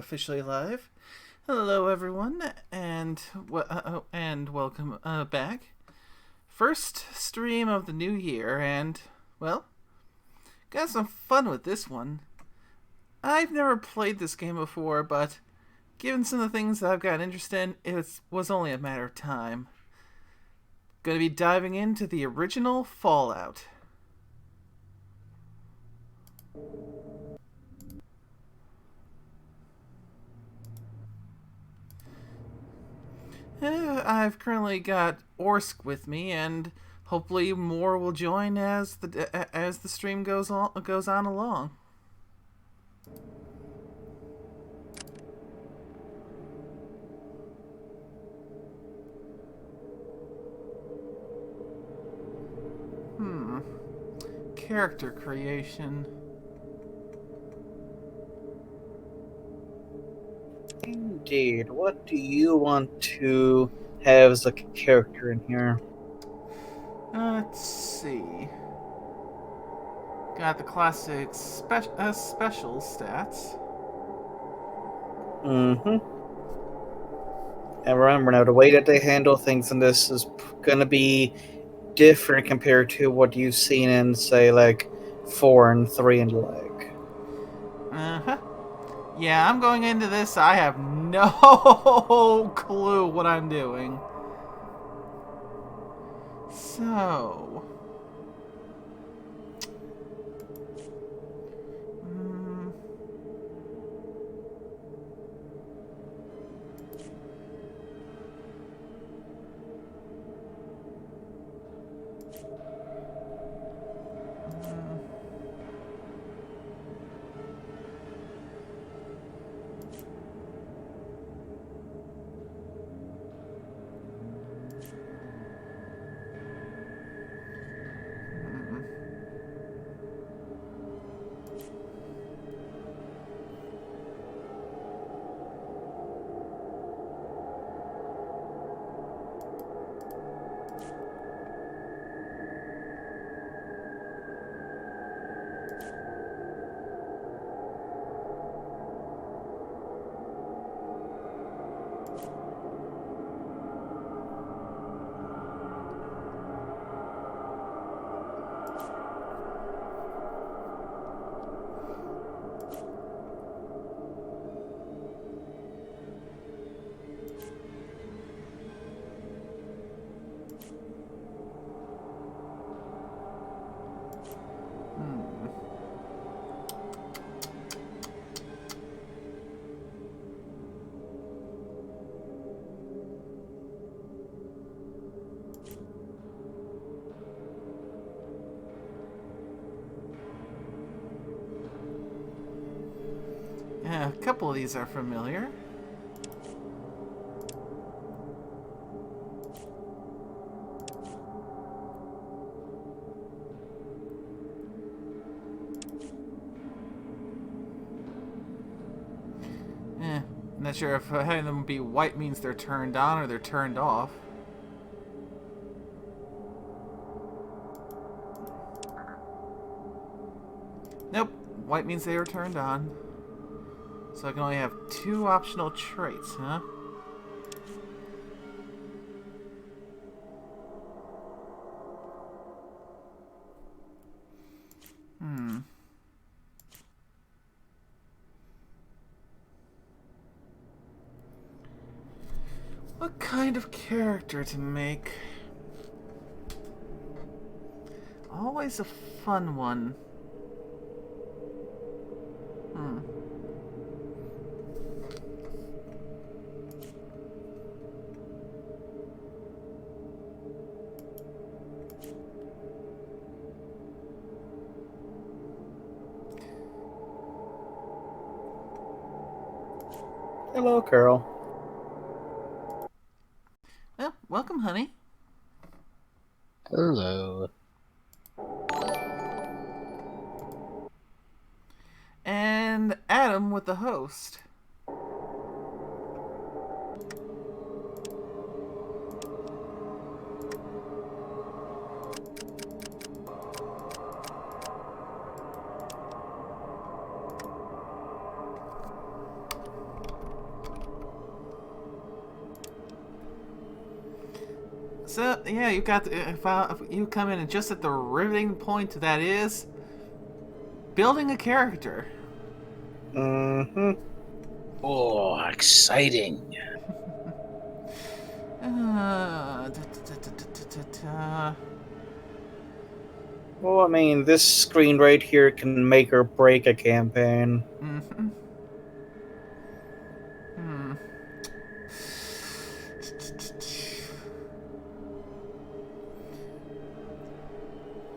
Officially live. Hello, everyone, and welcome back. First stream of the new year, and well, got some fun with this one. I've never played this game before, but given some of the things that I've got interested in, was only a matter of time. Going to be diving into the original Fallout. I've currently got Orsk with me, and hopefully more will join as the stream goes on along. Character creation. Indeed. What do you want to have as a character in here? Let's see. Got the classic special stats. Mm-hmm. And remember now, the way that they handle things in this is going to be different compared to what you've seen in, say, like 4 and 3 and the like. Uh-huh. Yeah, I'm going into this. I have no clue what I'm doing. So. Mm, yeah, a couple of these are familiar. Not sure if having them be white means they're turned on or they're turned off. Nope, white means they were turned on. So I can only have two optional traits, huh? What kind of character to make? Always a fun one. Hello, Carol. Well, welcome, honey. Hello. And Adam with the host. So yeah, you got if you come in just at the riveting point that is building a character. Mm-hmm. Oh, exciting. Well, I mean, this screen right here can make or break a campaign. Mm-hmm. Hmm.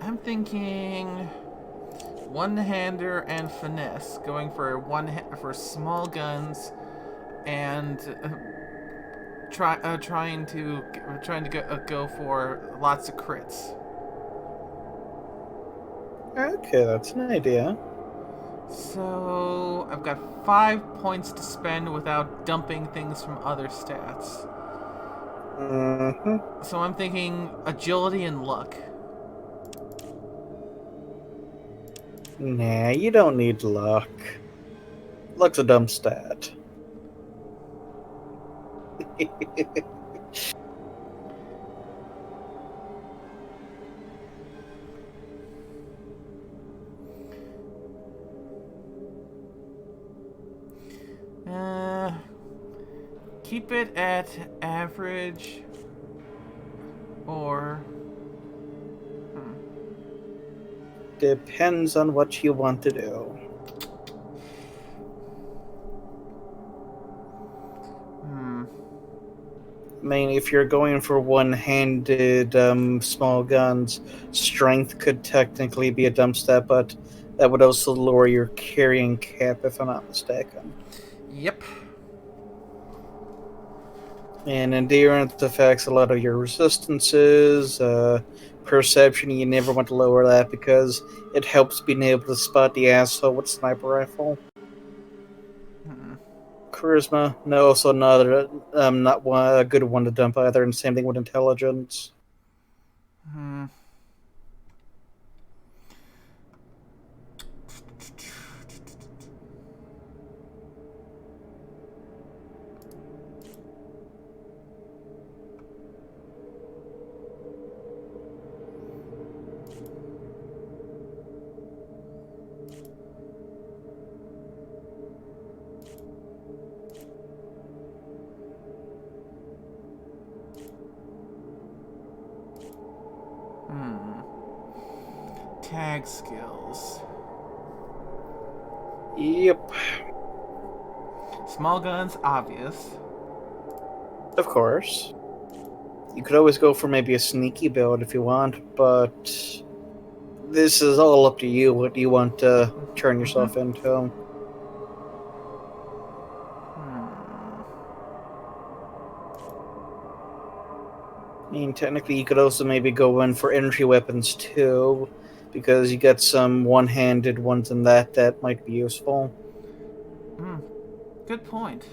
I'm thinking one-hander and finesse, going for for small guns and trying to go for lots of crits. Okay, that's an idea. So I've got 5 points to spend without dumping things from other stats. Mm-hmm. So I'm thinking agility and luck. Nah, you don't need luck. Luck's a dumb stat. Uh, keep it at average or Depends on what you want to do. hmm. I mean, if you're going for one-handed small guns, strength could technically be a dump stat, but that would also lower your carrying cap, if I'm not mistaken. Yep. And endurance affects a lot of your resistances. Perception, you never want to lower that because it helps being able to spot the asshole with sniper rifle. Hmm. Charisma, no, also not a good one to dump either, and same thing with intelligence. Hmm. Hmm. Tag skills. Yep, Small guns, obvious. of course. You could always go for maybe a sneaky build if you want, but this is all up to you what you want to turn Mm-hmm. yourself into. Hmm. I mean, technically, you could also maybe go in for entry weapons too, because you get some one-handed ones in that might be useful. Hmm. Good point.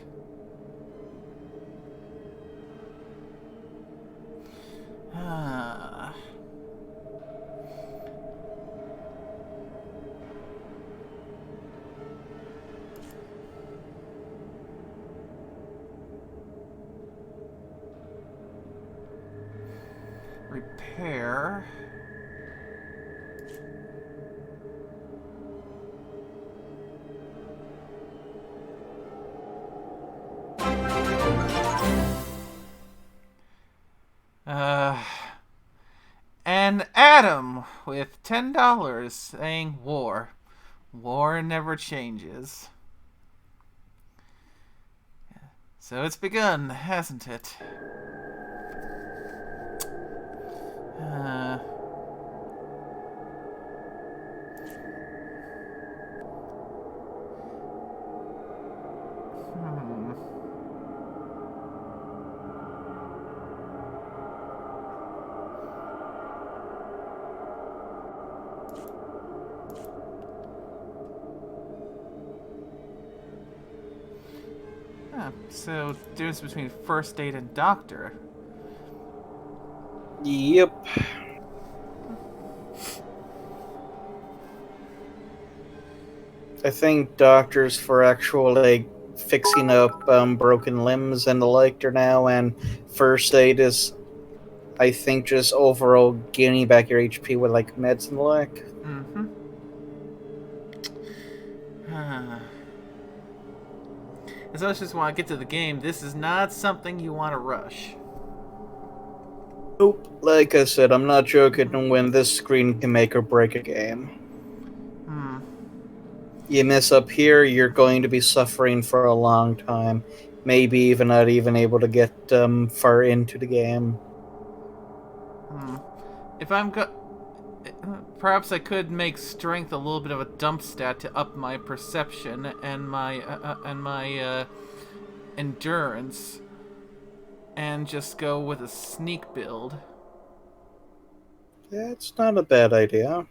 Ah. Repair. Uh, and Adam with $10 saying war. War never changes. So it's begun, hasn't it? Uh, hmm. So, difference between first aid and doctor. Yep. I think doctors for actual like fixing up broken limbs and the like are now, and first aid is I think just overall gaining back your HP with like meds and the like. Mm-hmm. As much as want to get to the game, this is not something you want to rush. Nope. Like I said, I'm not joking when this screen can make or break a game. Hmm. You mess up here, you're going to be suffering for a long time. Maybe even not even able to get far into the game. If I'm perhaps I could make strength a little bit of a dump stat to up my perception and my endurance, and just go with a sneak build. That's not a bad idea.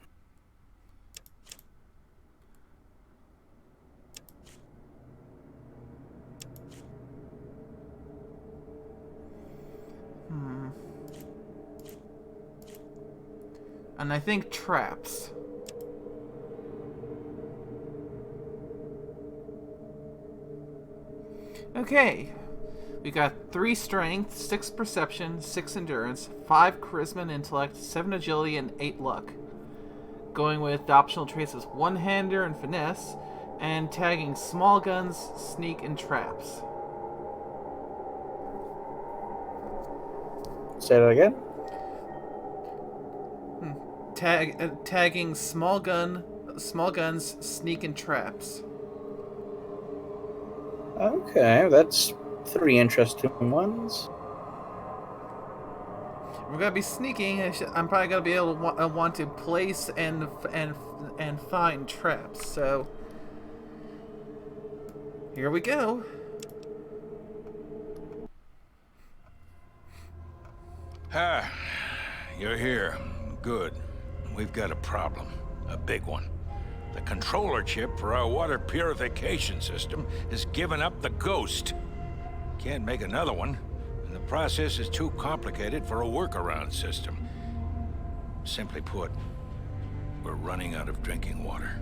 And I think traps. Okay. We got 3 strength, 6 perception, 6 endurance, 5 charisma and intellect, 7 agility, and 8 luck. Going with optional traits as one-hander and finesse, and tagging small guns, sneak, and traps. Say that again? Tagging small guns, sneak, and traps. Okay, that's 3 interesting ones. We're gonna be sneaking. I'm probably gonna be able to want to place and find traps. So here we go. Ah, you're here. Good. We've got a problem. A big one. The controller chip for our water purification system has given up the ghost. Can't make another one, and the process is too complicated for a workaround system. Simply put, we're running out of drinking water.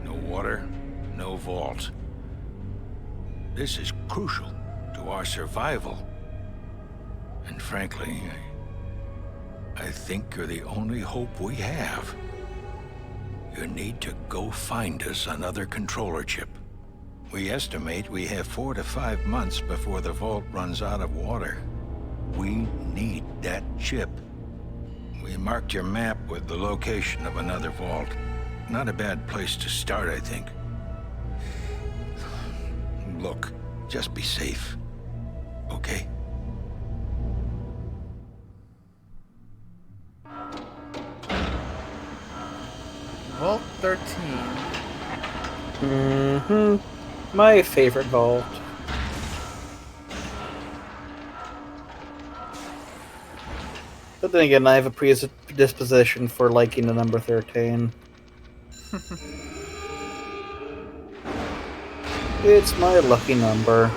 No water, no vault. This is crucial to our survival. And frankly, I think you're the only hope we have. You need to go find us another controller chip. We estimate we have 4 to 5 months before the vault runs out of water. We need that chip. We marked your map with the location of another vault. Not a bad place to start, I think. Look, just be safe. Okay? Vault 13. Mm-hmm. My favorite vault. But then again, I have a predisposition for liking the number 13. It's my lucky number.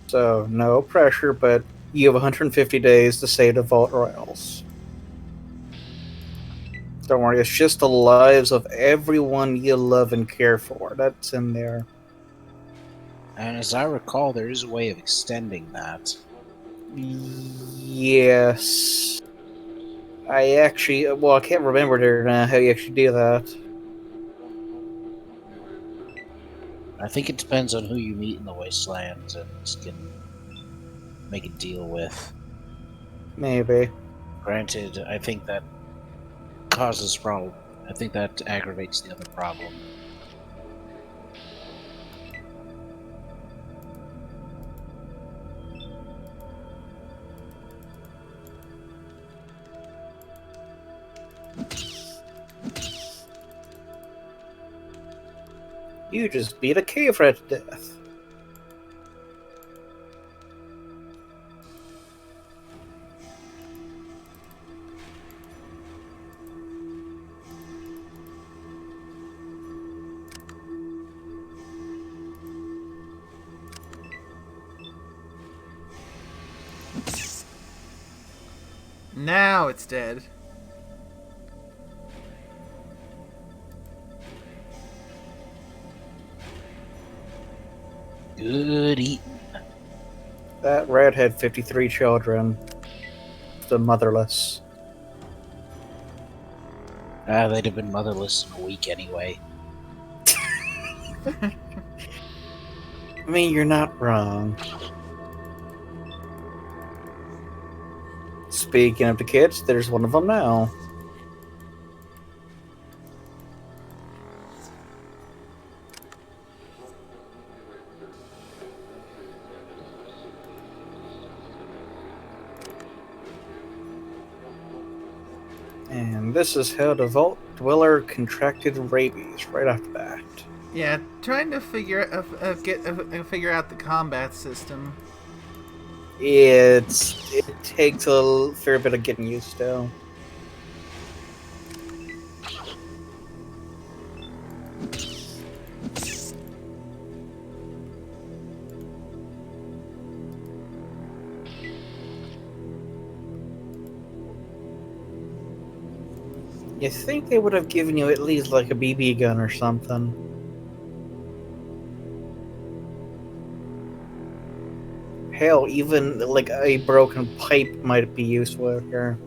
So, no pressure, but you have 150 days to save the Vault Royals. Don't worry, it's just the lives of everyone you love and care for. That's in there. And as I recall, there is a way of extending that. Yes. I actually, well, I can't remember there now how you actually do that. I think it depends on who you meet in the wasteland and can make a deal with. Maybe. Granted, I think that causes problem. I think that aggravates the other problem. You just beat a cave rat to death. Now it's dead. Good eating. That rat had 53 children. The motherless. They'd have been motherless in a week anyway. I mean, you're not wrong. Speaking of the kids, there's one of them now. And this is how the Vault Dweller contracted rabies right off the bat. Yeah, trying to figure figure out the combat system. It takes a fair bit of getting used to. You think they would have given you at least like a BB gun or something? Hell, even like a broken pipe might be useful here.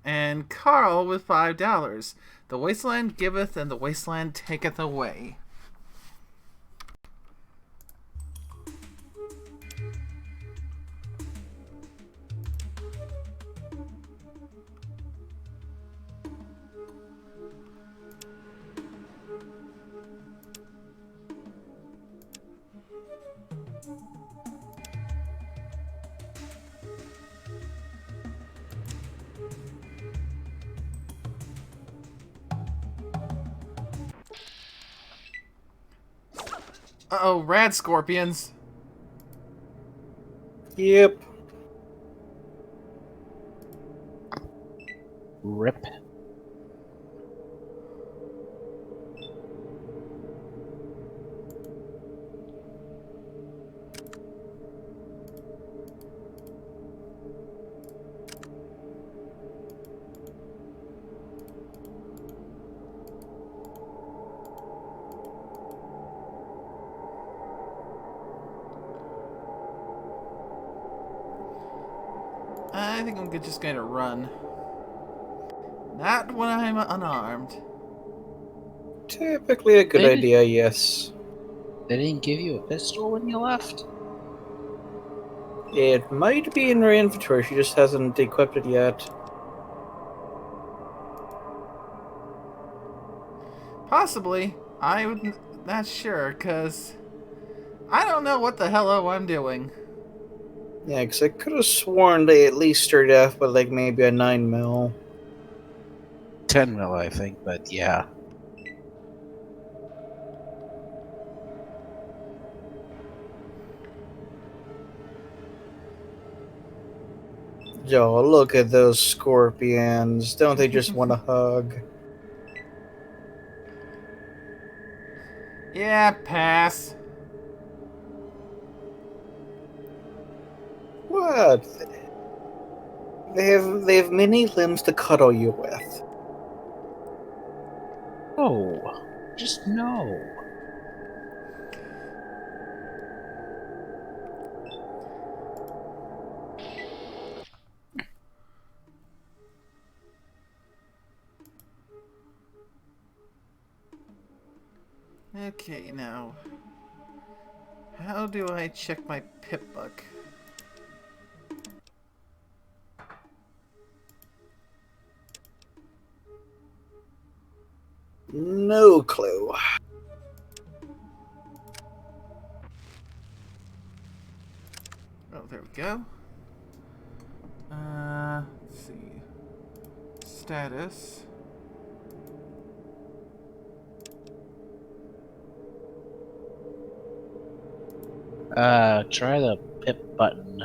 And Carl with $5. The wasteland giveth and the wasteland taketh away. Uh-oh, rad scorpions. Yep. Rip. I think I'm just going to run. Not when I'm unarmed. Typically a good Maybe. idea, yes. They didn't give you a pistol when you left? It might be in her inventory, she just hasn't equipped it yet. Possibly. I'm not sure, because I don't know what the hello I'm doing. Yeah, because I could have sworn they at least started off with like maybe a 9mm. 10 mil, I think, but yeah. Yo, look at those scorpions. Don't they just want a hug? Yeah, pass. What? They have many limbs to cuddle you with. Oh, just no. Okay, now. How do I check my pip book? No clue. Oh, there we go. Let's see. Status. Try the pip button.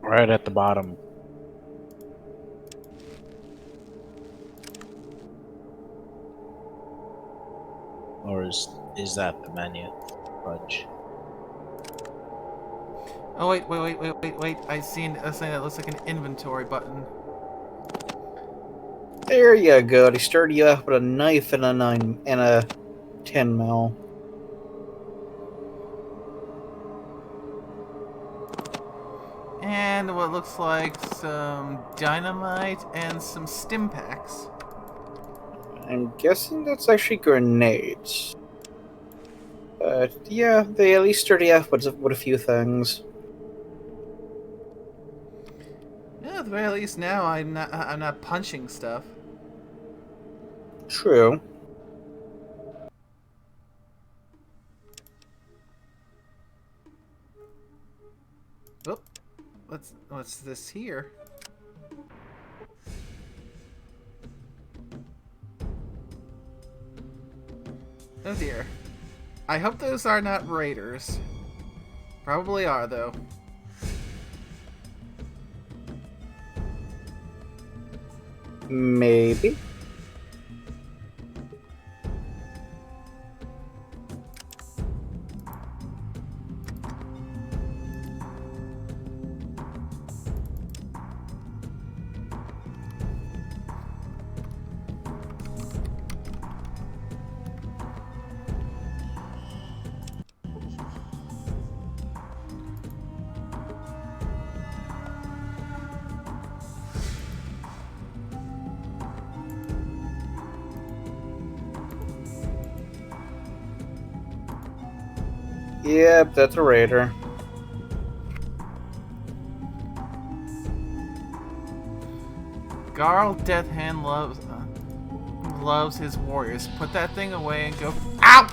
Right at the bottom. Or is that the menu? Fudge. Oh, wait. I seen a thing that looks like an inventory button. There you go. They started you off with a knife and a 10 mil. And what looks like some dynamite and some stim packs. I'm guessing that's actually grenades. But yeah, they at least started you off with a few things. Yeah, at the very least now I'm not punching stuff. True. Oh, what's this here? Oh dear. I hope those are not raiders. Probably are though. Maybe. Yep, that's a raider. Garl Deathhand loves his warriors. Put that thing away and go. Ow!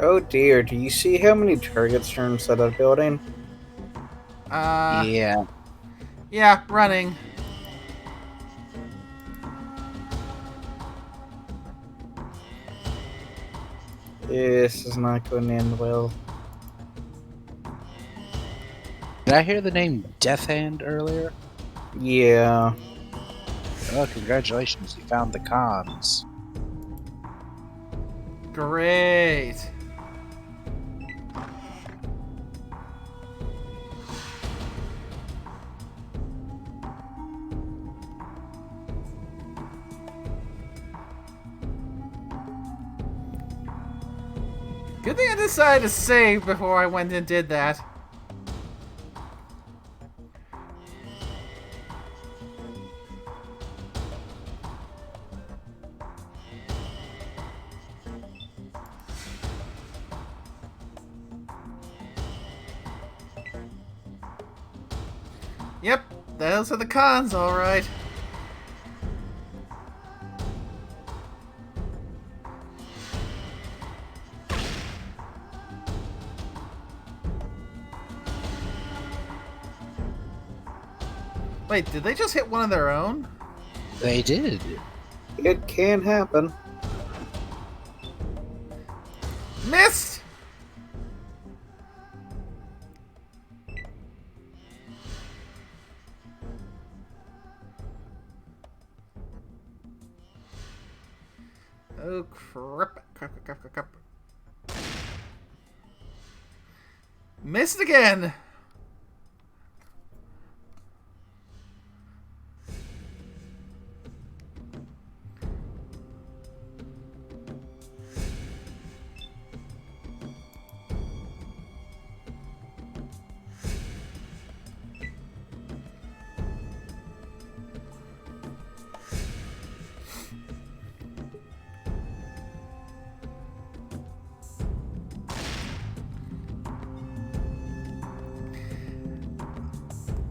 Oh dear, do you see how many targets are inside that building? Yeah. Yeah, running. This is not going to end well. Did I hear the name Death Hand earlier? Yeah. Oh, congratulations, you found the cons. Great. Good thing I decided to save before I went and did that. Those are the cons, alright. Wait, did they just hit one of their own? They did. It can happen. Missed! Oh, crap. Crap. Missed again!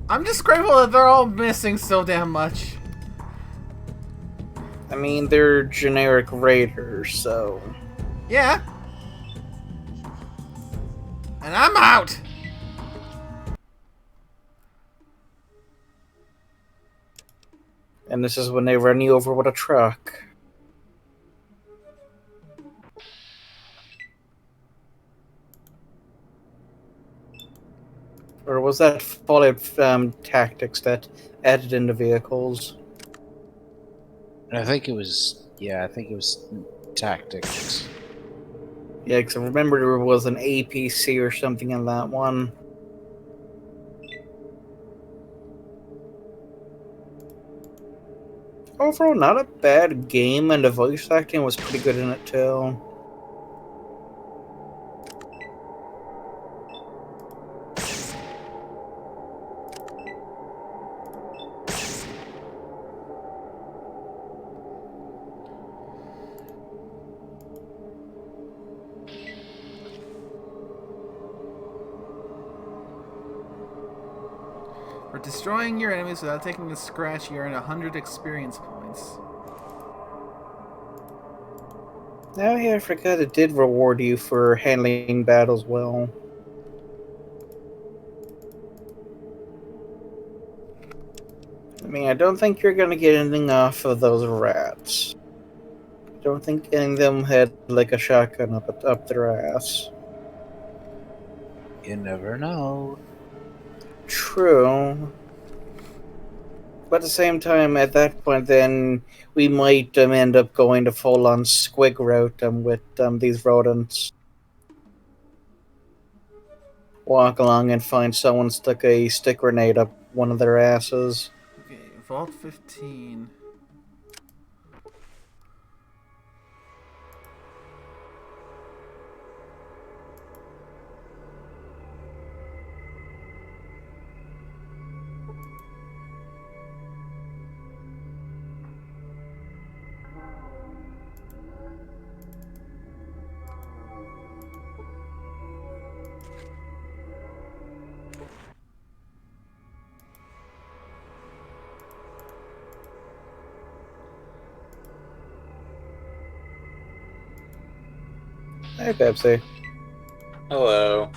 I'm just grateful that they're all missing so damn much. I mean, they're generic raiders, so... Yeah. And I'm out! And this is when they run you over with a truck. Or was that Fallout tactics that added into vehicles? I think it was. Yeah, I think it was tactics. Yeah, because I remember there was an APC or something in that one. Overall, not a bad game, and the voice acting was pretty good in it too. For destroying your enemies without taking a scratch, you earn 100 experience points. Oh yeah, I forgot it did reward you for handling battles well. I mean, I don't think you're gonna get anything off of those rats. I don't think any of them had like a shotgun up their ass. You never know. True. But at the same time, at that point, then we might end up going to full-on squig route with these rodents. Walk along and find someone stuck a stick grenade up one of their asses. Okay, Vault 15. Hey, Pepsi. Hello.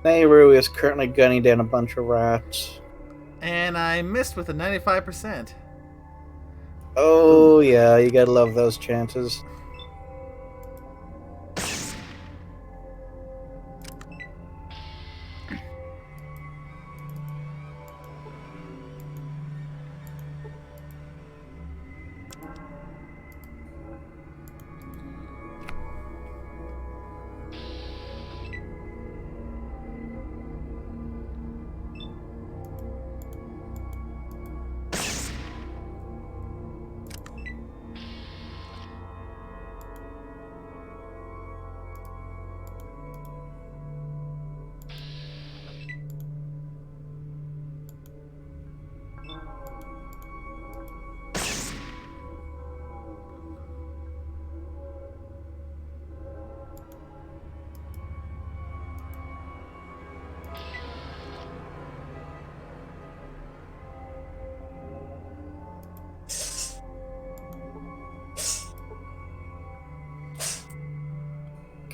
Nehru is currently gunning down a bunch of rats. And I missed with a 95%. Oh, yeah, you gotta love those chances.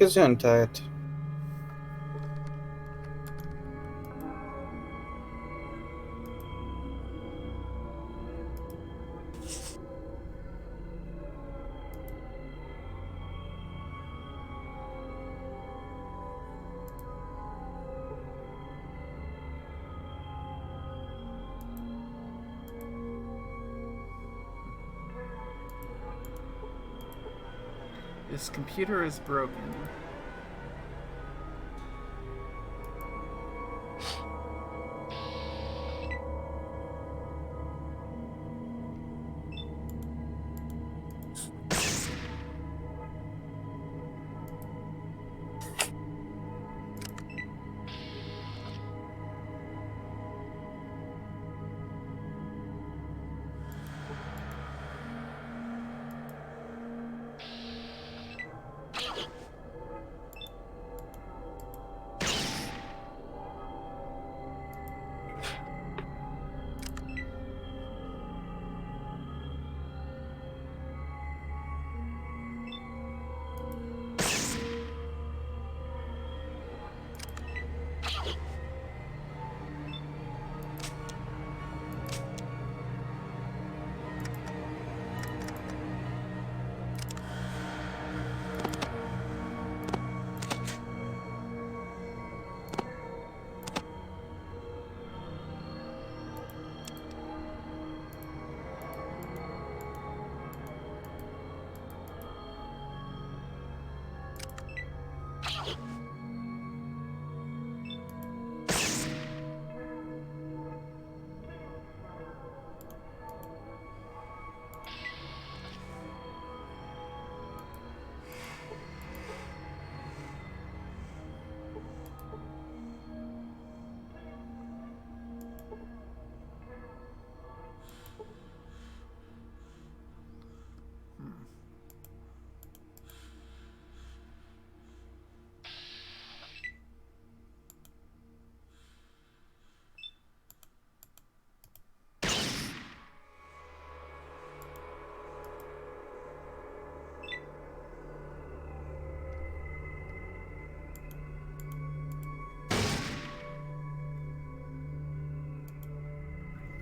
Gesundheit. This computer is broken.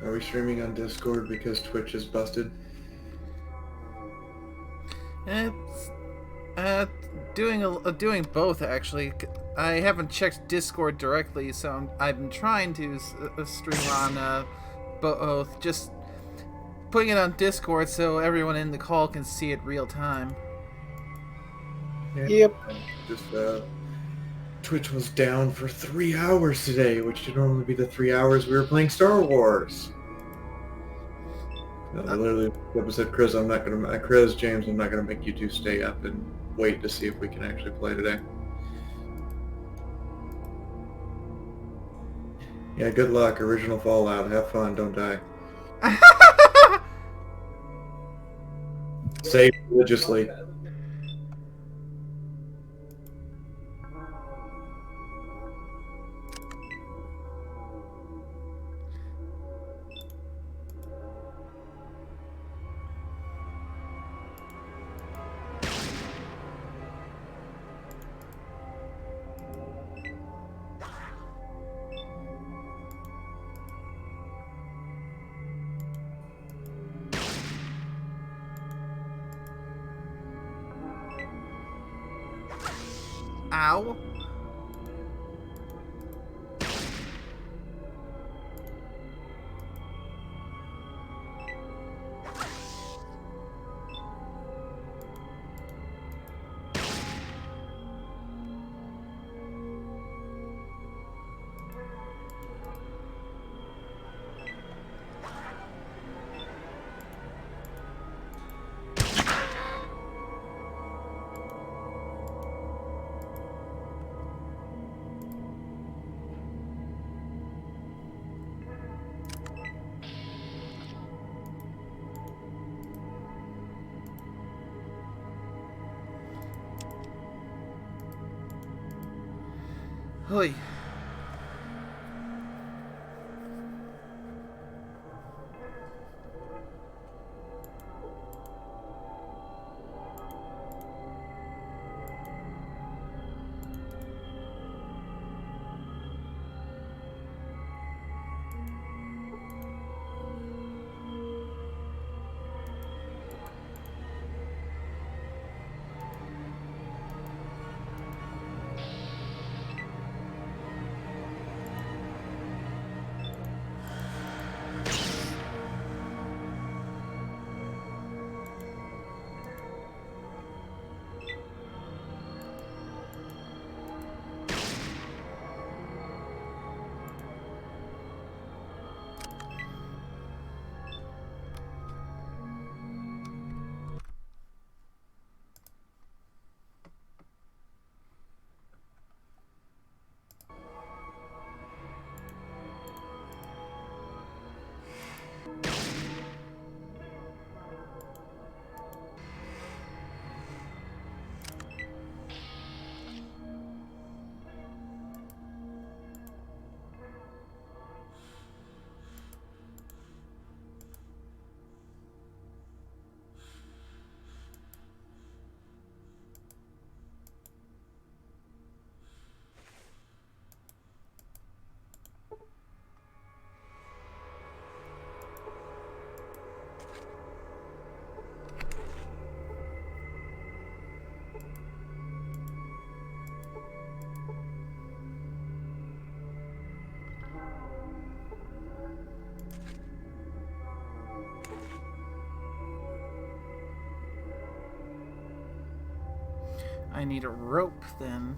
Are we streaming on Discord because Twitch is busted? It's doing both actually. I haven't checked Discord directly, so I've been trying to stream on both. Just putting it on Discord so everyone in the call can see it real time. Yep. Just Twitch was down for 3 hours today, which should normally be the 3 hours we were playing Star Wars. No, they literally said, Chris, James, I'm not gonna make you two stay up and wait to see if we can actually play today. Yeah, good luck. Original Fallout. Have fun. Don't die. Save religiously. Ow. Hoy. I need a rope then.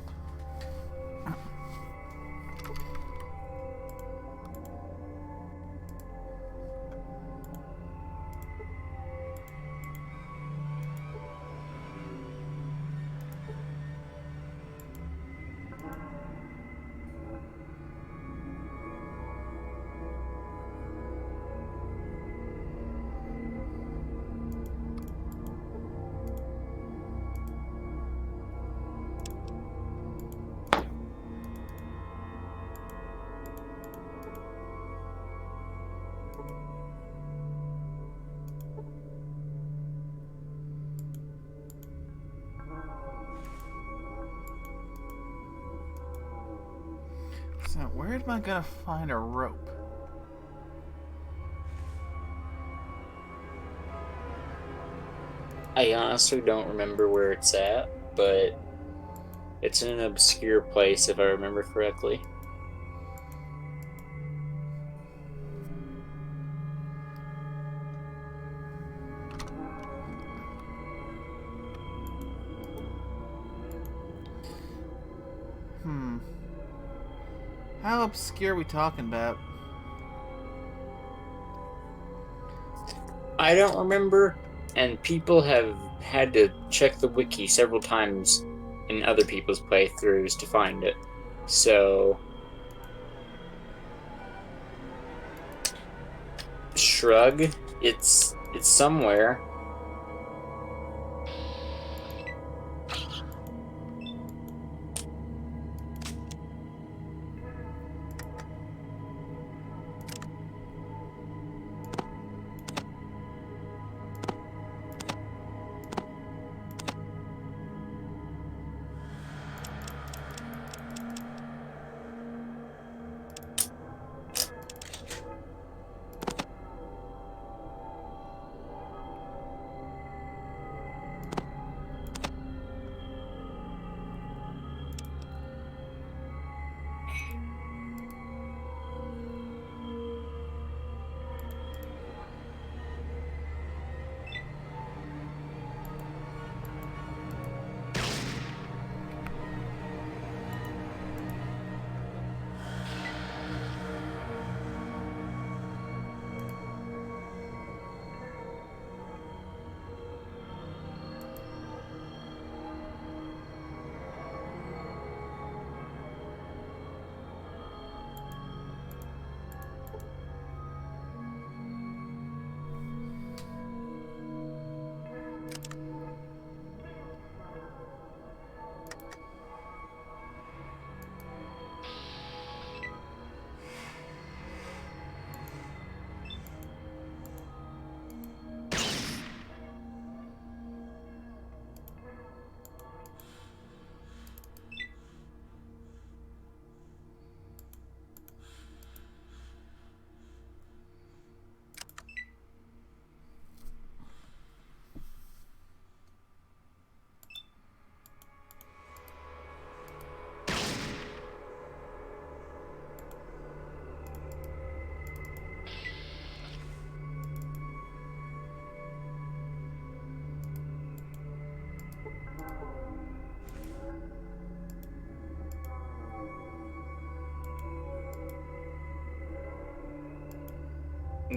So where am I gonna find a rope? I honestly don't remember where it's at, but it's in an obscure place if I remember correctly. How obscure are we talking about? I don't remember, and people have had to check the wiki several times in other people's playthroughs to find it. So, shrug. It's somewhere.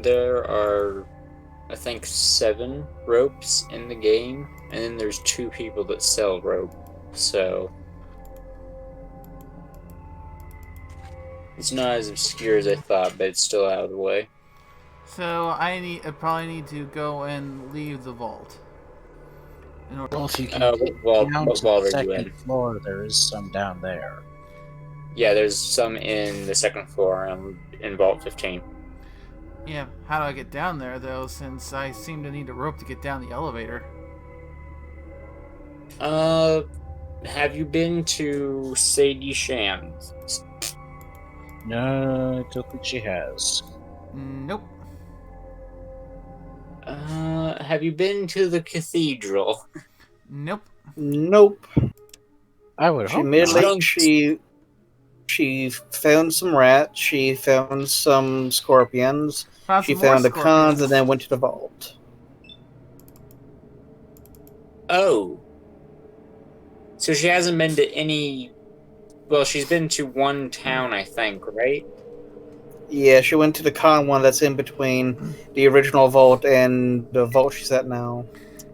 There are, I think, 7 ropes in the game, and then there's 2 people that sell rope. So it's not as obscure as I thought, but it's still out of the way. So I probably need to go and leave the vault. Well, if you can What get vault- down what to vault the are you second in? floor, there is some down there. Yeah, there's some in the second floor. I'm in Vault 15. Yeah, how do I get down there though, since I seem to need a rope to get down the elevator? Have you been to Sadie Sham's? No, I don't think she has. Nope. Have you been to the cathedral? Nope. Nope. I would She hope immediately not. she found some rats. She found some scorpions. Found She some more found the cons, scorpions. and then went to the vault. Oh. So she hasn't been to any. Well, she's been to one town, I think, right? Yeah, she went to the con one that's in between the original vault and the vault she's at now.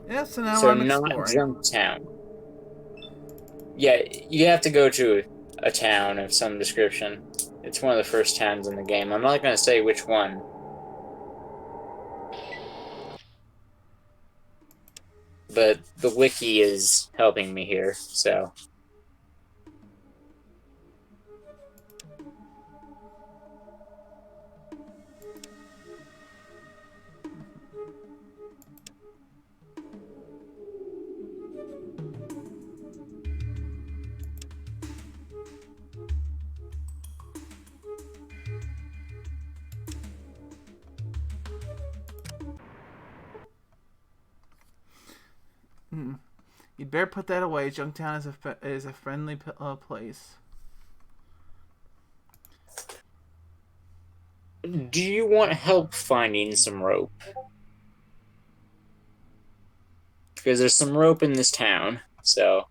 Yeah, so now So I'm not exploring. Junktown. Yeah, you have to go to a town of some description. It's one of the first towns in the game. I'm not going to say which one. But the wiki is helping me here, so. You'd better put that away. Junktown is a friendly place. Do you want help finding some rope? Because there's some rope in this town, so.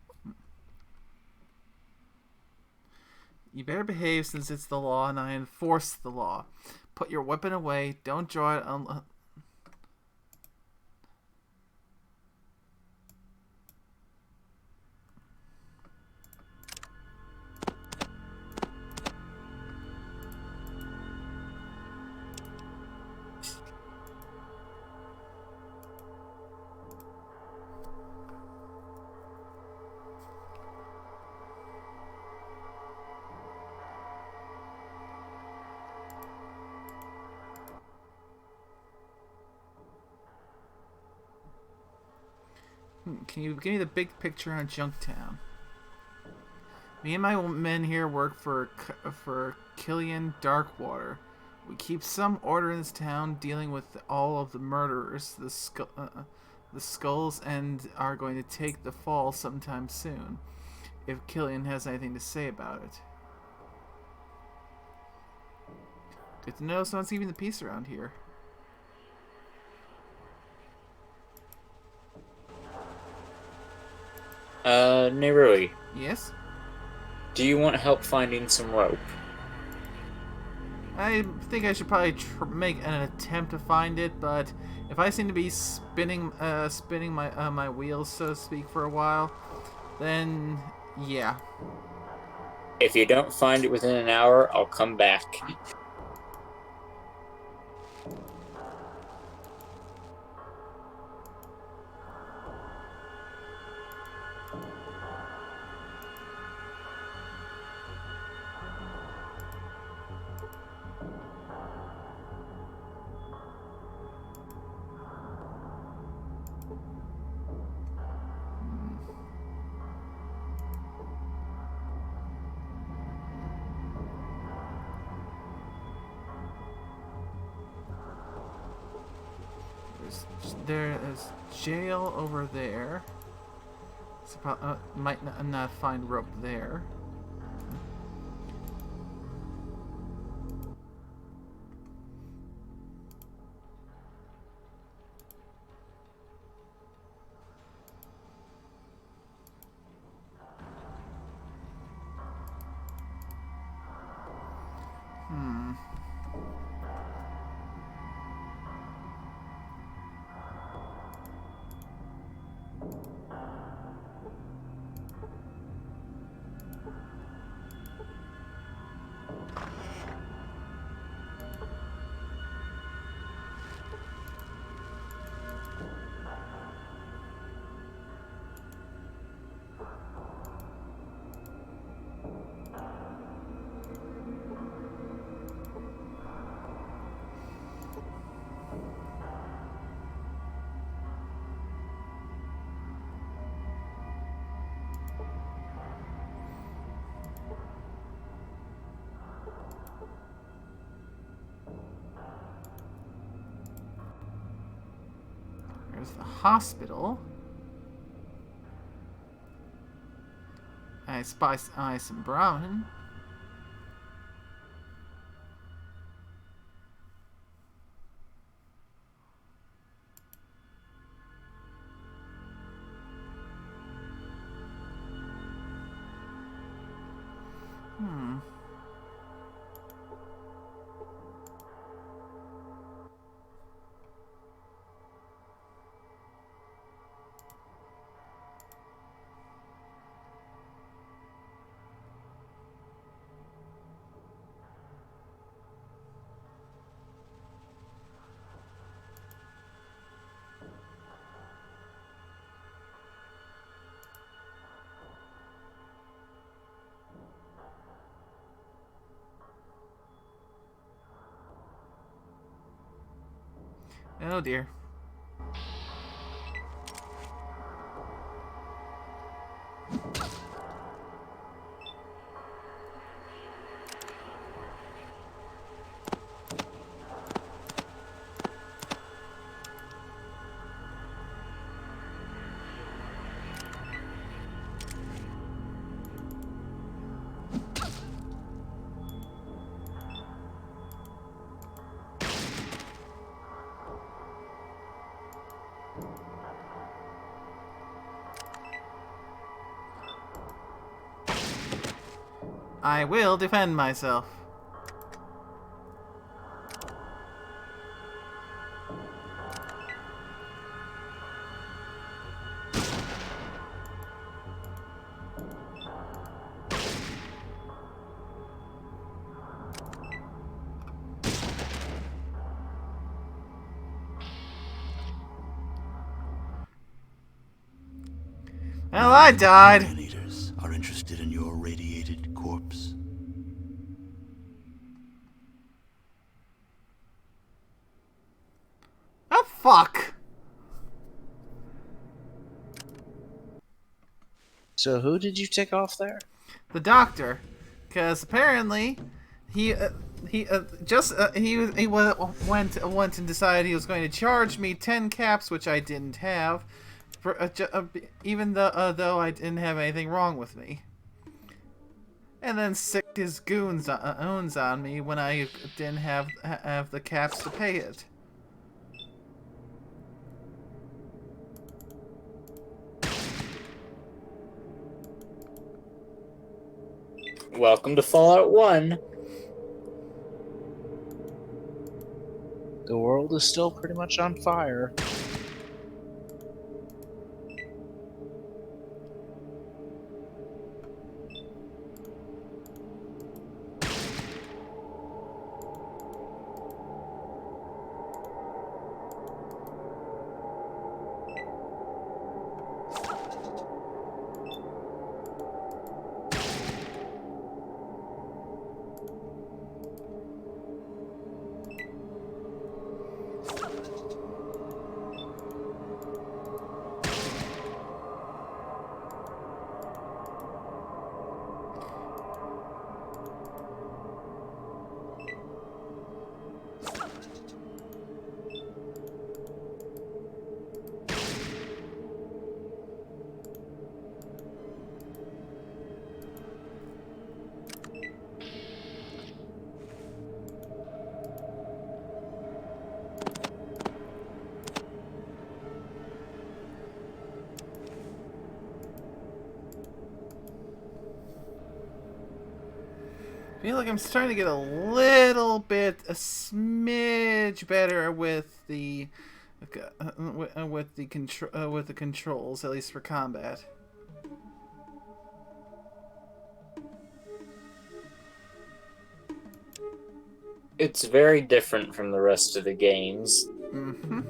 You better behave since it's the law and I enforce the law. Put your weapon away. Don't draw it unless... Can you give me the big picture on Junktown? Me and my men here work for Killian Darkwater. We keep some order in this town, dealing with all of the murderers, the skulls, and are going to take the fall sometime soon. If Killian has anything to say about it. Good to know someone's keeping the peace around here. Nerui, Yes? do you want help finding some rope? I think I should probably make an attempt to find it, but if I seem to be spinning my wheels, so to speak, for a while, then yeah. If you don't find it within an hour, I'll come back. There's jail over there. Might not find rope there. There's the hospital. I spy some Brahmin. Oh dear. I will defend myself. Well, I died. Man-eaters are interested in your radiated corpse. Oh, fuck. So who did you take off there? The doctor. Because apparently, he went and decided he was going to charge me 10 caps, which I didn't have, for even though I didn't have anything wrong with me. And then sicked his goons on me when I didn't have the caps to pay it. Welcome to Fallout 1. The world is still pretty much on fire. I feel like I'm starting to get a smidge better with the controls, at least for combat. It's very different from the rest of the games. Mm-hmm.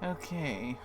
Okay.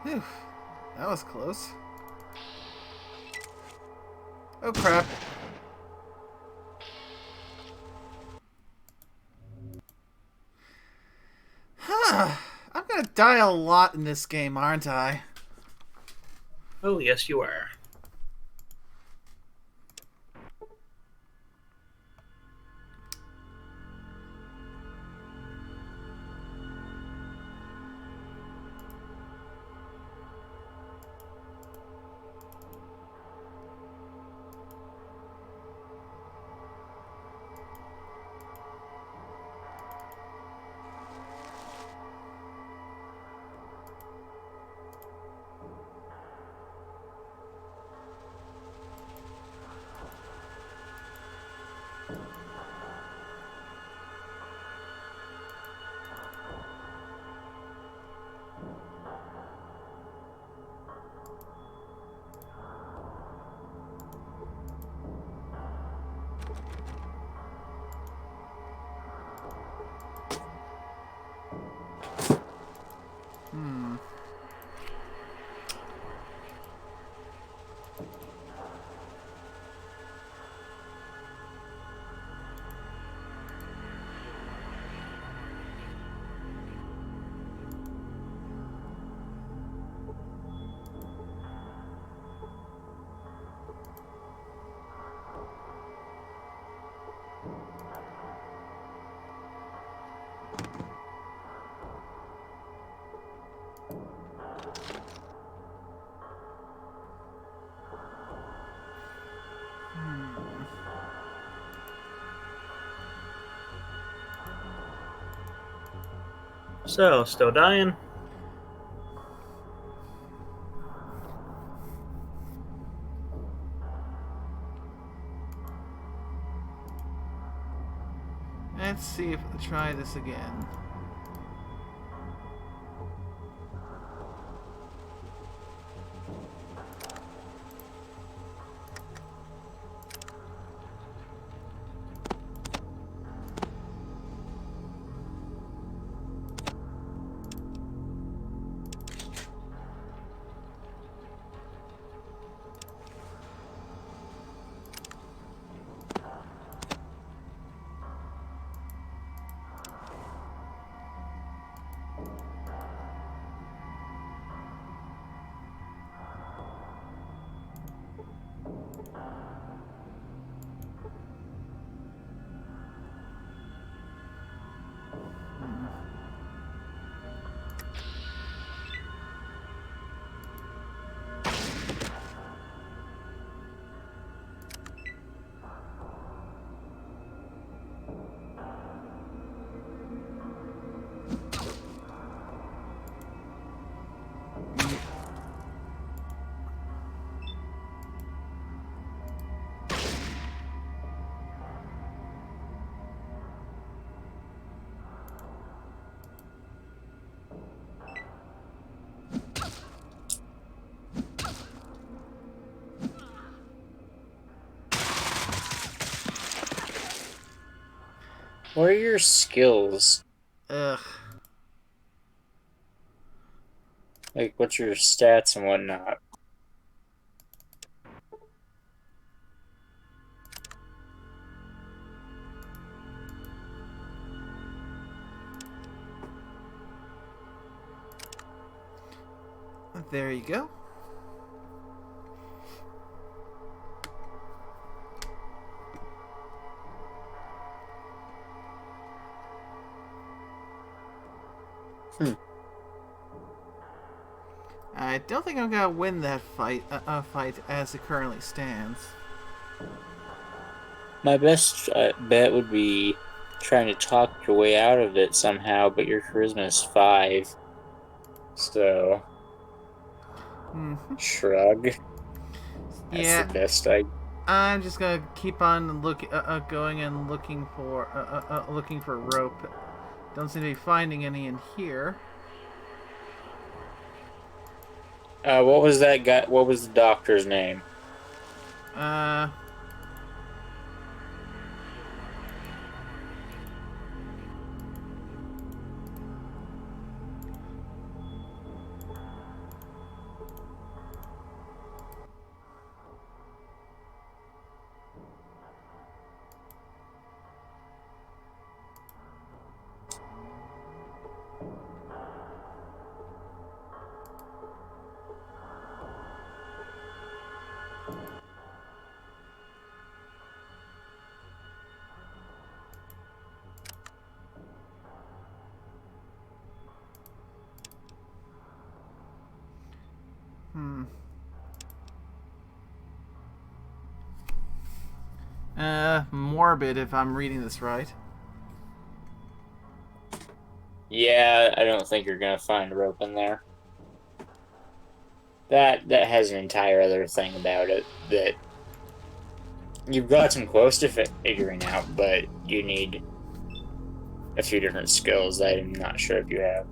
Whew, that was close. Oh crap. Huh. I'm gonna die a lot in this game, aren't I? Oh, yes, you are. So, still dying? Let's see if we'll try this again. What are your skills? Ugh. Like, what's your stats and whatnot? There you go. I don't think I'm gonna win that fight as it currently stands. My best bet would be trying to talk your way out of it somehow, but your charisma is 5. So, shrug. That's Yeah, the best I'm just gonna keep on going and looking for rope. Don't seem to be finding any in here. What was that guy? What was the doctor's name? Uh, morbid if I'm reading this right. Yeah, I don't think you're gonna find rope in there. That has an entire other thing about it that you've gotten close to figuring out, but you need a few different skills that I'm not sure if you have.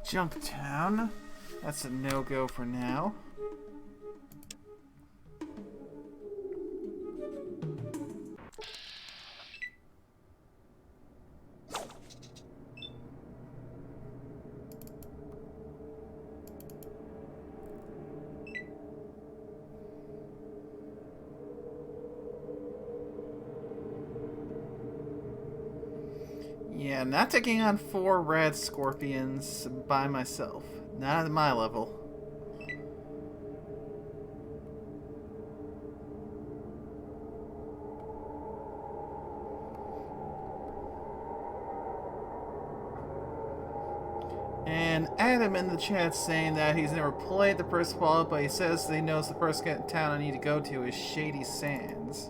Junktown. That's a no-go for now. Yeah, not taking on 4 red scorpions by myself. Not at my level. And Adam in the chat saying that he's never played the first Fallout, but he says that he knows the first town I need to go to is Shady Sands.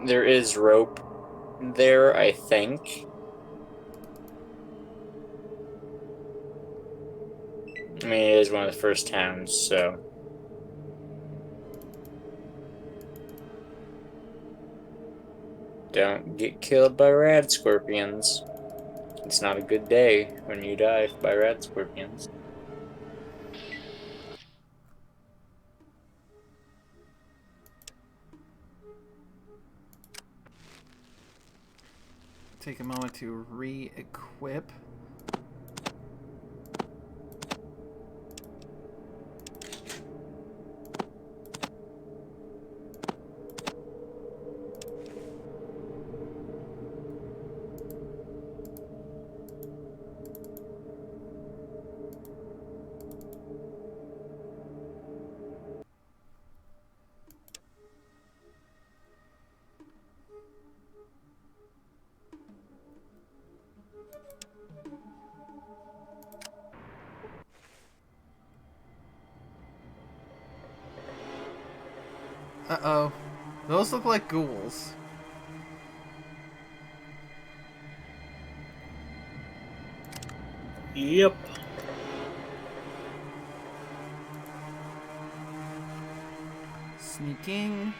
There is rope there, I think. I mean, it is one of the first towns, so. Don't get killed by rad scorpions. It's not a good day when you die by rad scorpions. Take a moment to re-equip. Uh-oh. Those look like ghouls. Yep. Sneaking.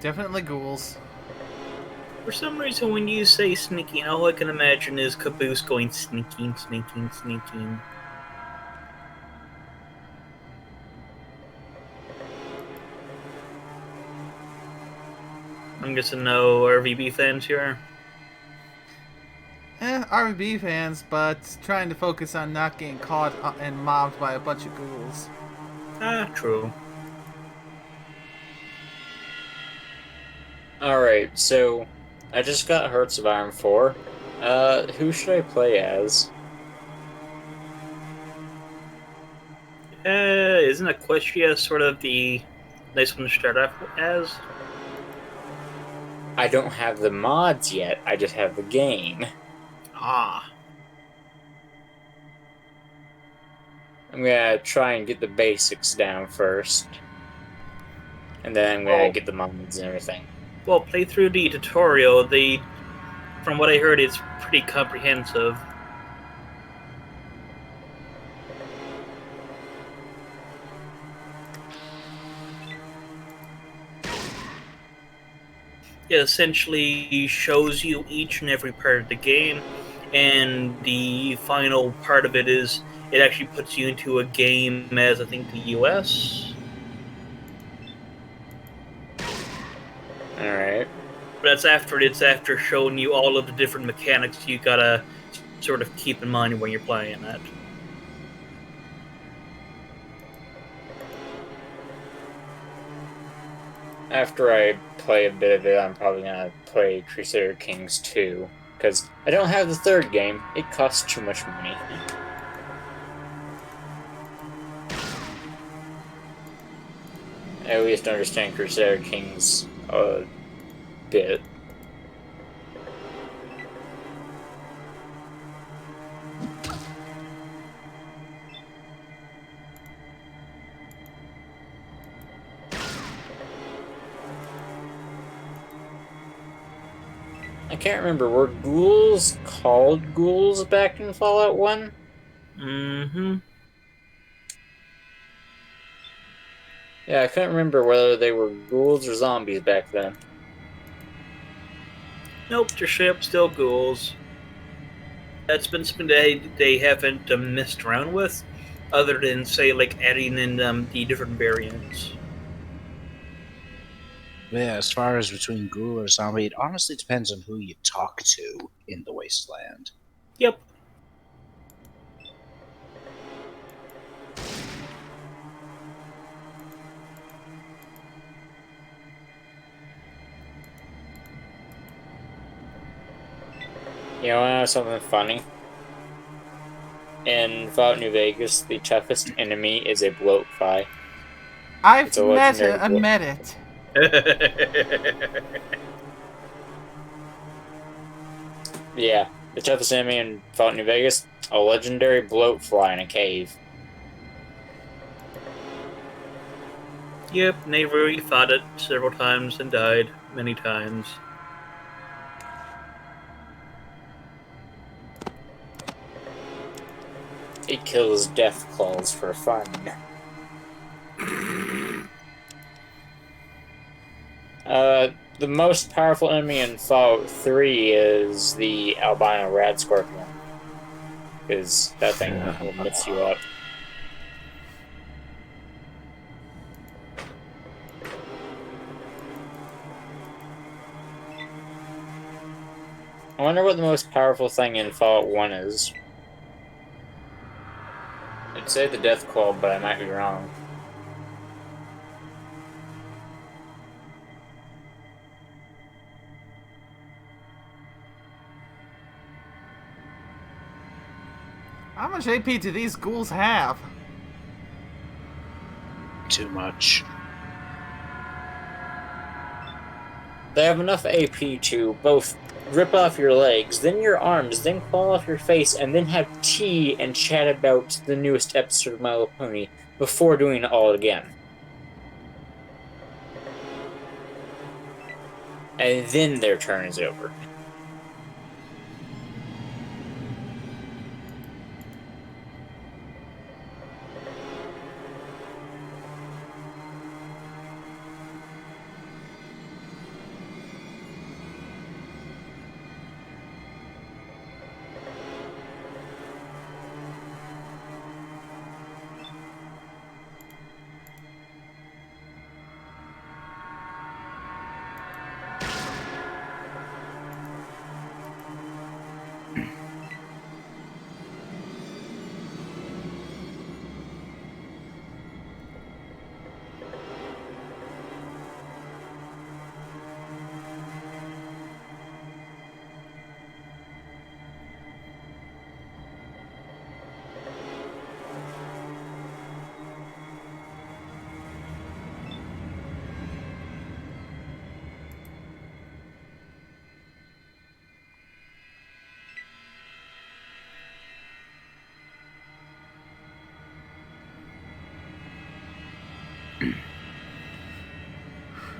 Definitely ghouls. For some reason, when you say sneaking, all I can imagine is Caboose going sneaking, sneaking, sneaking. I'm guessing no RVB fans here. RB fans, but trying to focus on not getting caught and mobbed by a bunch of ghouls. Ah, true. Alright, so I just got Hearts of Iron 4. Who should I play as? Isn't Equestria sort of the nice one to start off as? I don't have the mods yet, I just have the game. Ah. I'm gonna try and get the basics down first. And then I'm gonna get the mods and everything. Well, play through the tutorial. From what I heard, it's pretty comprehensive. It essentially shows you each and every part of the game, and the final part of it is it actually puts you into a game as, I think, the US. Alright. But it's after showing you all of the different mechanics you gotta sort of keep in mind when you're playing it. After I play a bit of it, I'm probably gonna play Crusader Kings 2. Because I don't have the third game. It costs too much money. I at least understand Crusader Kings a bit. I can't remember, were ghouls called ghouls back in Fallout 1? Mm-hmm. Yeah, I couldn't remember whether they were ghouls or zombies back then. Nope, they're still ghouls. That's been something they haven't messed around with, other than say like adding in the different variants. Yeah, as far as between ghoul or zombie, it honestly depends on who you talk to in the wasteland. Yep. You know something funny? In Fallout New Vegas, the toughest enemy is a bloatfly. I've It's a met legendary it. I met it. Yeah, the toughest enemy in Fallout New Vegas, a legendary bloatfly in a cave. Yep, and they've already fought it several times and died many times. It kills death claws for fun. The most powerful enemy in Fallout 3 is the albino rad scorpion. Because that thing will mix you up. I wonder what the most powerful thing in Fallout 1 is. I'd say the Death Claw, but I might be wrong. How much AP do these ghouls have? Too much. They have enough AP to both rip off your legs, then your arms, then claw off your face, and then have tea and chat about the newest episode of My Little Pony before doing it all again. And then their turn is over.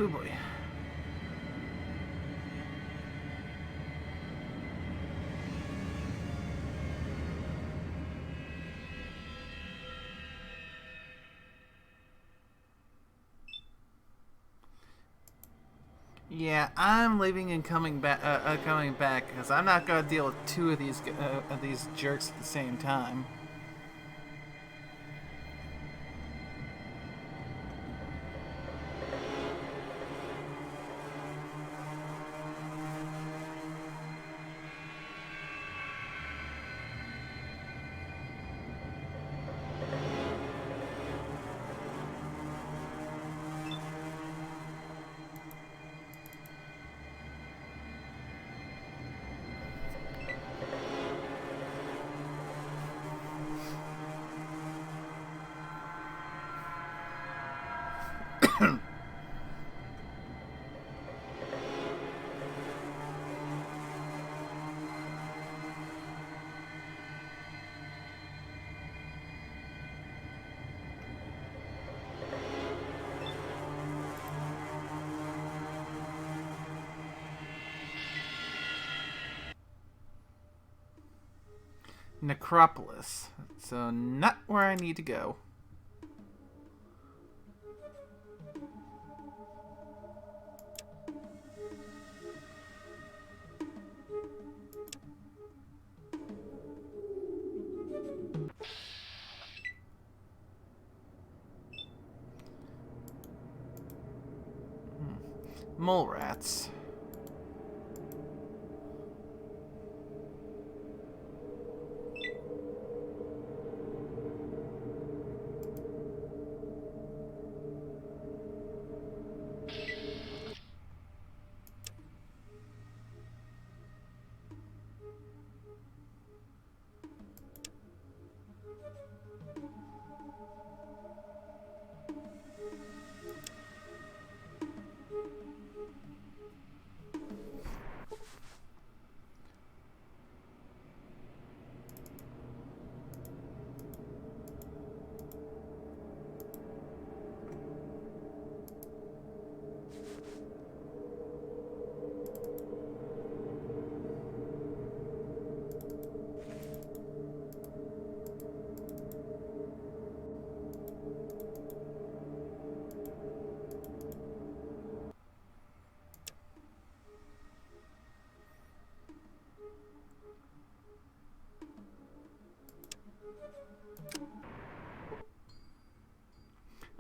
Oh boy. Yeah, I'm leaving and coming back. Coming back because I'm not gonna deal with two of these jerks at the same time. Necropolis. So not where I need to go. Mole rats.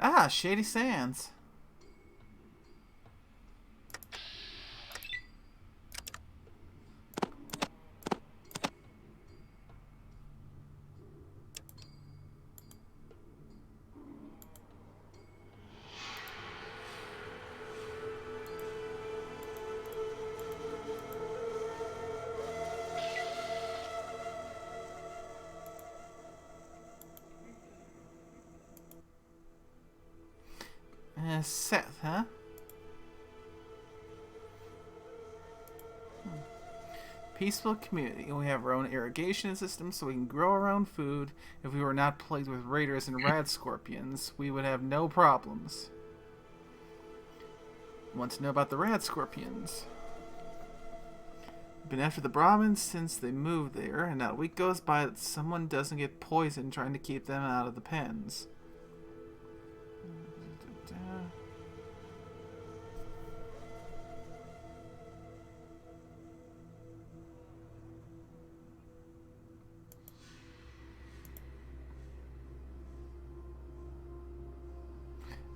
Ah, Shady Sands. Seth, huh? Peaceful community. We have our own irrigation system so we can grow our own food. If we were not plagued with raiders and rad scorpions, we would have no problems. Want to know about the rad scorpions? Been after the Brahmins since they moved there, and not a week goes by that someone doesn't get poisoned trying to keep them out of the pens.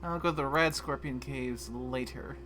I'll go to the Rad Scorpion Caves later.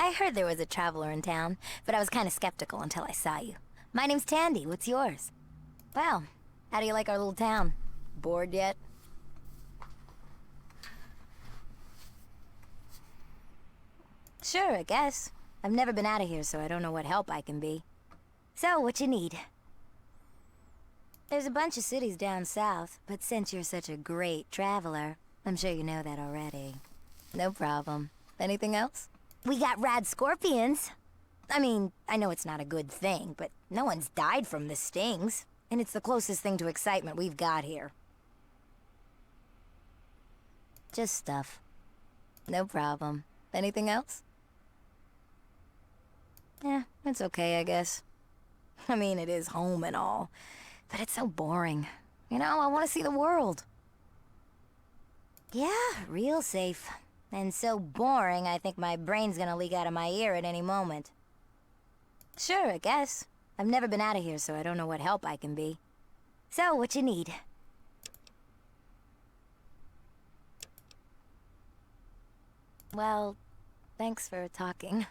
I heard there was a traveler in town, but I was kind of skeptical until I saw you. My name's Tandy. What's yours? Well, how do you like our little town? Bored yet? Sure, I guess. I've never been out of here, so I don't know what help I can be. So, what you need? There's a bunch of cities down south, but since you're such a great traveler, I'm sure you know that already. No problem. Anything else? We got rad scorpions. I mean, I know it's not a good thing, but no one's died from the stings, and it's the closest thing to excitement we've got here. Just stuff. No problem. Anything else? Yeah, it's okay, I guess. I mean, it is home and all, but it's so boring. You know, I want to see the world. Yeah, real safe. And so boring, I think my brain's gonna leak out of my ear at any moment. Sure, I guess. I've never been out of here, so I don't know what help I can be. So, what you need? Well, thanks for talking.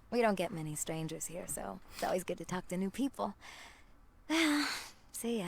We don't get many strangers here, so it's always good to talk to new people. Well, see ya.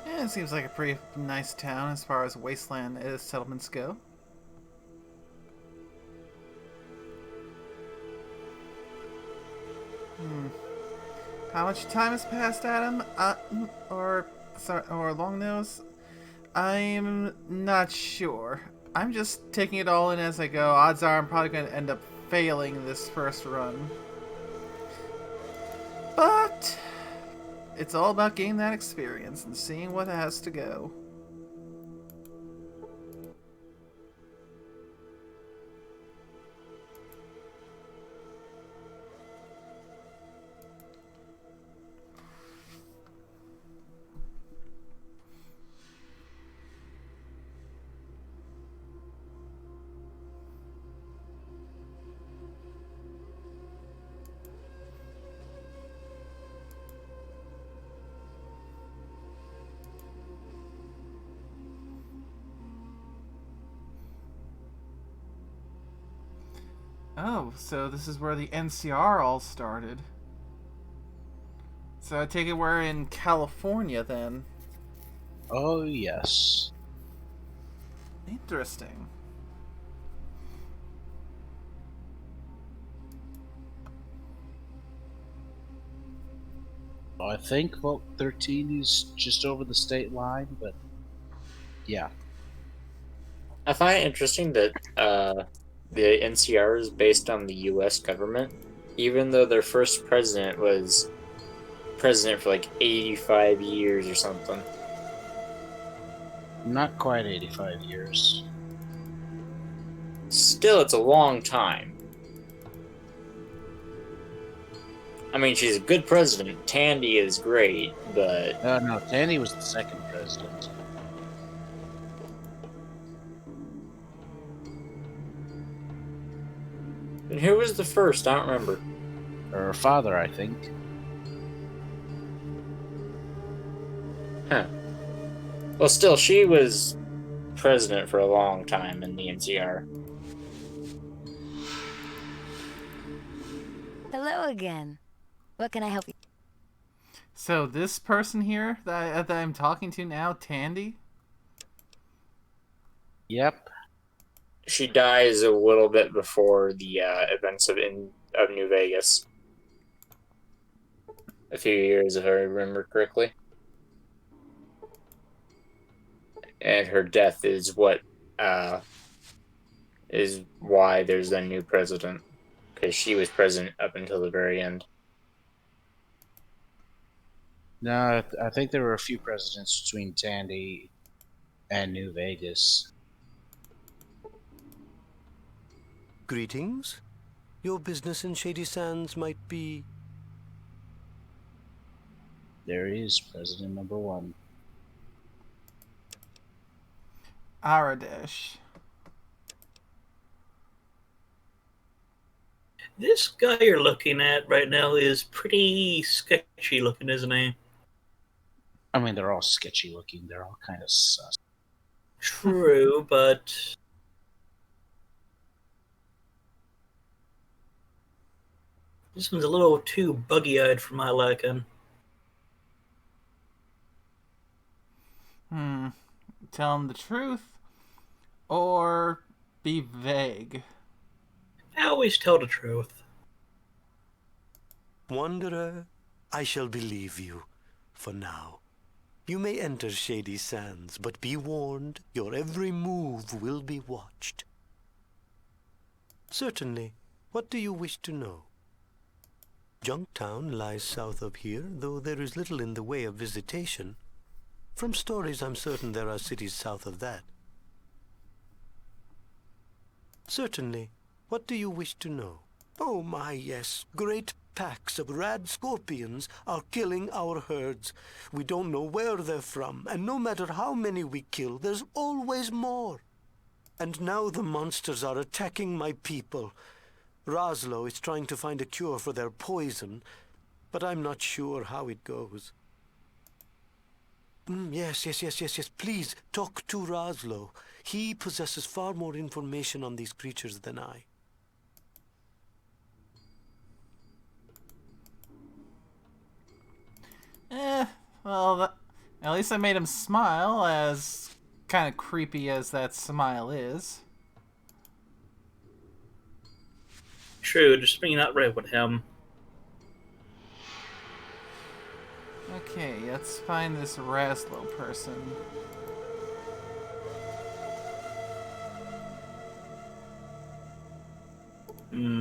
Yeah, it seems like a pretty nice town as far as wasteland settlements go. How much time has passed, Adam? Or Longnose? I'm not sure. I'm just taking it all in as I go. Odds are I'm probably going to end up failing this first run. But it's all about getting that experience and seeing what has to go. Oh, so this is where the NCR all started. So I take it we're in California then. Oh, yes. Interesting. I think Vault 13 is just over the state line, but yeah. I find it interesting that the NCR is based on the U.S. government, even though their first president was president for like 85 years or something. Not quite 85 years. Still, it's a long time. I mean, she's a good president. Tandy is great, but... No, Tandy was the second president. And who was the first? I don't remember. Her father, I think. Huh. Well, still, she was president for a long time in the NCR. Hello again. What can I help you? So this person here that I'm talking to now, Tandy? Yep. She dies a little bit before the events of New Vegas. A few years, if I remember correctly. And her death is what is why there's a new president, because she was president up until the very end. No, I think there were a few presidents between Tandy and New Vegas. Greetings. Your business in Shady Sands might be... There is President number 1. Aradesh. This guy you're looking at right now is pretty sketchy looking, isn't he? I mean, they're all sketchy looking. They're all kind of sus. True, but this one's a little too buggy-eyed for my liking. Tell him the truth, or be vague. I always tell the truth. Wanderer, I shall believe you, for now. You may enter Shady Sands, but be warned, your every move will be watched. Certainly. What do you wish to know? Junktown lies south of here, though there is little in the way of visitation. From stories, I'm certain there are cities south of that. Certainly. What do you wish to know? Oh my, yes. Great packs of rad scorpions are killing our herds. We don't know where they're from, and no matter how many we kill, there's always more. And now the monsters are attacking my people. Roslo is trying to find a cure for their poison, but I'm not sure how it goes. Yes. Please, talk to Roslo. He possesses far more information on these creatures than I. Well, at least I made him smile, as kind of creepy as that smile is. True, just being not right with him. Okay, let's find this Raslo person.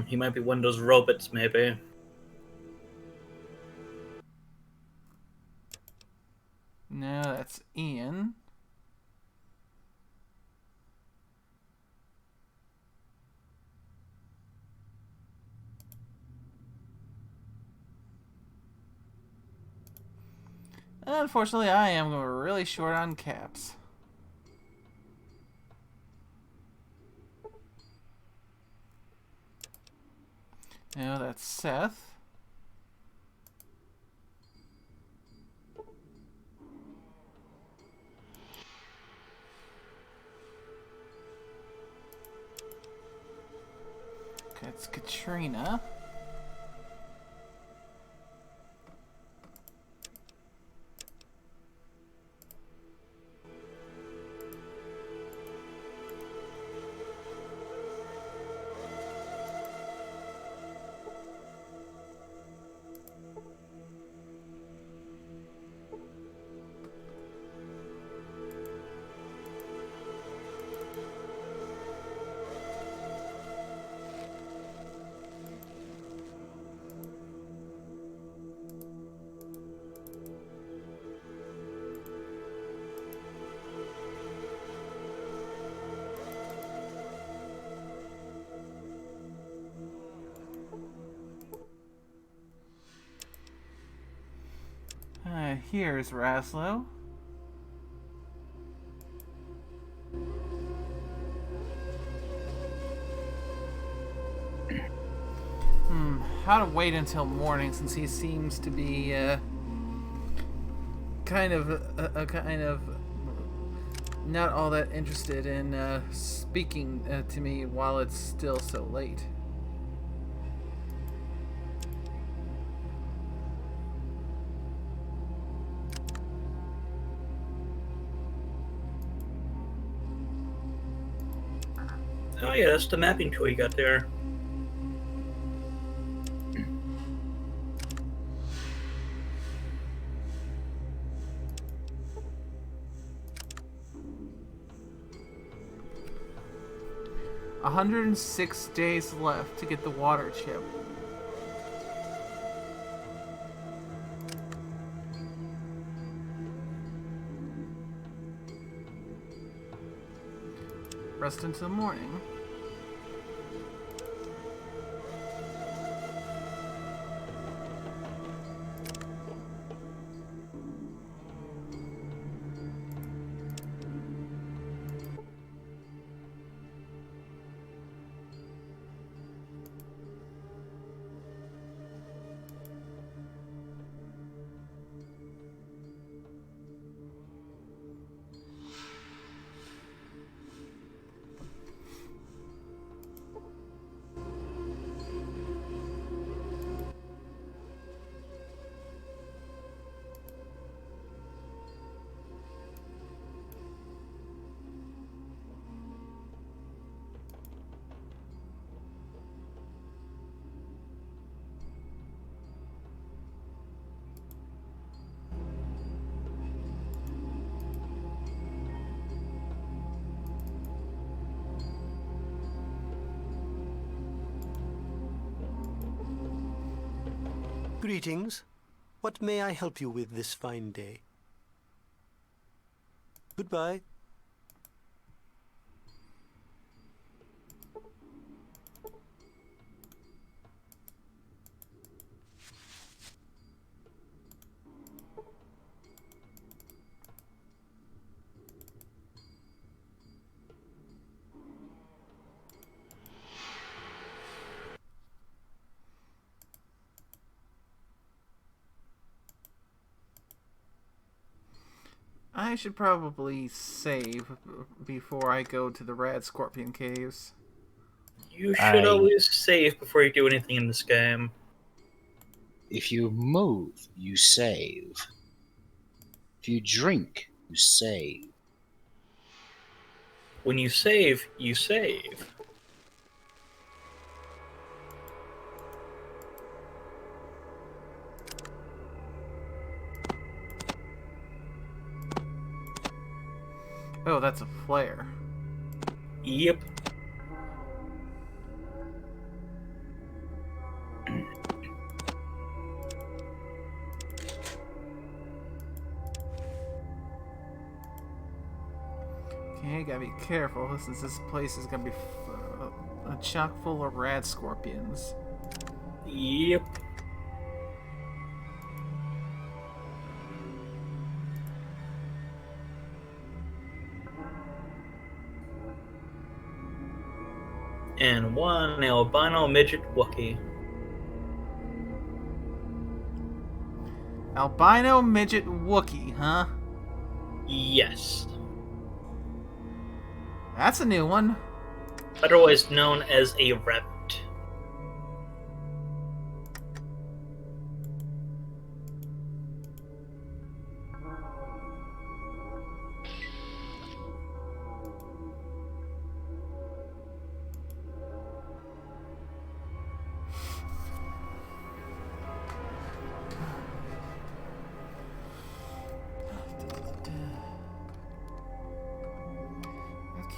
He might be one of those robots, maybe. No, that's Ian. Unfortunately, I am really short on caps. No, that's Seth. That's Katrina. Here's Raslo. How to wait until morning, since he seems to be kind of not all that interested in speaking to me while it's still so late. Oh yeah, that's the mapping tool you got there. A 106 days left to get the water chip. Rest until morning. Greetings. What may I help you with this fine day? Goodbye. I should probably save before I go to the Rad Scorpion Caves. You should always save before you do anything in this game. If you move, you save. If you drink, you save. When you save, you save. Oh, that's a flare. Yep. Okay, gotta be careful since this place is gonna be chock full of rad scorpions. Yep. And one albino midget Wookiee. Albino midget Wookiee, huh? Yes. That's a new one. Otherwise known as a rabbit.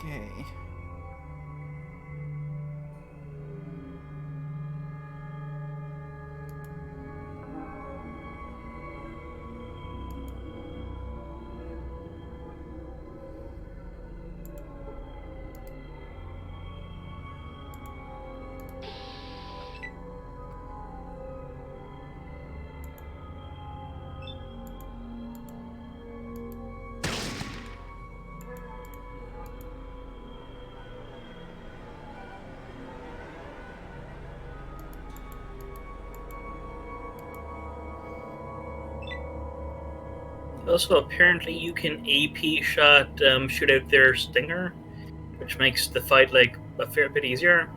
Okay. Also, apparently you can AP shot shoot out their stinger, which makes the fight like a fair bit easier.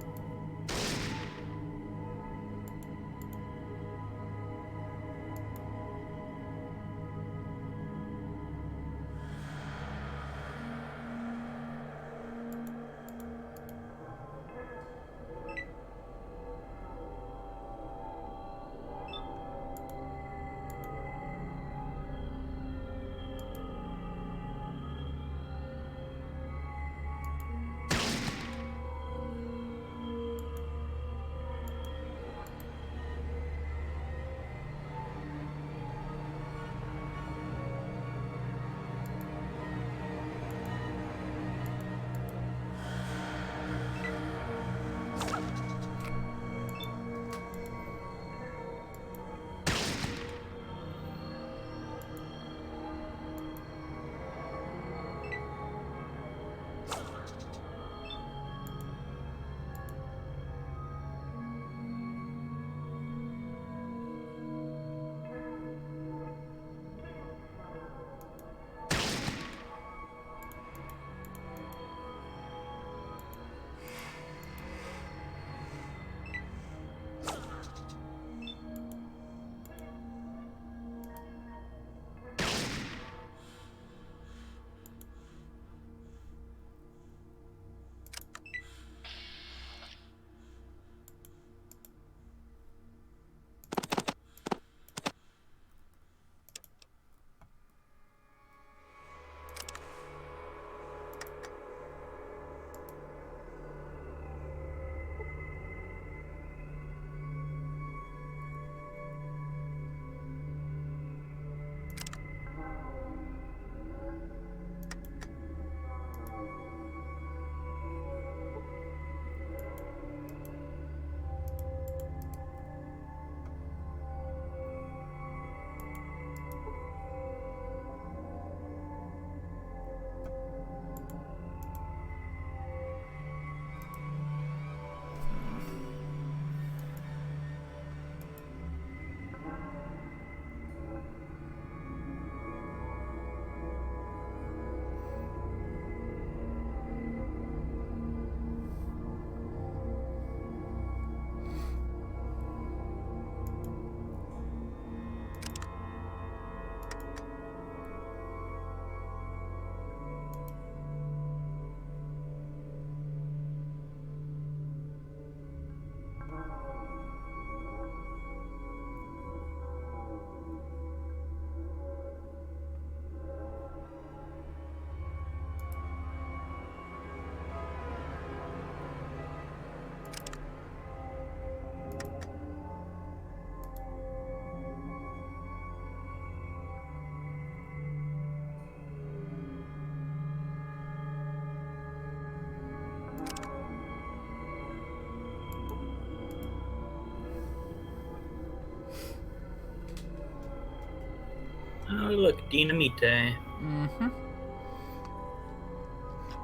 Oh, look, dynamite. Mm-hmm.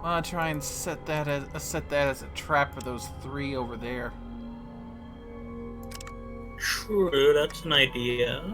I'll try and set that as a trap for those 3 over there. True, that's an idea.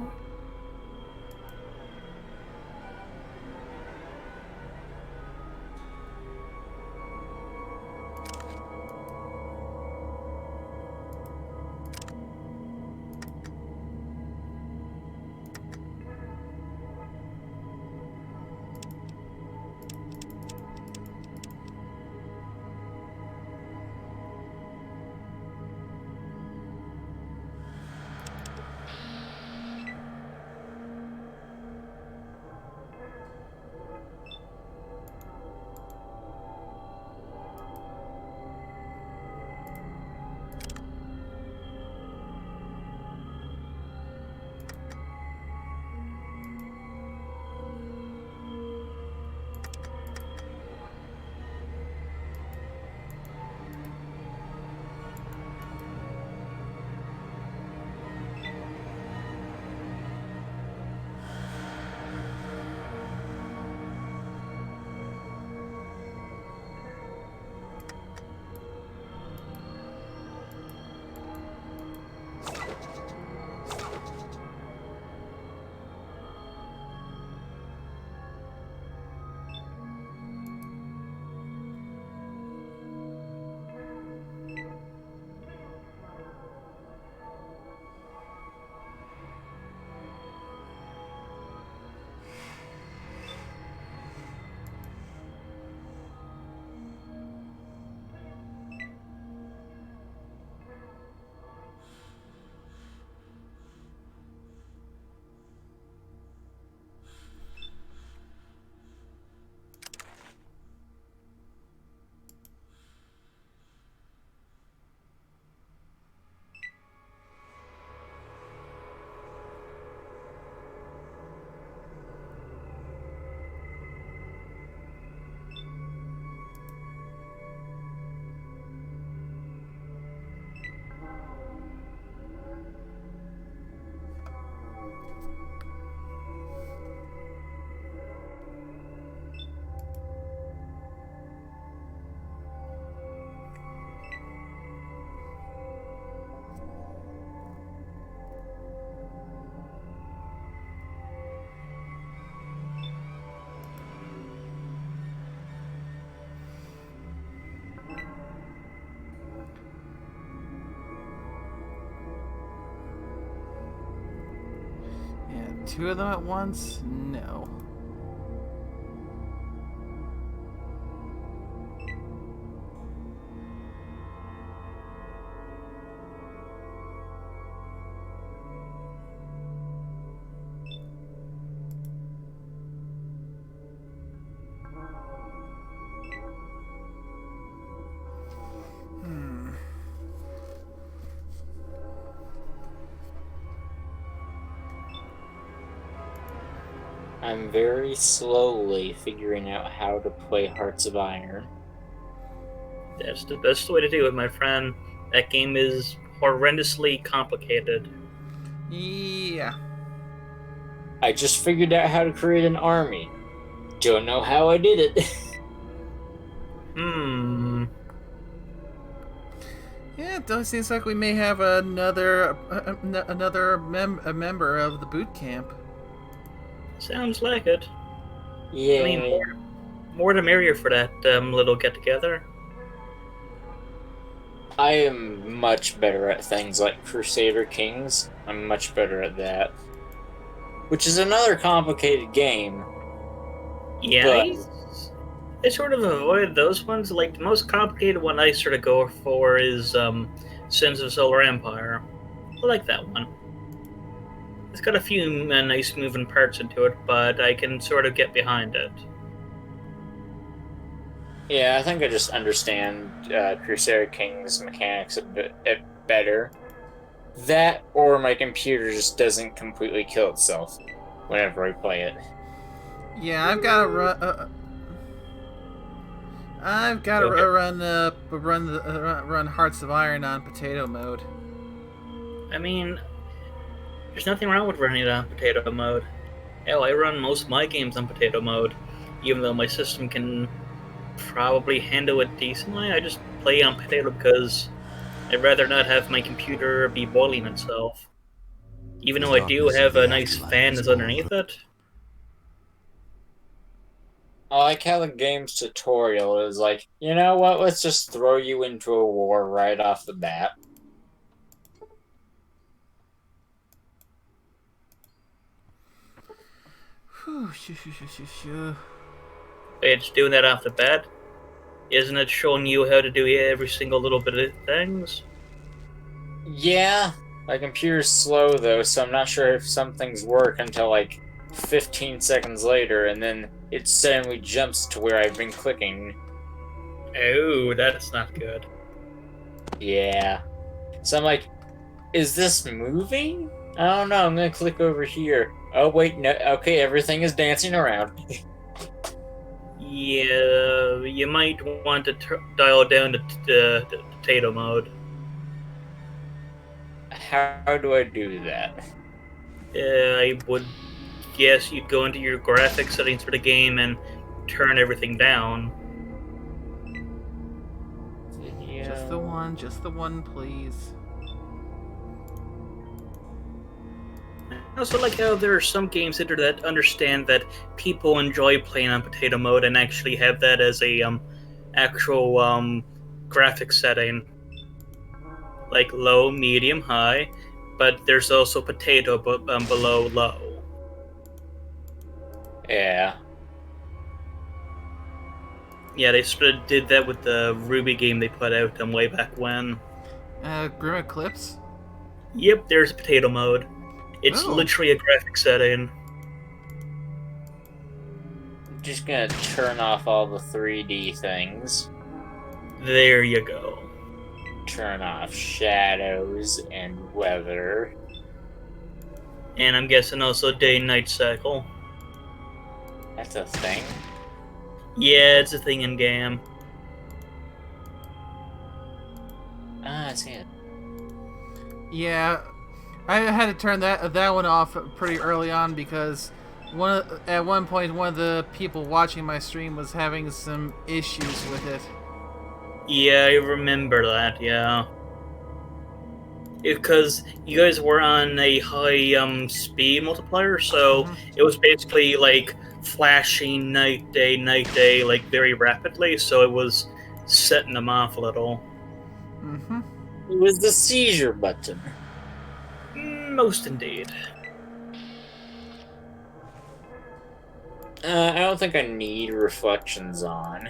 Yeah, 2 of them at once? No. I'm very slowly figuring out how to play Hearts of Iron. That's the best way to do it, my friend. That game is horrendously complicated. Yeah. I just figured out how to create an army. Don't know how I did it. Yeah, it does seems like we may have another member of the boot camp. Sounds like it. Yeah. I mean, more the merrier for that little get-together. I am much better at things like Crusader Kings. I'm much better at that. Which is another complicated game. Yeah, but... I sort of avoid those ones. Like, the most complicated one I sort of go for is Sins of Solar Empire. I like that one. It's got a few nice moving parts into it, but I can sort of get behind it. Yeah, I think I just understand Crusader Kings mechanics a bit better. That, or my computer just doesn't completely kill itself whenever I play it. Yeah, I've got to run Hearts of Iron on potato mode. I mean, there's nothing wrong with running it on potato mode. Hell, I run most of my games on potato mode, even though my system can probably handle it decently. I just play on potato because I'd rather not have my computer be boiling itself. Even though I do have a nice fan that's underneath it. I like how the game's tutorial is like, you know what, let's just throw you into a war right off the bat. It's doing that off the bat. Isn't it showing you how to do every single little bit of things? Yeah, my computer's slow though, so I'm not sure if some things work until like 15 seconds later, and then it suddenly jumps to where I've been clicking. Oh, that's not good. Yeah. So I'm like, is this moving? I don't know, I'm gonna click over here. Oh wait, no, okay, everything is dancing around. Yeah, you might want to dial down to potato mode. How do I do that? I would guess you'd go into your graphics settings for the game and turn everything down. Just the one, please. I also like how there are some games that understand that people enjoy playing on potato mode and actually have that as a actual graphic setting, like low, medium, high. But there's also potato below low. Yeah. Yeah, they sort of did that with the Ruby game they put out way back when. Grim Eclipse? Yep, there's potato mode. It's Oh. literally a graphic setting. I'm just gonna turn off all the 3D things. There you go. Turn off shadows and weather. And I'm guessing also day and night cycle. That's a thing? Yeah, it's a thing in game. Ah, I see it. Yeah, I had to turn that one off pretty early on because at one point one of the people watching my stream was having some issues with it. Yeah, I remember that, yeah. Because you guys were on a high speed multiplier, so it was basically like flashing night, day, like very rapidly, so it was setting them off a little. Mm-hmm. It was the seizure button. Most indeed. I don't think I need reflections on.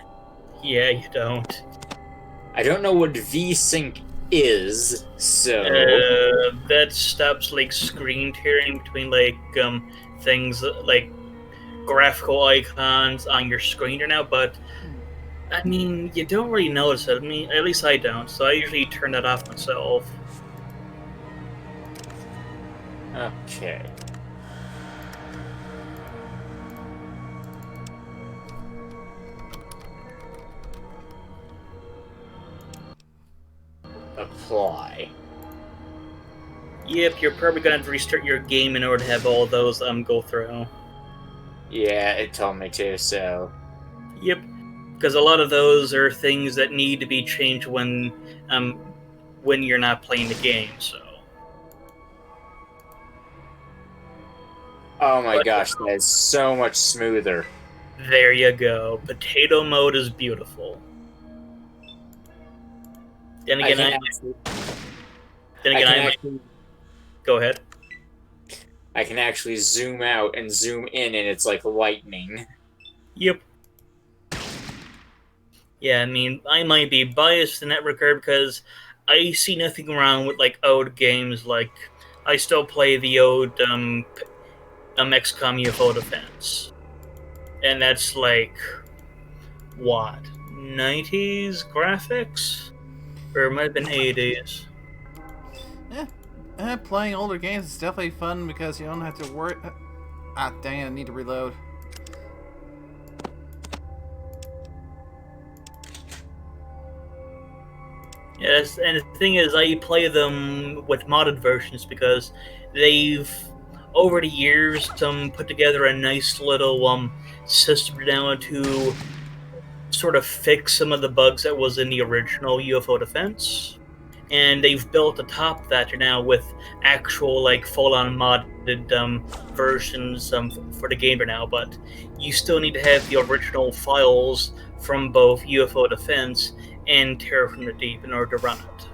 Yeah, you don't. I don't know what VSync is, so... That stops like screen tearing between like things like graphical icons on your screen now, but I mean you don't really notice it. I mean, at least I don't, so I usually turn that off myself. Okay. Apply. Yep, you're probably gonna have to restart your game in order to have all those go through. Yeah, it told me to, so... Yep, because a lot of those are things that need to be changed when you're not playing the game, so... Oh my gosh, that is so much smoother. There you go. Potato mode is beautiful. Then again, go ahead. I can actually zoom out and zoom in, and it's like lightning. Yep. Yeah, I mean, I might be biased in that regard because I see nothing wrong with like old games. Like, I still play the old XCOM UFO Defense, and that's like what 90s graphics, or it might have been 80s. Playing older games is definitely fun because you don't have to worry. Ah, dang it! I need to reload. Yes, and the thing is, I play them with modded versions because they've over the years, put together a nice little system now to sort of fix some of the bugs that was in the original UFO defense. And they've built atop that now with actual like full-on modded versions for the game now, but you still need to have the original files from both UFO Defense and Terror from the Deep in order to run it.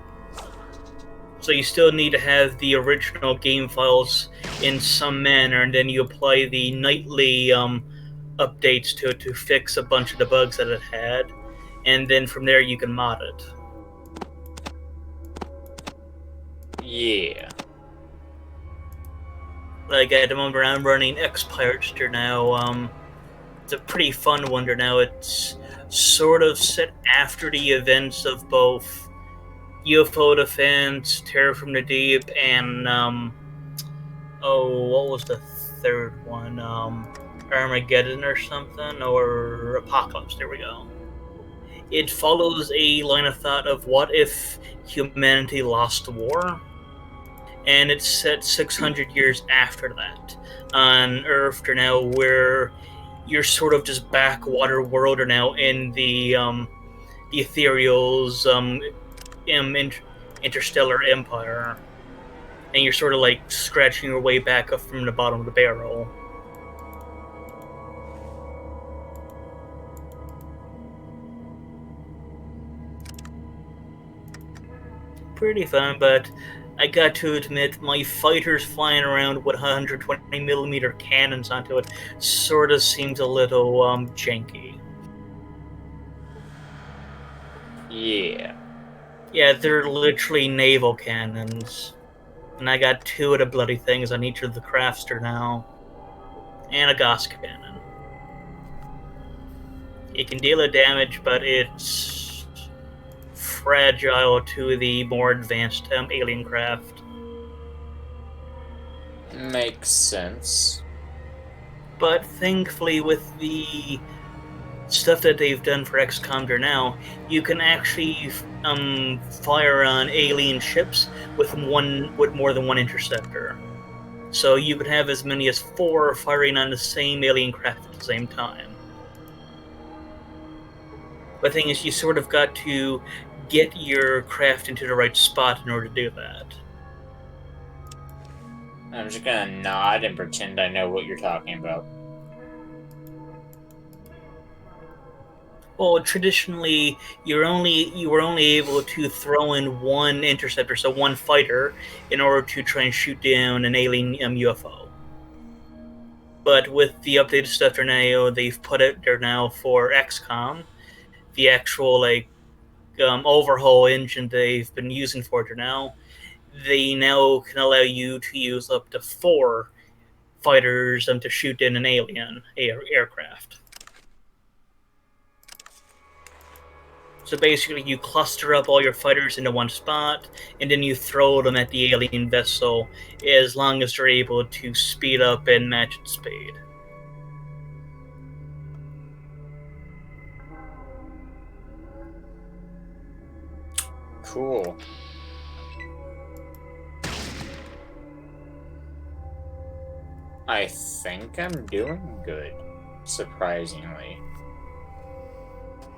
So you still need to have the original game files in some manner, and then you apply the nightly updates to fix a bunch of the bugs that it had, and then from there you can mod it. Yeah. Like at the moment I'm running X-Pirater now, it's a pretty fun one now. It's sort of set after the events of both UFO Defense, Terror from the Deep, and what was the third one? Armageddon or something, or Apocalypse. There we go. It follows a line of thought of what if humanity lost the war, and it's set 600 years after that on Earth now, where you're sort of just backwater world or now in the ethereal's interstellar empire, and you're sort of like scratching your way back up from the bottom of the barrel. Pretty fun, but I got to admit, my fighters flying around with 120mm cannons onto it sort of seems a little janky. Yeah. Yeah, they're literally naval cannons. And I got 2 of the bloody things on each of the crafter now. And a Gauss cannon. It can deal a damage, but it's fragile to the more advanced alien craft. Makes sense. But thankfully, with the stuff that they've done for XCOM now, you can actually fire on alien ships with more than one interceptor. So you could have as many as 4 firing on the same alien craft at the same time. But the thing is, you sort of got to get your craft into the right spot in order to do that. I'm just gonna nod and pretend I know what you're talking about. Well, traditionally, you were only able to throw in 1 interceptor, so 1 fighter, in order to try and shoot down an alien UFO. But with the updated stuff now, they've put it there now for XCOM, the actual overhaul engine they've been using for it now. They now can allow you to use up to 4 fighters to shoot in an alien aircraft. So basically, you cluster up all your fighters into one spot, and then you throw them at the alien vessel as long as they're able to speed up and match its speed. Cool. I think I'm doing good, surprisingly.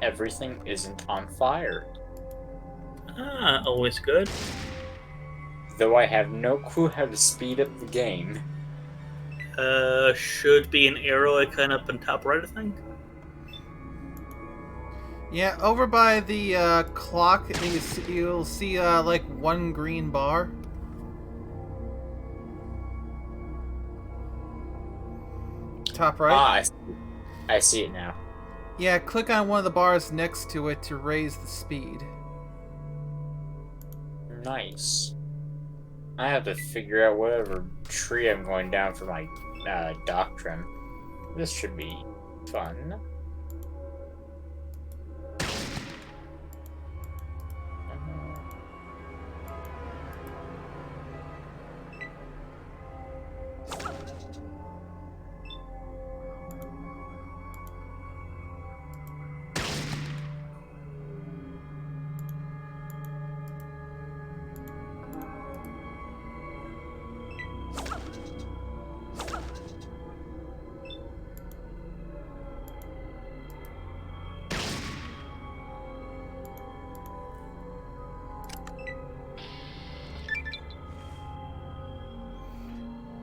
Everything isn't on fire. Ah, always good. Though I have no clue how to speed up the game. Should be an arrow kind of up on top right, I think. Yeah, over by the clock, you'll see like 1 green bar. Top right. Ah, I see it now. Yeah, click on one of the bars next to it to raise the speed. Nice. I have to figure out whatever tree I'm going down for my doctrine. This should be fun.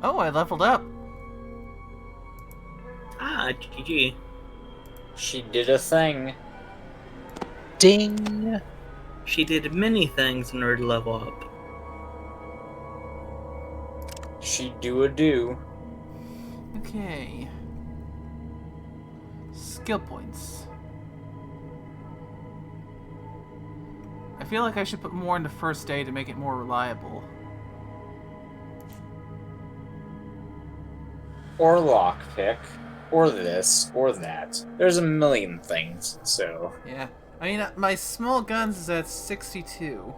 Oh, I leveled up. Ah, GG. She did a thing. Ding! She did many things in order to level up. She do a do. Okay. Skill points. I feel like I should put more into first aid to make it more reliable. Or lockpick. Or this. Or that. There's a million things, so... Yeah. I mean, my small guns is at 62.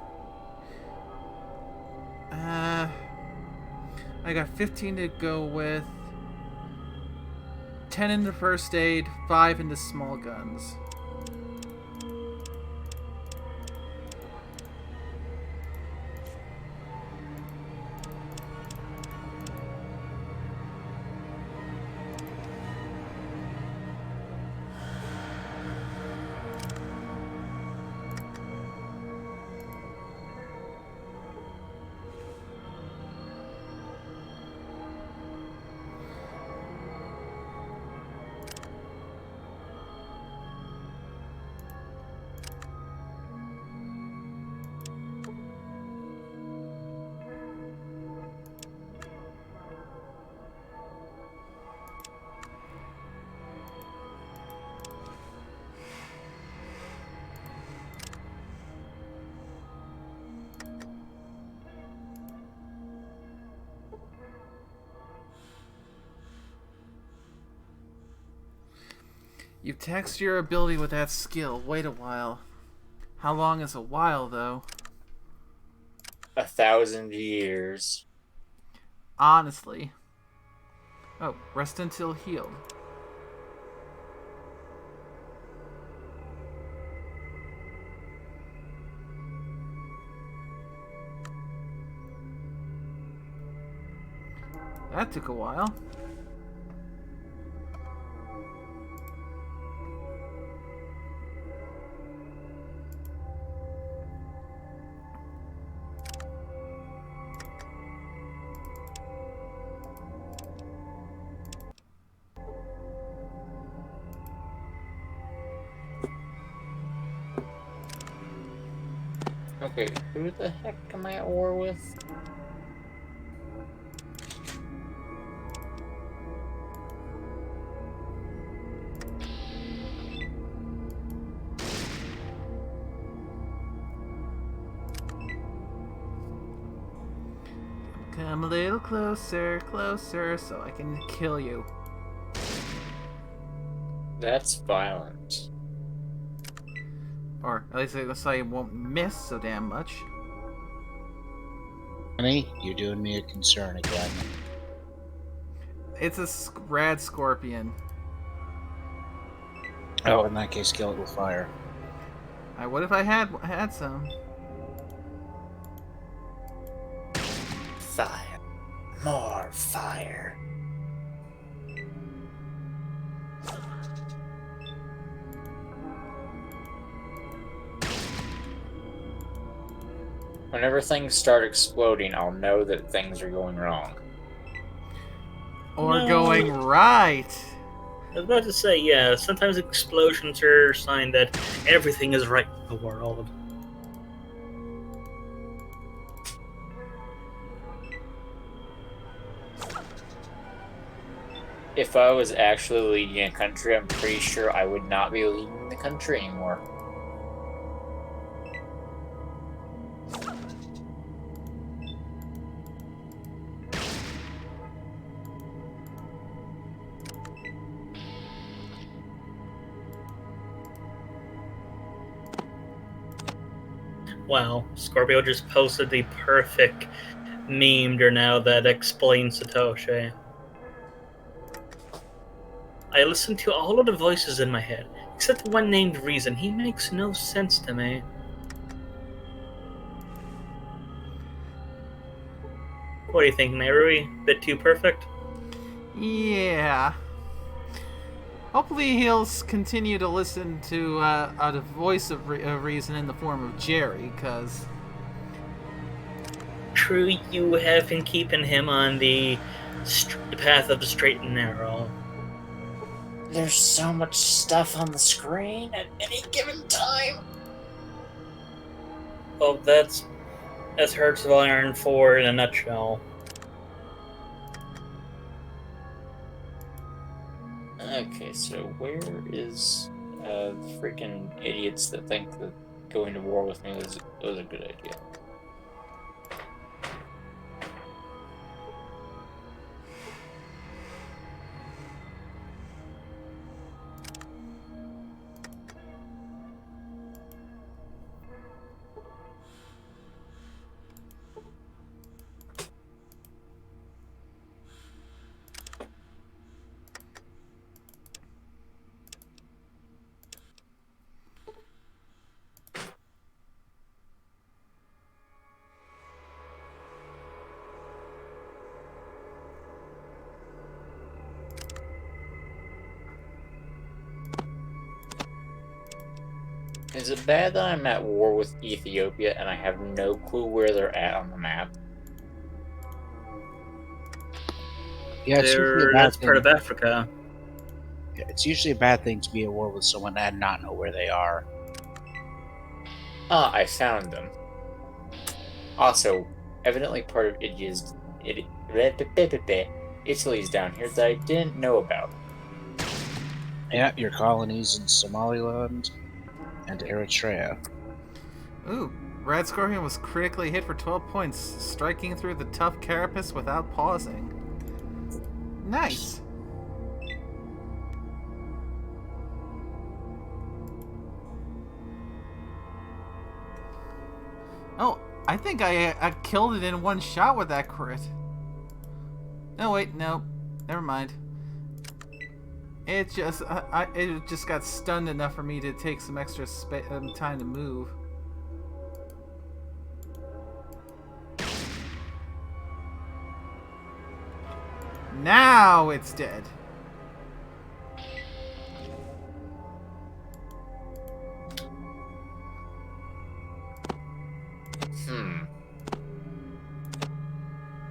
I got 15 to go with. 10 into first aid, 5 into small guns. You've taxed your ability with that skill. Wait a while. How long is a while, though? 1,000 years. Honestly. Oh, rest until healed. That took a while. Okay, who the heck am I at war with? Come a little closer, closer, so I can kill you. That's violent. Or at least I won't miss so damn much. Honey, you're doing me a concern again. It's a rad scorpion. Oh, in that case, kill it with fire. What if I had some? Fire. More fire. Whenever things start exploding, I'll know that things are going wrong. Or No. going right. I was about to say, yeah, sometimes explosions are a sign that everything is right in the world. If I was actually leading a country, I'm pretty sure I would not be leading the country anymore. Wow, Scorpio just posted the perfect meme now that explains Satoshi. I listened to all of the voices in my head, except the one named Reason. He makes no sense to me. What do you think, Marui? Bit too perfect? Yeah. Hopefully he'll continue to listen to the voice of reason in the form of Jerry, because... True, you have been keeping him on the the path of the straight and narrow. There's so much stuff on the screen at any given time. Well, that's Hearts of Iron 4 in a nutshell. Okay, so where is the freaking idiots that think that going to war with me was a good idea? Is it bad that I'm at war with Ethiopia and I have no clue where they're at on the map? Yeah, it's usually a bad That's thing. part of Africa. Yeah, it's usually a bad thing to be at war with someone and not know where they are. Ah, I found them. Also, evidently part of Italy's down here that I didn't know about. Yeah, your colonies in Somaliland and Eritrea. Ooh, Red Scorpion was critically hit for 12 points, striking through the tough carapace without pausing. Nice. Oh, I think I killed it in one shot with that crit. No, wait, no. Never mind. It just it just got stunned enough for me to take some extra time to move. Now it's dead.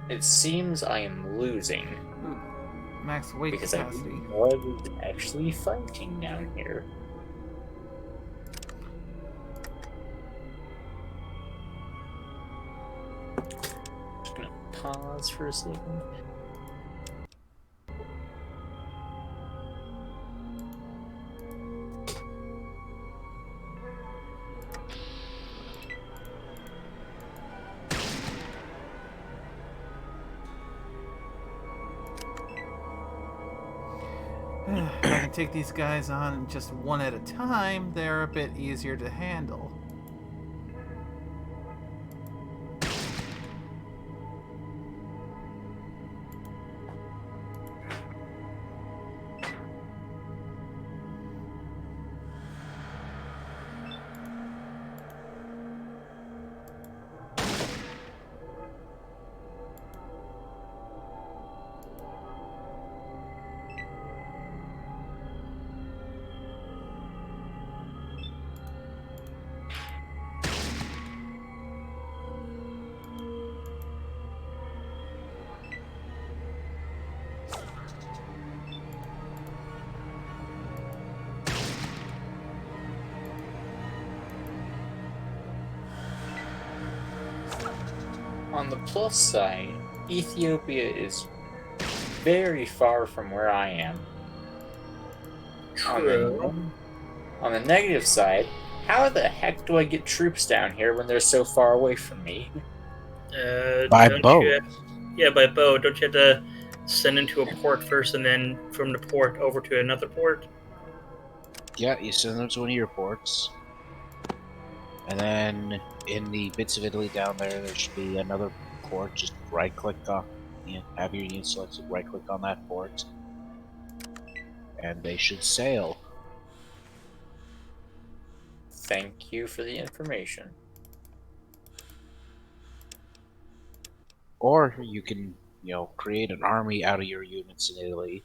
It seems I am losing. Ooh, max weight because capacity. I was actually fighting down here. Just gonna pause for a second. If I can take these guys on just one at a time, they're a bit easier to handle. On the plus side, Ethiopia is very far from where I am. True. On the negative side, how the heck do I get troops down here when they're so far away from me? By boat. Yeah, by boat. Don't you have to send them to a port first and then from the port over to another port? Yeah, you send them to one of your ports. And then in the bits of Italy down there, there should be another port. Just right-click on, have your unit selected, right-click on that port, and they should sail. Thank you for the information. Or you can, create an army out of your units in Italy.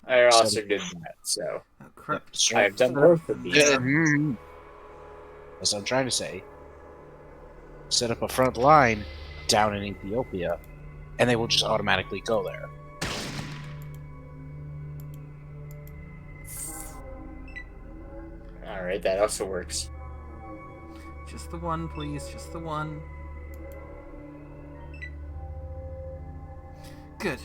I also did that, so Oh, crap. I've done both of these. That's what I'm trying to say. Set up a front line down in Ethiopia, and they will just automatically go there. Alright, that also works. Just the one, please. Just the one. Good.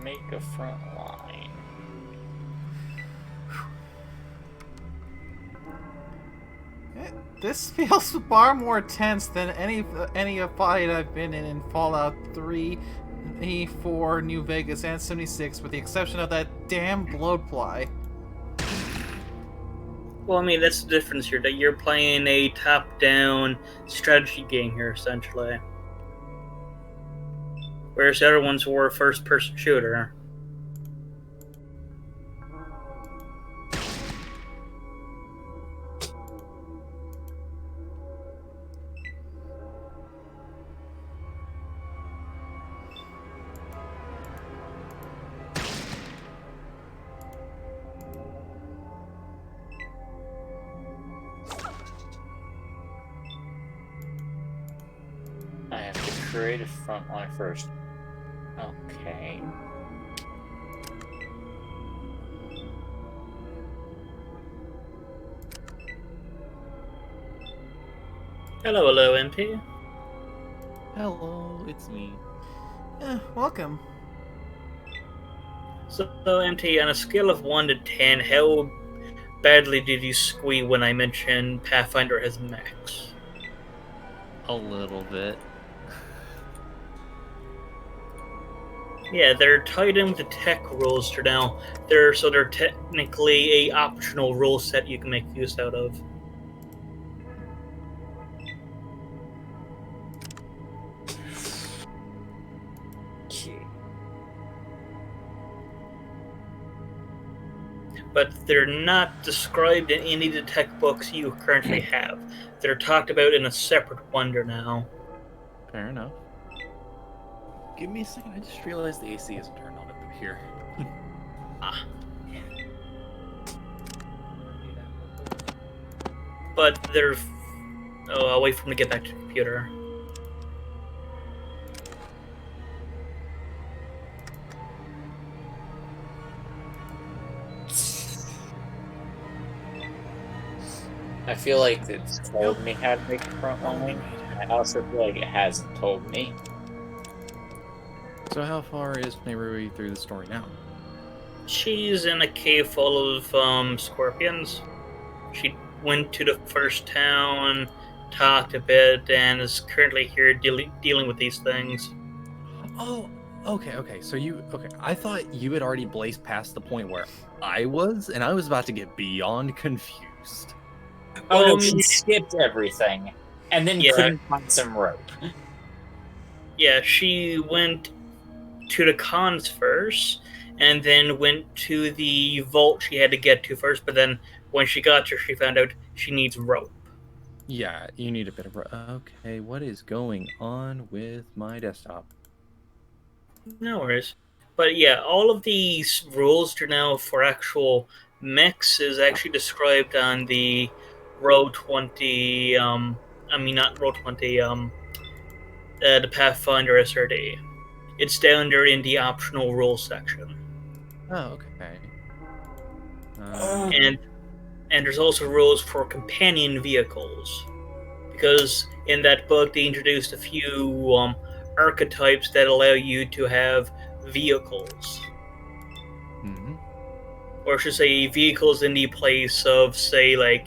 Make a front line. This feels far more tense than any fight I've been in Fallout 3, 4, New Vegas, and 76, with the exception of that damn bloatfly. Well, I mean, that's the difference here, that you're playing a top-down strategy game here, essentially. Whereas the other ones were a first-person shooter. I have to create a front line first. Okay. Hello, MP. Hello, it's me. Welcome. So, MT, on a scale of 1 to 10, how badly did you squee when I mentioned Pathfinder has mechs? A little bit. Yeah, they're tied in with the tech rules for now. So they're technically a optional rule set you can make use out of. But they're not described in any of the tech books you currently have. They're talked about in a separate wonder now. Fair enough. Give me a second, I just realized the AC isn't turned on up here. But they're... Oh, I'll wait for him to get back to the computer. I feel like it's told me how to make a front line. I also feel like it hasn't told me. So how far is Nairobi through the story now? She's in a cave full of scorpions. She went to the first town, talked a bit, and is currently here dealing with these things. Oh, okay. So I thought you had already blazed past the point where I was, and I was about to get beyond confused. Oh no, she skipped everything, and then couldn't find some rope. Yeah, she went to the cons first, and then went to the vault she had to get to first, but then when she got there, she found out she needs rope. Yeah, you need a bit of rope. Okay, what is going on with my desktop? No worries. But yeah, all of these rules are now for actual mechs is actually described on the Row 20, not Row 20, the Pathfinder SRD. It's down there in the optional rules section. Oh, okay. And there's also rules for companion vehicles. Because in that book, they introduced a few archetypes that allow you to have vehicles. Mm-hmm. Or I should say, vehicles in the place of, say, like,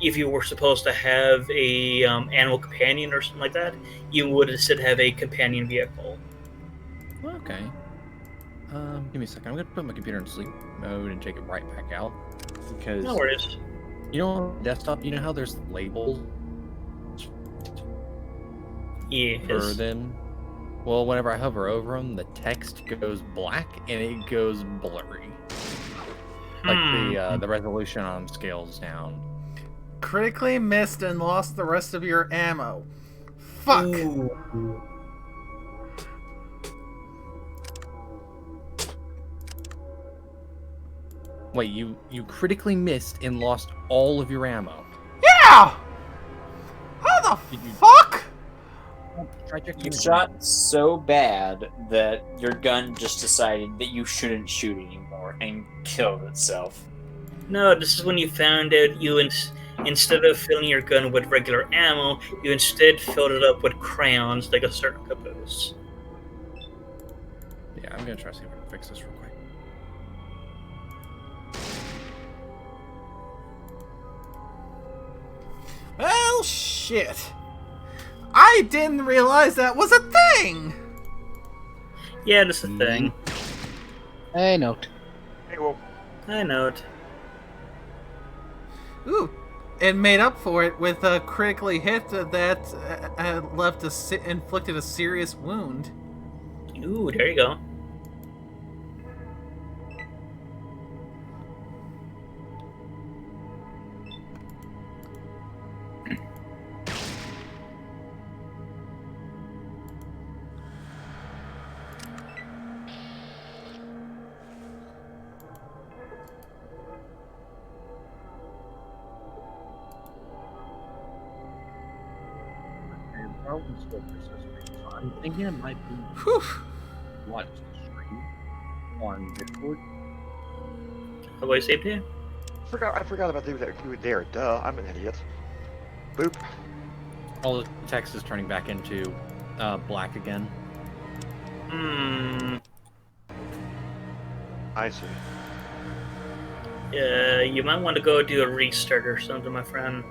if you were supposed to have a animal companion or something like that, you would instead have a companion vehicle. Okay. Give me a second. I'm gonna put my computer in sleep mode and take it right back out. Because no worries. You know, on desktop, you know how there's labels for them? Well, whenever I hover over them, the text goes black and it goes blurry. Like the resolution on scales down. Critically missed and lost the rest of your ammo. Fuck! Ooh. Wait, you critically missed and lost all of your ammo. Yeah! How the fuck? You shot so bad that your gun just decided that you shouldn't shoot anymore and killed itself. No, this is when you found out you instead of filling your gun with regular ammo, you instead filled it up with crayons like a certain caboose. Yeah, I'm gonna try to see if I can fix this real quick. Well, shit. I didn't realize that was a thing! Yeah, that's a thing. Hey, note. Hey, well, I know it. Ooh, it made up for it with a critically hit that inflicted a serious wound. Ooh, there you go. I'm thinking it might be watch the stream on Discord. How do I save you? I forgot about doing that there. Duh, I'm an idiot. Boop. All the text is turning back into black again. I see. Yeah, you might want to go do a restart or something, my friend.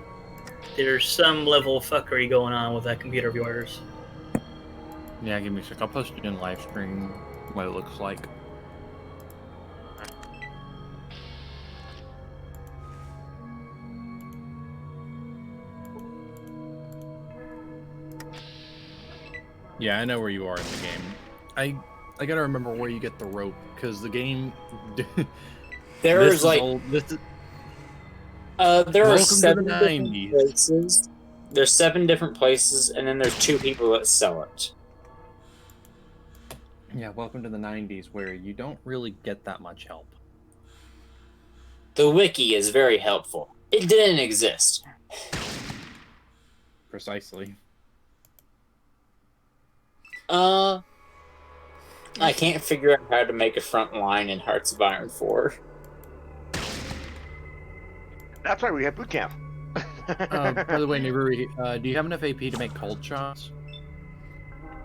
There's some level of fuckery going on with that computer of yours. Yeah, give me a sec. I'll post it in live stream what it looks like. Yeah, I know where you are in the game. I gotta remember where you get the rope because the game. There's like there are 7 different places. There's 7 different places, and then there's 2 people that sell it. Yeah, welcome to the 90s where you don't really get that much help. The wiki is very helpful. It didn't exist. Precisely. I can't figure out how to make a front line in Hearts of Iron 4. That's why we have boot camp. By the way, Nehru, do you have enough AP to make cold shots?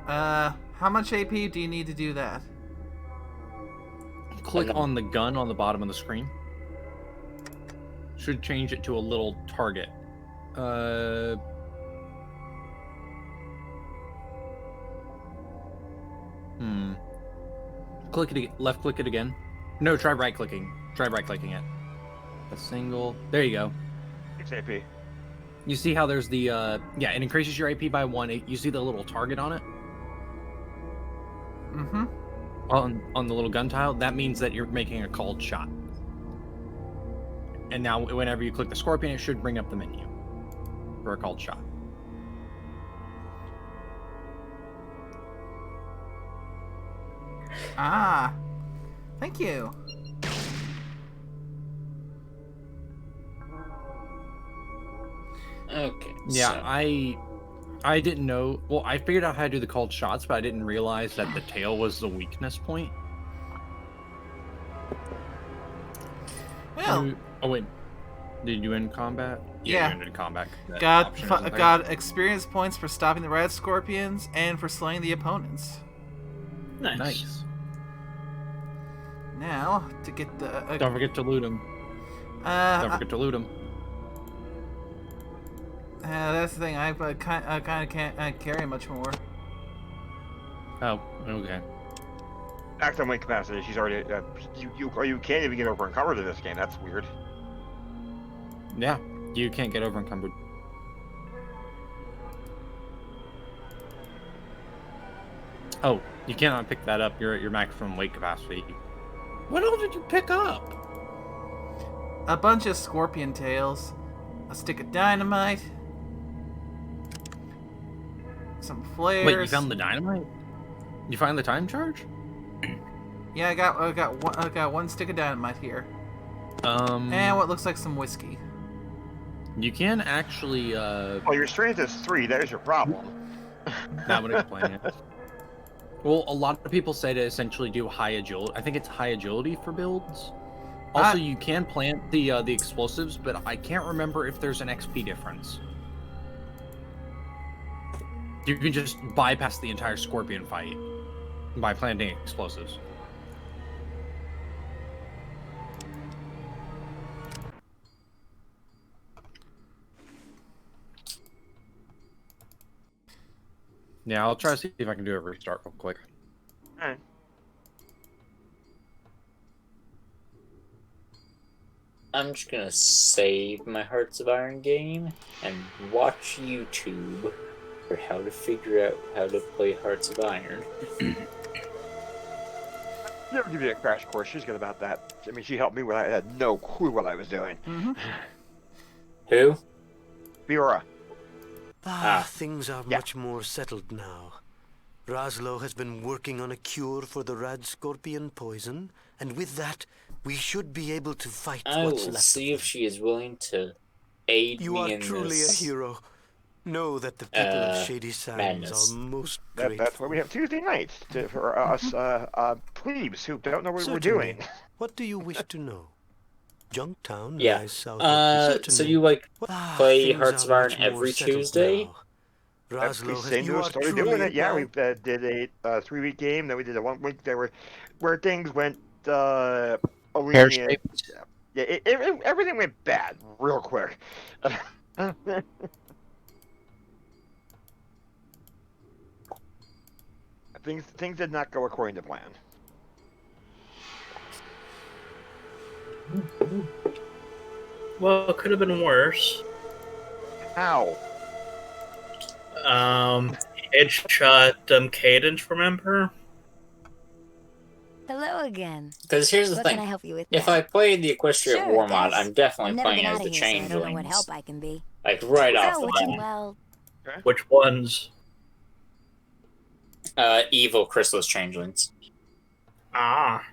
How much AP do you need to do that? Click on the gun on the bottom of the screen. Should change it to a little target. Click it. Left click it again. No, try right clicking. Try right clicking it. A single. There you go. It's AP. You see how there's the yeah, it increases your AP by 1. You see the little target on it? Mm-hmm. On the little gun tile, that means that you're making a called shot. And now whenever you click the scorpion, it should bring up the menu for a called shot. Ah, thank you. Okay. Yeah, so. I didn't know. Well, I figured out how to do the called shots, but I didn't realize that the tail was the weakness point. Well, oh wait, did you end combat? Yeah. You ended combat. Got experience points for stopping the red scorpions and for slaying the opponents. Nice. Now to get the. Don't forget to loot them. Don't forget to loot them. That's the thing. I kind of can't carry much more. Oh, okay. Act on weight capacity. She's already. You can't even get over encumbered in this game. That's weird. Yeah, you can't get over encumbered. Oh, you cannot pick that up. You're at your maximum weight capacity. What else did you pick up? A bunch of scorpion tails, a stick of dynamite, some flares. Wait, you found the dynamite? You find the time charge? Yeah, I got one stick of dynamite here. And what looks like some whiskey. You can actually. Well, your strength is 3. There's your problem. That would explain it. Well, a lot of people say to essentially do high agility. I think it's high agility for builds. Also, you can plant the explosives, but I can't remember if there's an XP difference. You can just bypass the entire scorpion fight by planting explosives. Yeah, I'll try to see if I can do a restart real quick. Alright. I'm just gonna save my Hearts of Iron game and watch YouTube for how to figure out how to play Hearts of Iron. Never give you a crash course. She's good about that. I mean, she helped me when I had no clue what I was doing. Who? Fiora. Things are much more settled now. Raslo has been working on a cure for the rad scorpion poison, and with that, we should be able to fight I what's will left. see if she is willing to aid You me are in truly this. a hero. Know that the people of Shady Sands madness. are most That's grateful. why we have Tuesday nights for us plebes who don't know what we're Certainly. doing. What do you wish to know? Junktown Yeah. lies south of So you play Hearts of Iron every Tuesday? We seem to have started doing it. Yeah, we did a 3-week game. Then we did a 1 week. There were where things went. Pear-shaped. Yeah, everything went bad real quick. Things did not go according to plan. Well, it could have been worse. How? Headshot Cadence, remember? Hello again. Because here's the What thing. can I help you with If now? I played the Equestria Sure, War I mod, guess. I'm definitely I've never playing been as out the of here, so I don't know what changelings. help I can be. Like right off So, the what you, bat. well, Which ones? Evil Chrysalis changelings. Ah.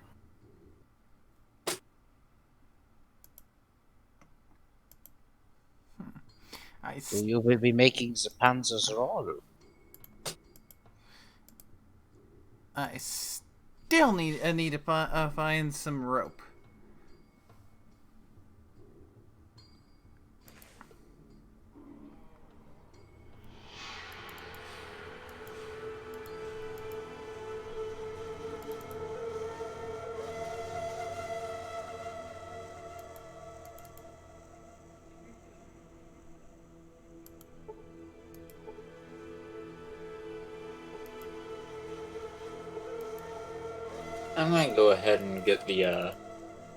I So you will be making the Panzerrolle. still need to find some rope. I might go ahead and get the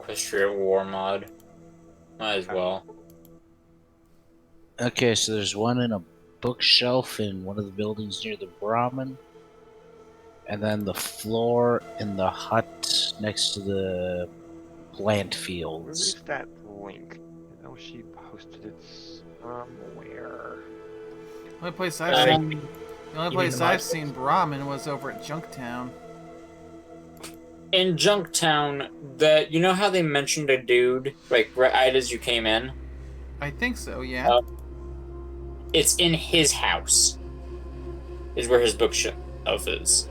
Equestria War mod. Might as well. Okay, so there's one in a bookshelf in one of the buildings near the Brahmin. And then the floor in the hut next to the plant fields. Where's that link? I know she posted it somewhere. The only place I've seen Brahmin was over at Junktown. In Junktown, you know how they mentioned a dude, like, right as you came in? I think so, yeah. It's in his house. Is where his bookshelf is.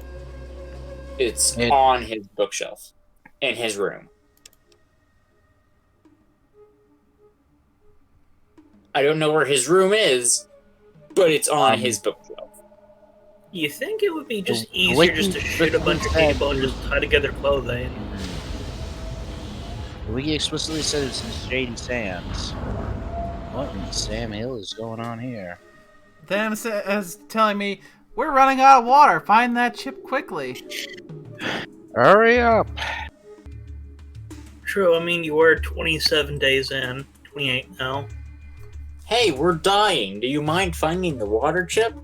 It's on his bookshelf. In his room. I don't know where his room is, but it's on his bookshelf. You think it would be just easier just to shoot a bunch of people and just tie together clothing? We explicitly said it's in Shady Sands. What in Sam Hill is going on here? Them is telling me, we're running out of water. Find that chip quickly. Hurry up. True, I mean, you were 27 days in. 28 now. Hey, we're dying. Do you mind finding the water chip?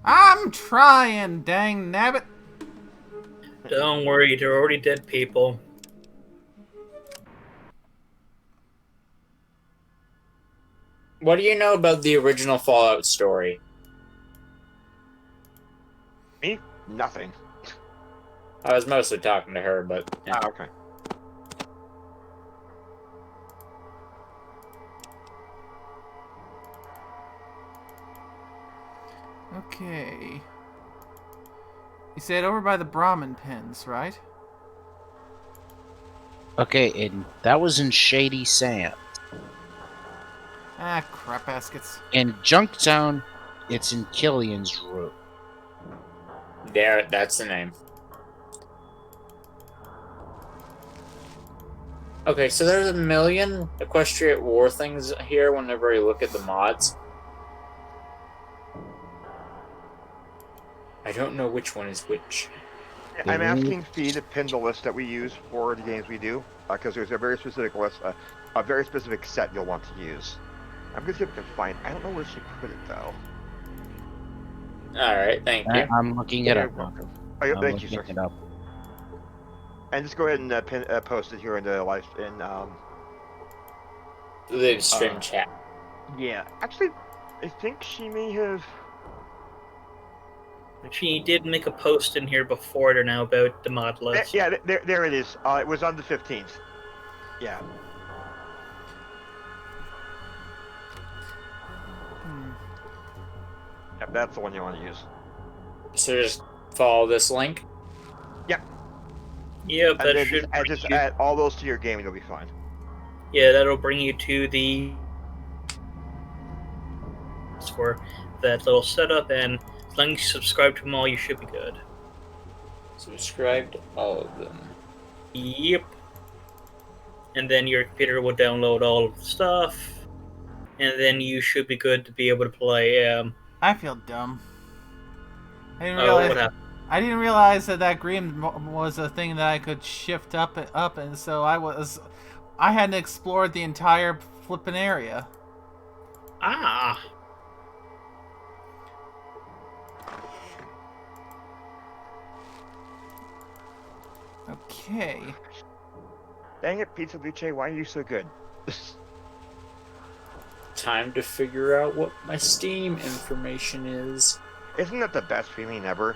I'm trying, dang nabbit. Don't worry, they're already dead people. What do you know about the original Fallout story? Me? Nothing. I was mostly talking to her, but... Yeah. Ah, okay. Okay. You said over by the Brahmin pens, right? Okay, and that was in Shady Sand. Ah, crap baskets. In Junktown, it's in Killian's room. There, that's the name. Okay, so there's a million Equestrian War things here whenever you look at the mods. I don't know which one is which. I'm asking Fee to pin the list that we use for the games we do, because there's a very specific list, a very specific set you'll want to use. I'm going to see if I can find. I don't know where she put it though. All right, thank you. I'm looking it up. Thank you, sir. And just go ahead and post it here in the live Stream chat. Yeah, actually, I think she may have. She did make a post in here before there now about the mod list. Yeah, there it is. It was on the 15th. Yeah. Yep, that's the one you want to use. So just follow this link. Yep. Yep, and that should just add all those to your game, and you'll be fine. Yeah, that'll bring you to the for that little setup, and as long as you subscribe to them all, you should be good. Subscribe to all of them. Yep. And then your computer will download all of the stuff, and then you should be good to be able to play. I feel dumb. I didn't What realize. happened? I didn't realize that green was a thing that I could shift up, and so I hadn't explored the entire flippin' area. Ah. Okay. Dang it, Pizza Luce, why are you so good? Time to figure out what my Steam information is. Isn't that the best feeling ever?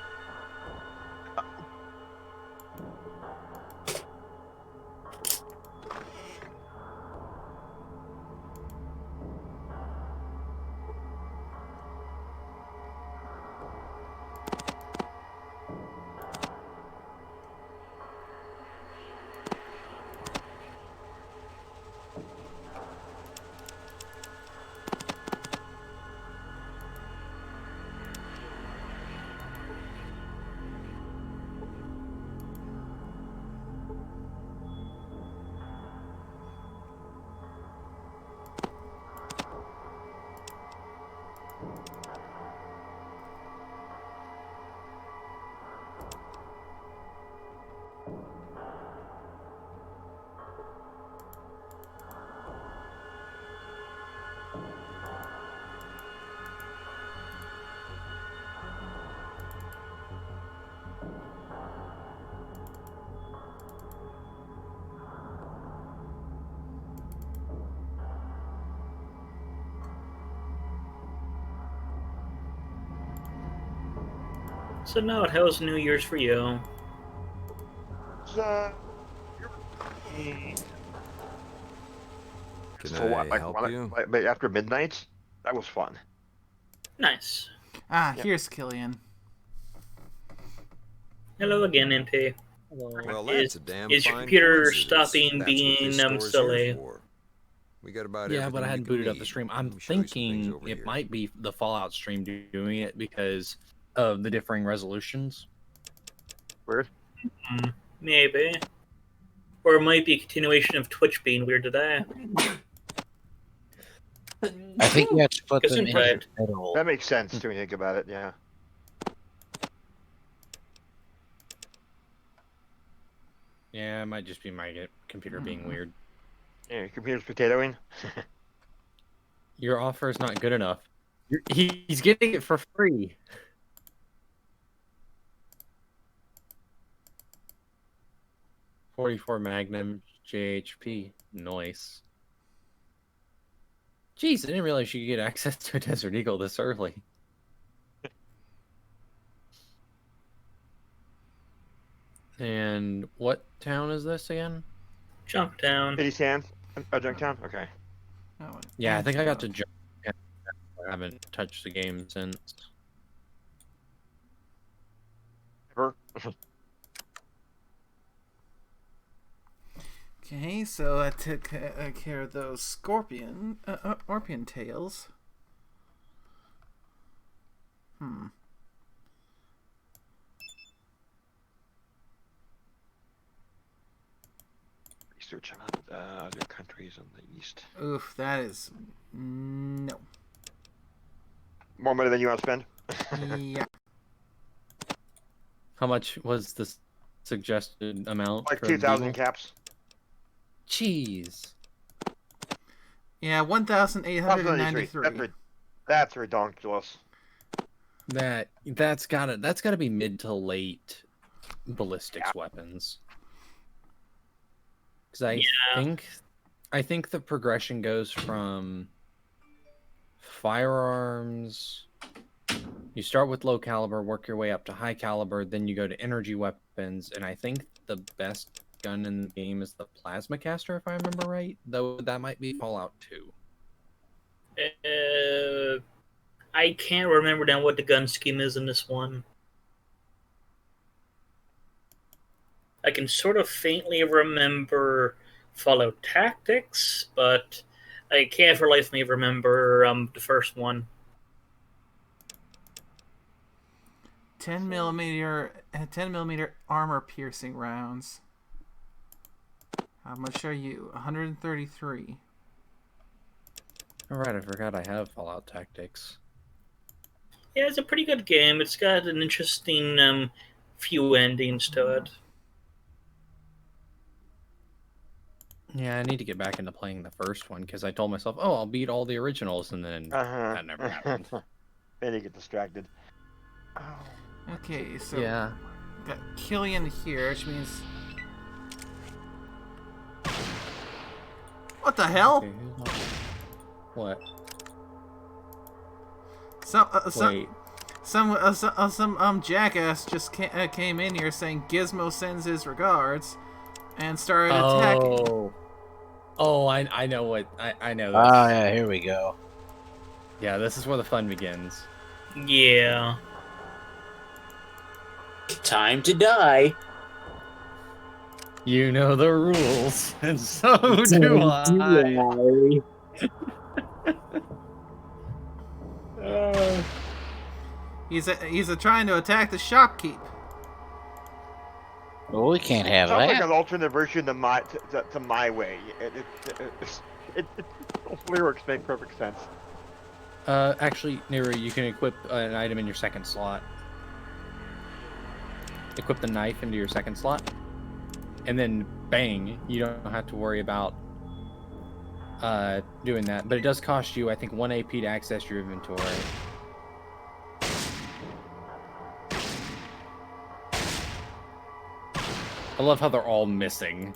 So now, how's New Year's for you? So, Can I help you? Like after midnight? That was fun. Nice. Ah, here's Killian. Hello again, NP. Well, that's a damn is your fine computer coincidence. stopping That's being what this store's here silly? for. We got about Yeah, but I everything hadn't you can booted up the need. stream. Let I'm me show you some things thinking over it here. might be the Fallout stream doing it because of the differing resolutions. Weird. Maybe. Or it might be a continuation of Twitch being weird today. I think you have to put them in the Right. middle. That makes sense to when you think about it, yeah. Yeah, it might just be my computer being weird. Yeah, your computer's potatoing. Your offer is not good enough. He's getting it for free. .44 Magnum JHP. Nice. Jeez, I didn't realize you could get access to a Desert Eagle this early. And what town is this again? Junktown. City Sand? Junktown? Okay. Yeah, I think I got to jump. I haven't touched the game since. Okay, so I took care of those scorpion tails. Research on other countries in the east. Oof, that is no. More money than you want to spend? Yeah. How much was the suggested amount? Like for 2,000 Beagle? caps. Jeez. Yeah, 1,893. That's ridiculous. That's gotta be mid to late ballistics weapons. Because I think the progression goes from firearms. You start with low caliber, work your way up to high caliber, then you go to energy weapons, and I think the best gun in the game is the plasma caster, if I remember right. Though that might be Fallout 2. I can't remember now what the gun scheme is in this one. I can sort of faintly remember Fallout Tactics, but I can't for life of me remember the first one. 10 millimeter armor piercing rounds. How much are you? 133. Alright, I forgot I have Fallout Tactics. Yeah, it's a pretty good game. It's got an interesting few endings to it. Yeah, I need to get back into playing the first one because I told myself, oh, I'll beat all the originals, and then that never happened. Then you get distracted. Okay, so yeah, got Killian here, which means what the hell? Okay, what? Some jackass just came in here saying Gizmo sends his regards and started attacking. Oh, I know what I know. Ah, yeah, here we go. Yeah, this is where the fun begins. Yeah. Time to die. You know the rules, and so do I. He's trying to attack the shopkeep. Well, we can't have Sounds that. like an alternate version to my way. Lyrics make perfect sense. Actually, Nero, you can equip an item in your second slot. Equip the knife into your second slot, and then bang, you don't have to worry about doing that. But it does cost you, I think, 1 AP to access your inventory. I love how they're all missing.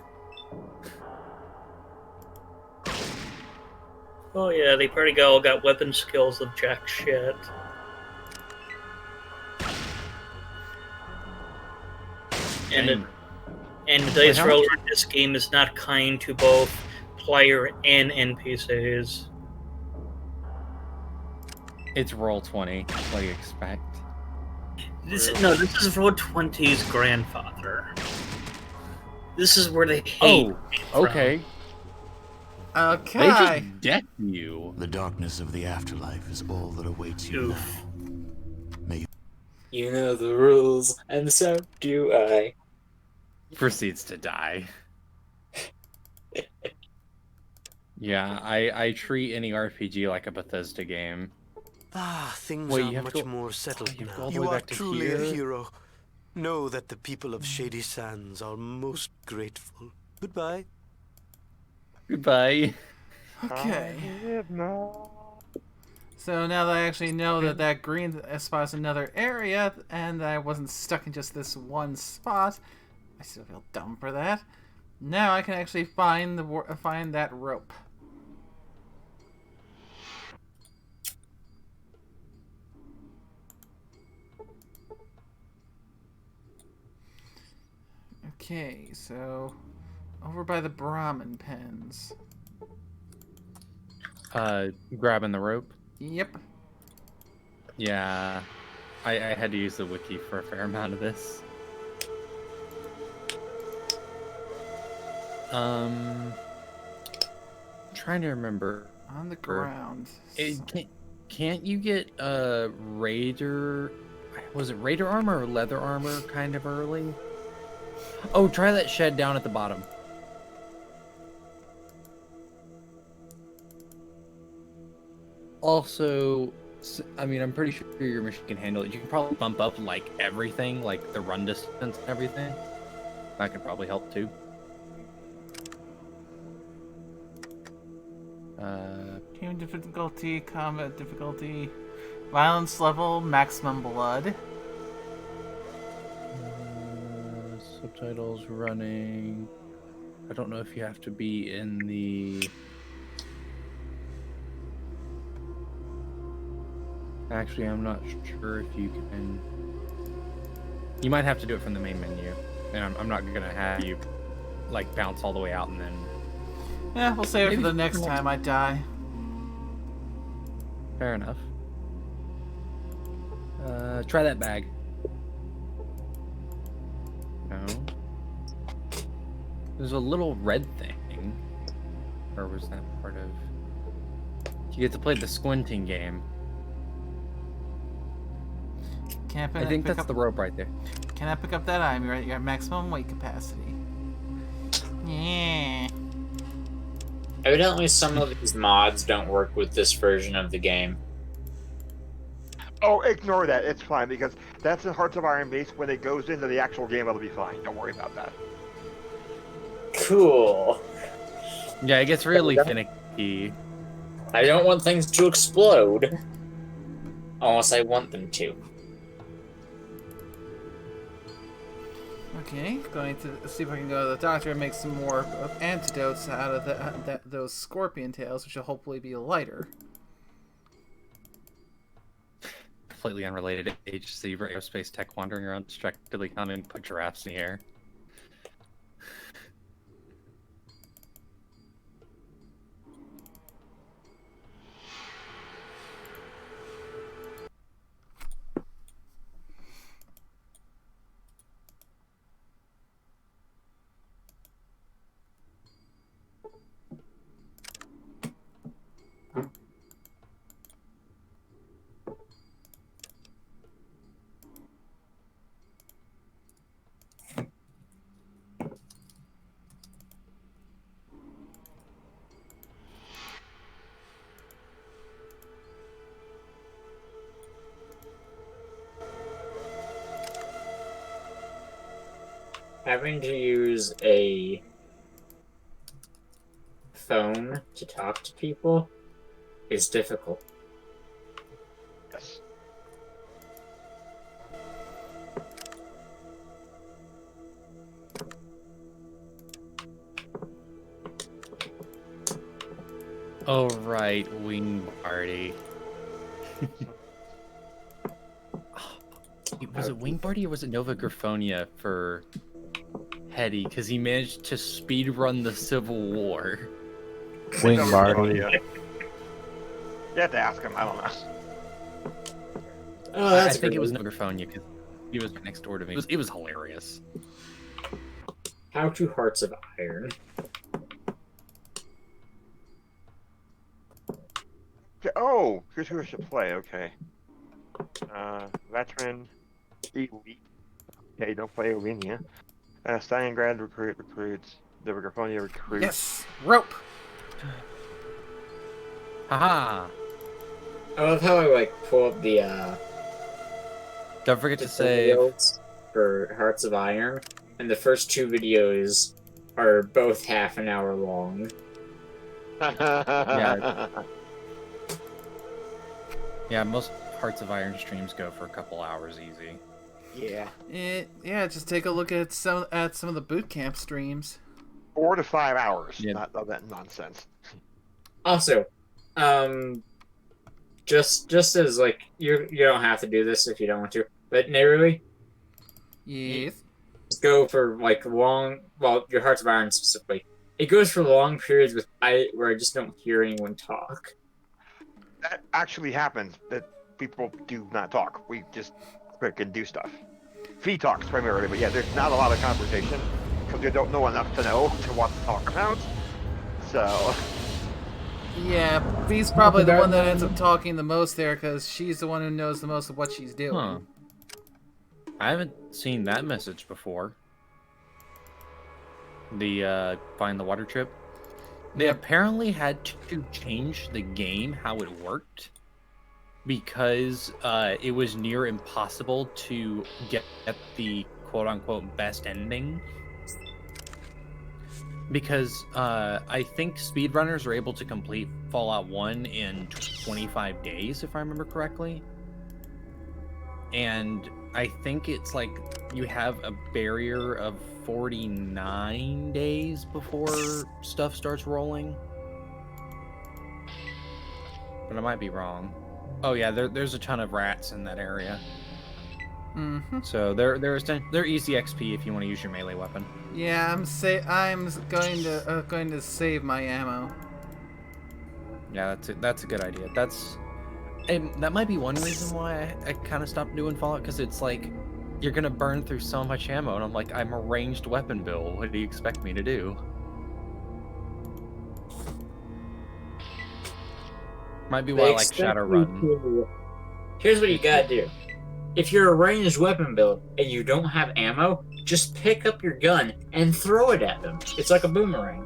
Oh yeah, they pretty all got weapon skills of jack shit. And the dice roller in this game is not kind to both player and NPCs. It's Roll20. What do you expect? This is Roll20's grandfather. This is where they hate. Oh, okay. Okay. They just deck you. The darkness of the afterlife is all that awaits you now. May you know the rules, and so do I. Proceeds to die. Yeah, I treat any RPG like a Bethesda game. Things are much more settled now. You are truly a hero. Know that the people of Shady Sands are most grateful. Goodbye. Goodbye. Okay. So now that I actually know that green spot is another area, and that I wasn't stuck in just this one spot, I still feel dumb for that. Now I can actually find that rope. Okay, so over by the Brahmin pens. Grabbing the rope? Yep. Yeah. I had to use the wiki for a fair amount of this. Trying to remember. On the ground. Can't you get raider? Was it raider armor or leather armor kind of early? Oh, try that shed down at the bottom. Also, I mean, I'm pretty sure your machine can handle it. You can probably bump up like everything, like the run distance and everything. That could probably help too. Game difficulty, combat difficulty, violence level, maximum blood. Subtitles running. I don't know if you have to be in the... Actually, I'm not sure if you can... You might have to do it from the main menu. And I'm not going to have you, like, bounce all the way out and then... Yeah, we'll save it for the next time I die. Fair enough. Try that bag. No. There's a little red thing. Or was that part of... You get to play the squinting game. I think that's the rope right there. Can I pick up that item? You're at maximum weight capacity. Yeah. Evidently, some of these mods don't work with this version of the game. Oh, ignore that. It's fine, because that's in Hearts of Iron base. When it goes into the actual game, it'll be fine. Don't worry about that. Cool. Yeah, it gets really finicky. I don't want things to explode. Unless I want them to. Okay, going to see if I can go to the doctor and make some more antidotes out of those scorpion tails, which will hopefully be lighter. Completely unrelated HC aerospace tech wandering around distractedly humming, put giraffes in the air. Having to use a phone to talk to people is difficult. Yes. Oh, right, wing party. Was it Wing Party or was it Nova Graphonia for Hetty? Because he managed to speedrun the Civil War. Wing Party. You have to ask him. I don't know. Oh, I think it was Nova Graphonia because he was right next door to me. It was hilarious. How to Hearts of Iron. Oh, here's who I should play. Okay. Veteran, elite. Okay, don't play Ovenia. Stalingrad recruits. Nova Graphonia recruits. Yes, rope. Haha. I love how I like pull up the Don't forget to save videos for Hearts of Iron, and the first two videos are both half an hour long. Yeah, most Hearts of Iron streams go for a couple hours easy. Yeah. Yeah, just take a look at some of the boot camp streams. 4 to 5 hours. Yeah. Not all that nonsense. Also, just as like you don't have to do this if you don't want to, but Nerui, Yes. just go for like long. Well, your Hearts of Iron specifically, it goes for long periods where I just don't hear anyone talk. That actually happens. That people do not talk. We just click and do stuff. Fee talks primarily, but yeah, there's not a lot of conversation because you don't know enough to know to what to talk about. So. Yeah, V's probably the one that ends up talking the most there, because she's the one who knows the most of what she's doing. Huh. I haven't seen that message before. The find the water trip. They apparently had to change the game how it worked because it was near impossible to get the quote-unquote best ending. Because I think speedrunners are able to complete Fallout 1 in 25 days, if I remember correctly. And I think it's like you have a barrier of 49 days before stuff starts rolling. But I might be wrong. Oh yeah, there's a ton of rats in that area. Mm-hmm. So they're easy XP if you want to use your melee weapon. Yeah, I'm going to save my ammo. Yeah, that's a good idea. That might be one reason why I kind of stopped doing Fallout, because it's like you're gonna burn through so much ammo, and I'm like, I'm a ranged weapon build. What do you expect me to do? Might be why I like Shadowrun. Here's what you gotta do. If you're a ranged weapon build and you don't have ammo, just pick up your gun and throw it at them. It's like a boomerang.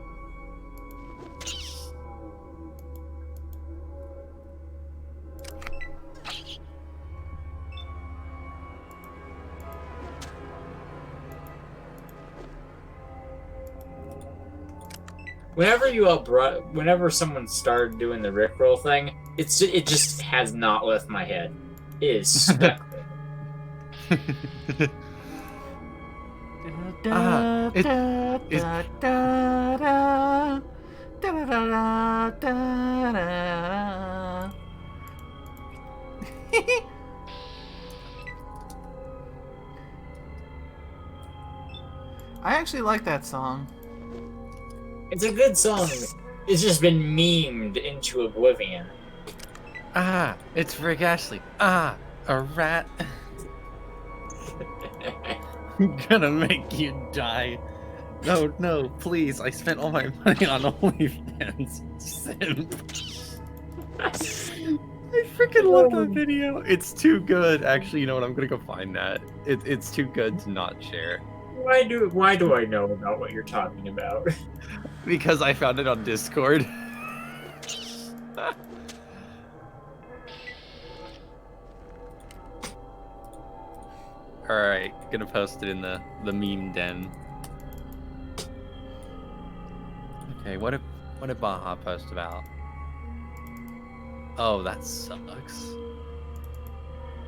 Whenever someone started doing the Rickroll thing, it just has not left my head. It is stuck. I actually like that song. It's a good song. It's just been memed into oblivion. Ah, it's Rick Astley. Ah, a rat. I'm gonna make you die. No, please. I spent all my money on OnlyFans. Simp. I freaking love that video. It's too good. Actually, you know what? I'm gonna go find that. It's too good to not share. Why do I know about what you're talking about? Because I found it on Discord. Alright, gonna post it in the meme den. Okay, what did Baja post about? Oh, that sucks.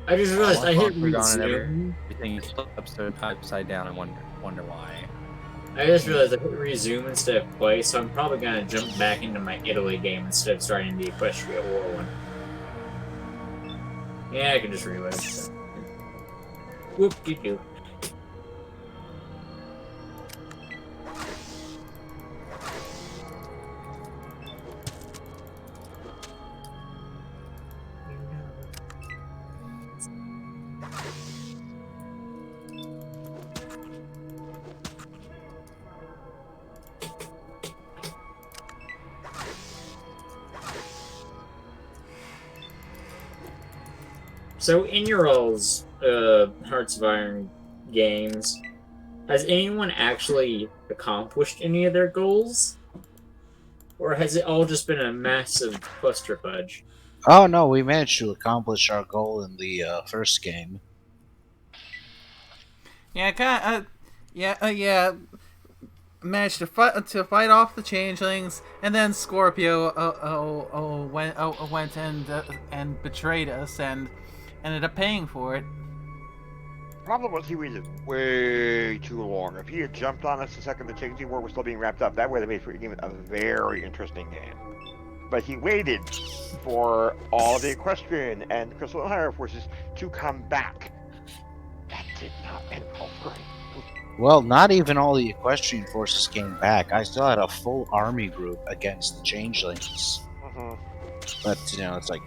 I just realized I hit resume. Everything is upside down and wonder why. I just realized I hit resume instead of play, so I'm probably gonna jump back into my Italy game instead of starting the Equestria War one. Yeah, I can just reload. So. Whoop-de-doo. So, in your all's Hearts of Iron games, has anyone actually accomplished any of their goals? Or has it all just been a massive clusterfudge? Oh no, we managed to accomplish our goal in the first game. Yeah, yeah. Managed to fight off the changelings, and then Scorpio went and betrayed us and ended up paying for it. Problem was he waited way too long. If he had jumped on us the second the Changing War was still being wrapped up, that would have made for a very interesting game. But he waited for all the Equestrian and Crystal Empire forces to come back. That did not end well for him. Well, not even all the Equestrian forces came back. I still had a full army group against the Changelings. But, you know, it's like,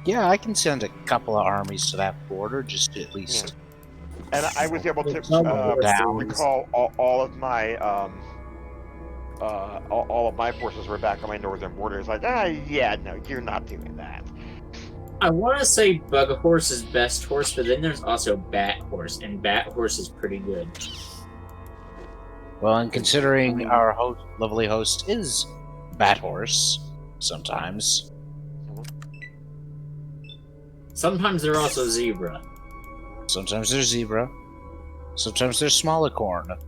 yeah, I can send a couple of armies to that border just to at least And I was able to recall all of my all of my forces were back on my northern border. It's like, yeah, no, you're not doing that. I want to say Bug Horse is best horse, but then there's also Bat Horse, and Bat Horse is pretty good. Well, and considering our lovely host is Bat Horse, sometimes. Sometimes they're also Zebra. Sometimes they're Zebra. Sometimes they're Smolicorn.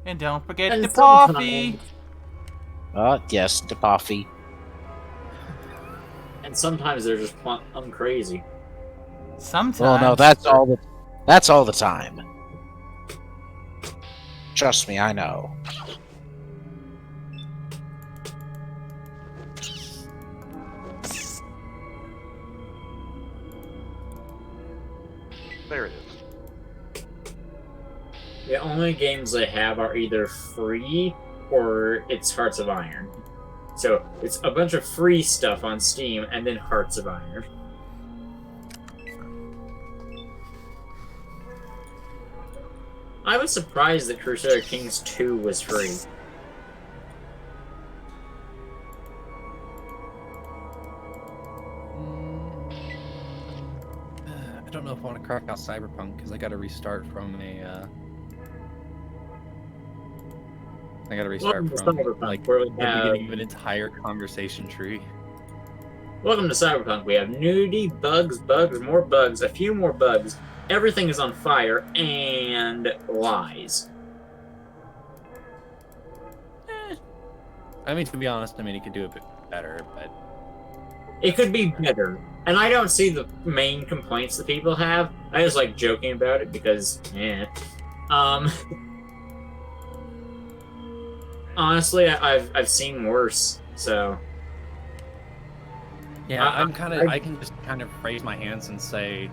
And don't forget the Poffy! Yes, the Poffy. And sometimes they're just crazy. Sometimes. Well, no, that's all the time. Trust me, I know. There it is. The only games I have are either free or it's Hearts of Iron. So it's a bunch of free stuff on Steam and then Hearts of Iron. I was surprised that Crusader Kings 2 was free. I don't know if I want to crack out Cyberpunk because I got to restart from like the beginning of an entire conversation tree. Welcome to Cyberpunk. We have nudity, bugs, more bugs, a few more bugs. Everything is on fire, and lies. I mean, to be honest, it could do a bit better, but... It could be better. And I don't see the main complaints that people have. I just like joking about it because, honestly, I've seen worse, so... Yeah, I can just kind of raise my hands and say,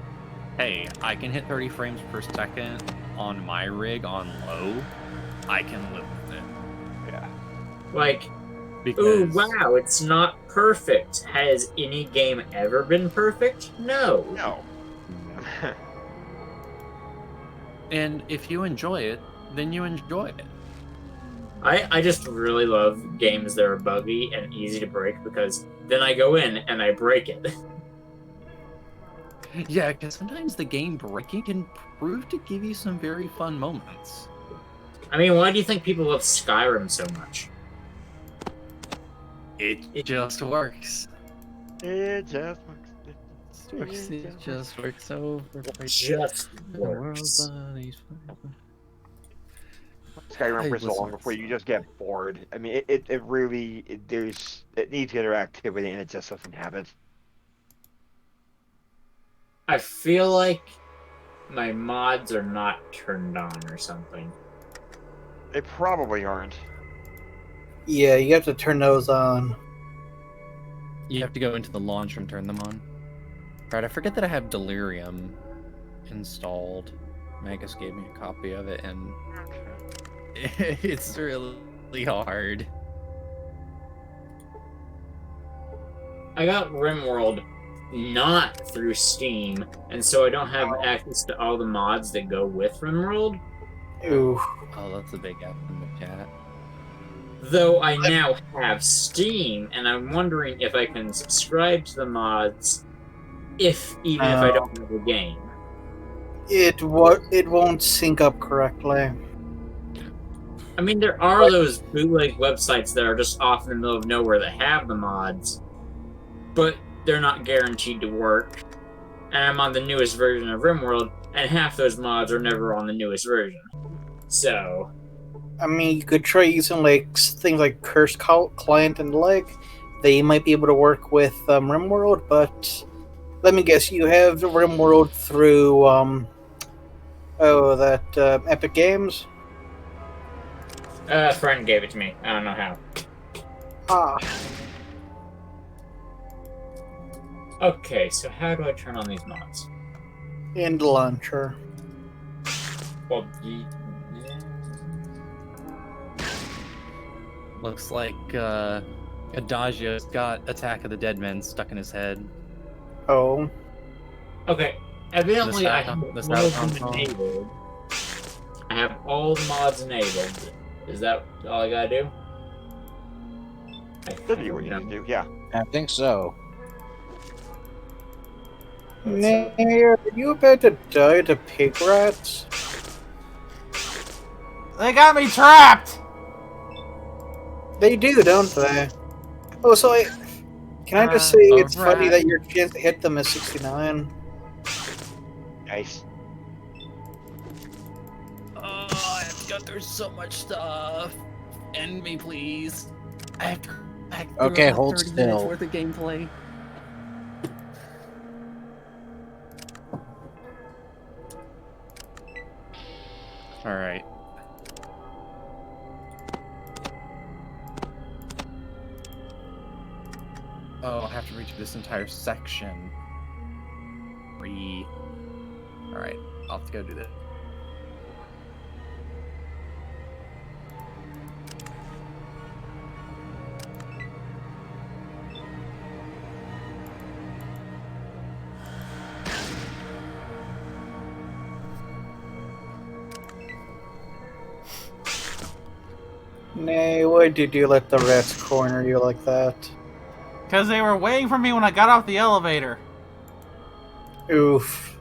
hey, I can hit 30 frames per second on my rig on low. I can live with it. Yeah. Like, because... ooh, wow, it's not perfect. Has any game ever been perfect? No. No. And if you enjoy it, then you enjoy it. I just really love games that are buggy and easy to break because then I go in and I break it. Yeah, because sometimes the game breaking can prove to give you some very fun moments. I mean, why do you think people love Skyrim so much? It just works. It just works. It just works over. It just works. Skyrim for so long before you just get bored. I mean, it really it needs interactivity and it just doesn't have it. I feel like my mods are not turned on or something. They probably aren't. Yeah, you have to turn those on. You have to go into the launcher and turn them on. Right, I forget that I have Delirium installed. Magus gave me a copy of it, and it's really hard. I got RimWorld not through Steam, and so I don't have access to all the mods that go with RimWorld. Ooh. Oh, that's a big F in the chat. Though I now have Steam, and I'm wondering if I can subscribe to the mods, even if I don't have the game. It won't sync up correctly. I mean, there are those bootleg websites that are just off in the middle of nowhere that have the mods, but they're not guaranteed to work. And I'm on the newest version of RimWorld, and half those mods are never on the newest version. So... I mean, you could try using things like Curse Client and they might be able to work with RimWorld, but let me guess, you have RimWorld through Epic Games? A friend gave it to me. I don't know how. Ah. Okay, so how do I turn on these mods? In the launcher. Well, Looks like Adagio's got Attack of the Dead Men stuck in his head. Oh. Okay, Evidently, I have This all of them console? enabled. I have all the mods enabled. Is that all I gotta do? Should be what you need to do, yeah. I think so. Nair, are you about to die to pig rats? They got me trapped! They do, don't they? Oh, so can I just say it's funny that your chance to hit them is 69? Nice. Oh, I have to go through so much stuff. End me, please. I have to go back through Okay, about hold 30 minutes still. worth of gameplay. Alright. Oh, I have to reach this entire section. Alright, I'll have to go do that. Nay, why did you let the rats corner you like that? Because they were waiting for me when I got off the elevator. Oof.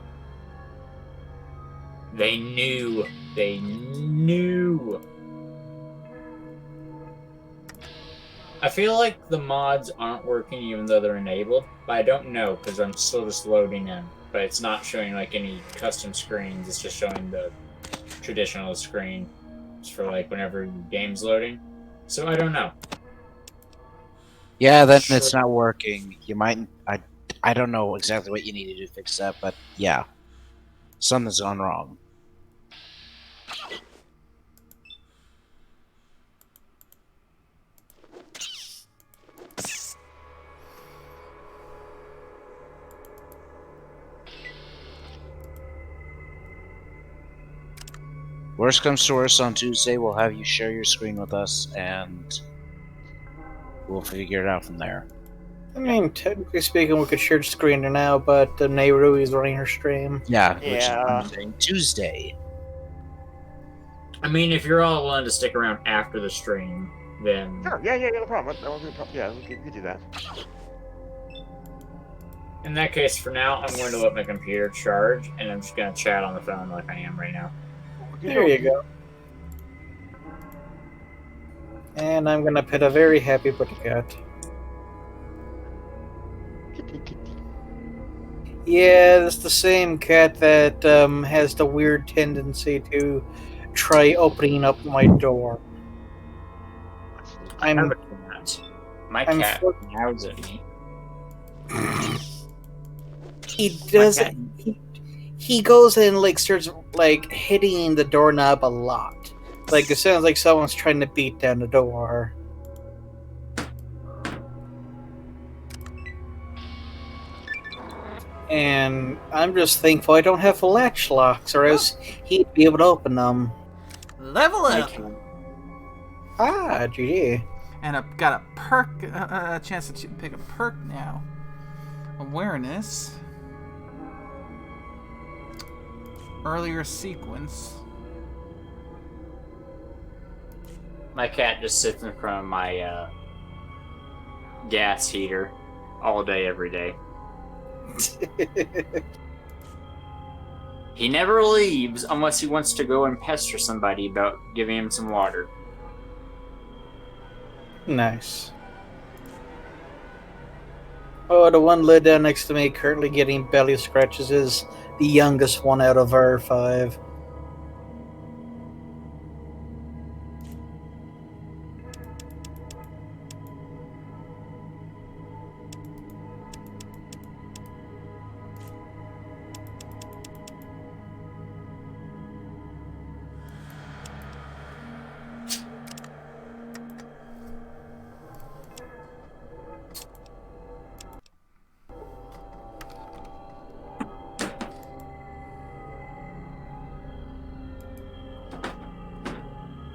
They knew. They knew. I feel like the mods aren't working even though they're enabled, but I don't know because I'm still just loading in. But it's not showing like any custom screens, it's just showing the traditional screen for like whenever the game's loading. So I don't know. Yeah, then it's not working. You might. I don't know exactly what you need to do to fix that, but yeah, something's gone wrong. Worst comes to worst, on Tuesday we'll have you share your screen with us, and we'll figure it out from there. I mean, technically speaking, we could share the screen now, but Nehru is running her stream. Yeah, which is what I'm saying. Tuesday. I mean, if you're all willing to stick around after the stream, then... Sure, yeah, no problem. Yeah, we can do that. In that case, for now, I'm going to let my computer charge, and I'm just going to chat on the phone like I am right now. There you go. And I'm gonna pet a very happy pretty cat. Yeah, that's the same cat that has the weird tendency to try opening up my door. I have a cat. My cat meows at me. He does. He goes and like starts like hitting the doorknob a lot. Like it sounds like someone's trying to beat down the door. And I'm just thankful I don't have latch locks, or else he'd be able to open them. Level up! Ah, GG. And I've got a perk, a chance to pick a perk now. Awareness. Earlier sequence. My cat just sits in front of my gas heater all day, every day. He never leaves unless he wants to go and pester somebody about giving him some water. Nice. Oh, the one lid down next to me currently getting belly scratches is the youngest one out of our 5.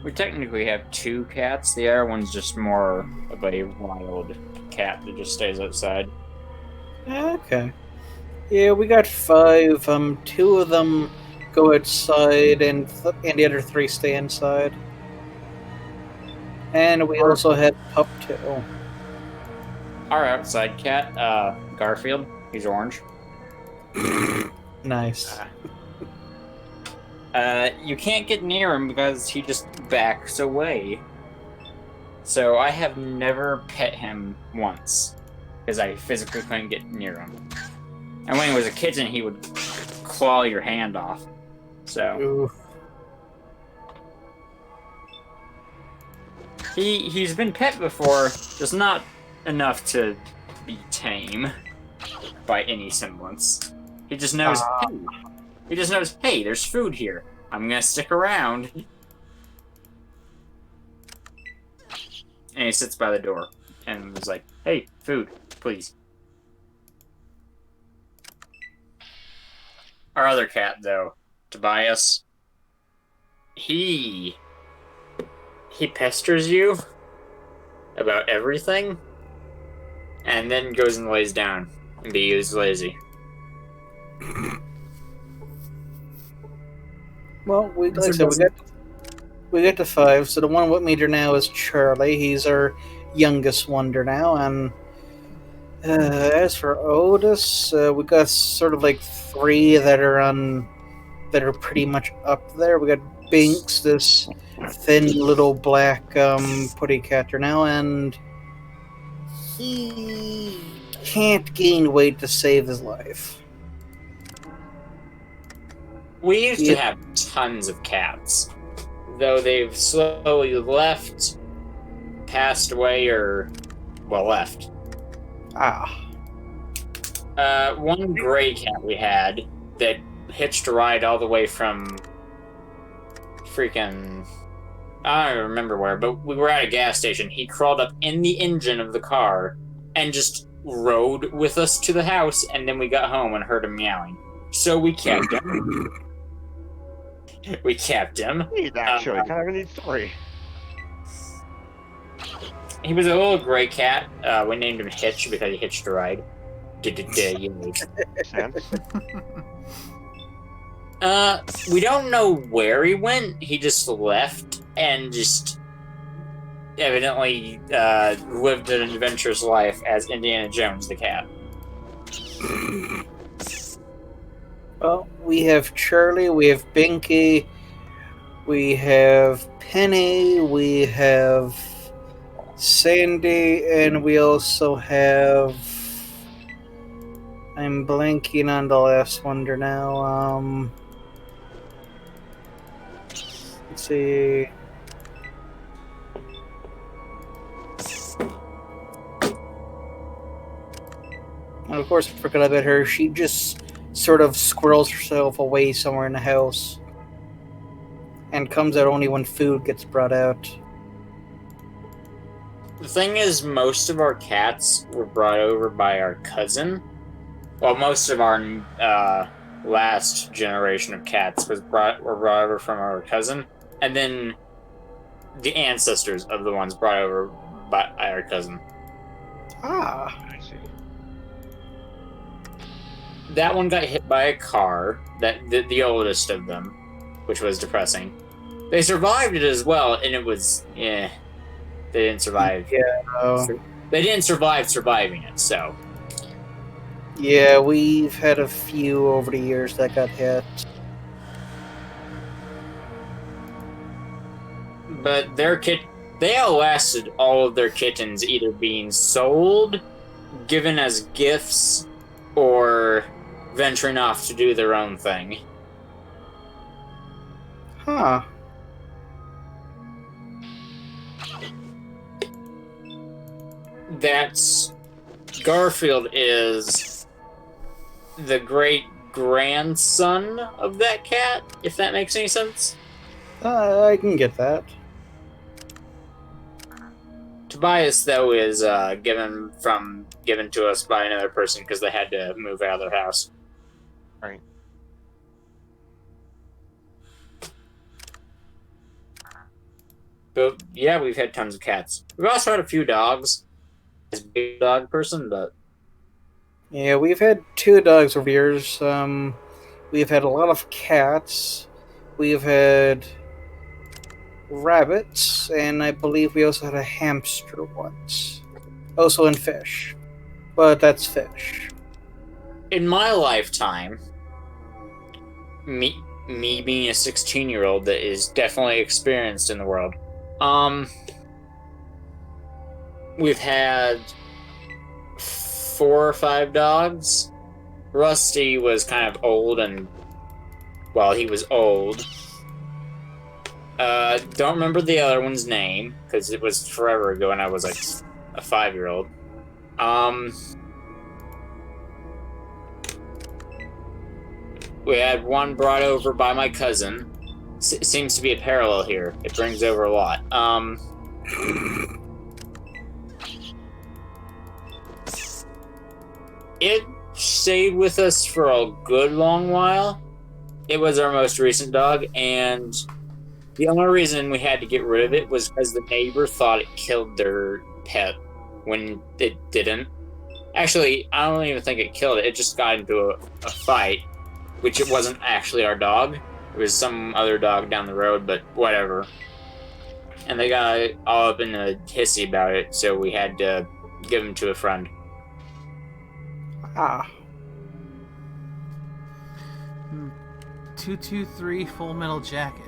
We technically have 2 cats. The other one's just more of a wild cat that just stays outside. Okay. Yeah, we got 5. 2 of them go outside, and the other 3 stay inside. And we also had Pup too. Our outside cat, Garfield, he's orange. Nice. You can't get near him because he just backs away. So I have never pet him once because I physically couldn't get near him. And when he was a kitten, he would claw your hand off. So Oof. he's been pet before, just not enough to be tame by any semblance. He just knows, hey, there's food here. I'm gonna stick around. And he sits by the door and was like, hey, food, please. Our other cat, though, Tobias, he pesters you about everything and then goes and lays down and is lazy. Well, like I said, we got to 5. So the one with me now is Charlie. He's our youngest wonder now, and as for Otis, we got sort of like 3 that are pretty much up there. We got Binks, this thin little black putty catter now, and he can't gain weight to save his life. We used to have tons of cats, though they've slowly left, passed away, or, well, left. One gray cat we had that hitched a ride all the way from freaking, I don't remember where, but we were at a gas station. He crawled up in the engine of the car and just rode with us to the house, and then we got home and heard him meowing. So we kept him. We kept him. He's actually kind of a neat story. He was a little gray cat. We named him Hitch because he hitched a ride. We don't know where he went. He just left and just evidently lived an adventurous life as Indiana Jones the cat. Well, we have Charlie, we have Binky, we have Penny, we have Sandy, and we also have... I'm blanking on the last wonder now. Let's see... And of course, I forgot about her. She just sort of squirrels herself away somewhere in the house and comes out only when food gets brought out. The thing is, most of our cats were brought over by our cousin. Well, most of our last generation of cats were brought over from our cousin, and then the ancestors of the ones brought over by our cousin. Ah, I see. That one got hit by a car, the oldest of them, which was depressing. They survived it as well, and it was, they didn't survive. Yeah. They didn't survive surviving it, so. Yeah, we've had a few over the years that got hit. But they outlasted all of their kittens either being sold, given as gifts, or venturing off to do their own thing. Huh. That's... Garfield is the great-grandson of that cat, if that makes any sense. I can get that. Tobias, though, is given to us by another person because they had to move out of their house. Right. But yeah, we've had tons of cats. We've also had a few dogs. As a big dog person, but Yeah, we've had 2 dogs over the years. We've had a lot of cats. We've had rabbits, and I believe we also had a hamster once. Also in fish. But that's fish. In my lifetime, me being a 16-year-old that is definitely experienced in the world, we've had 4 or 5 dogs. Rusty was kind of old, and well, he was old. Don't remember the other one's name because it was forever ago, and I was like a 5-year-old. We had one brought over by my cousin. Seems to be a parallel here. It brings over a lot. It stayed with us for a good long while. It was our most recent dog, and the only reason we had to get rid of it was because the neighbor thought it killed their pet when it didn't. Actually, I don't even think it killed it. It just got into a fight, which it wasn't actually our dog. It was some other dog down the road, but whatever. And they got all up in a hissy about it, so we had to give him to a friend. Ah. 223 Full Metal Jacket.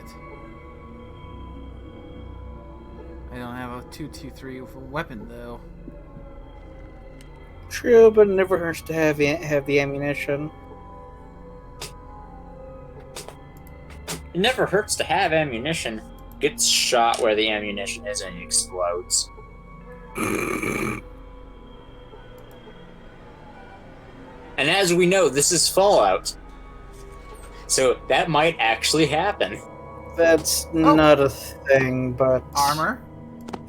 I don't have a 223 weapon though. True, but it never hurts to have the ammunition. It never hurts to have ammunition. Gets shot where the ammunition is and it explodes. And as we know, this is Fallout. So that might actually happen. That's not a thing, but... Armor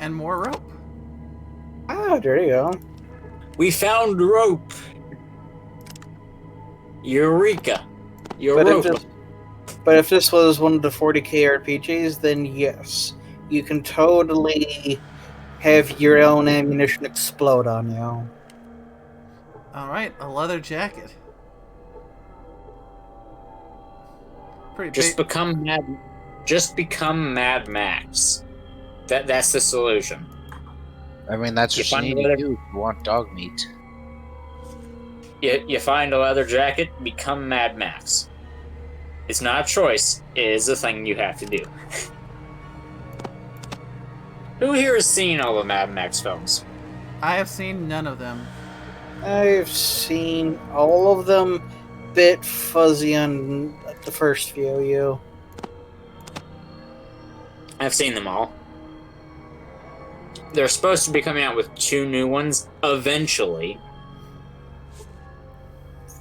and more rope. Ah, there you go. We found rope. Eureka. Europa. But if this was one of the 40k RPGs, then yes. You can totally have your own ammunition explode on you. Alright, a leather jacket. Just become Mad Max. That's the solution. I mean, that's what you need to do if you want dog meat. You find a leather jacket, become Mad Max. It's not a choice, it is a thing you have to do. Who here has seen all the Mad Max films? I have seen none of them. I've seen all of them, bit fuzzy on the first few. I've seen them all. They're supposed to be coming out with 2 new ones eventually.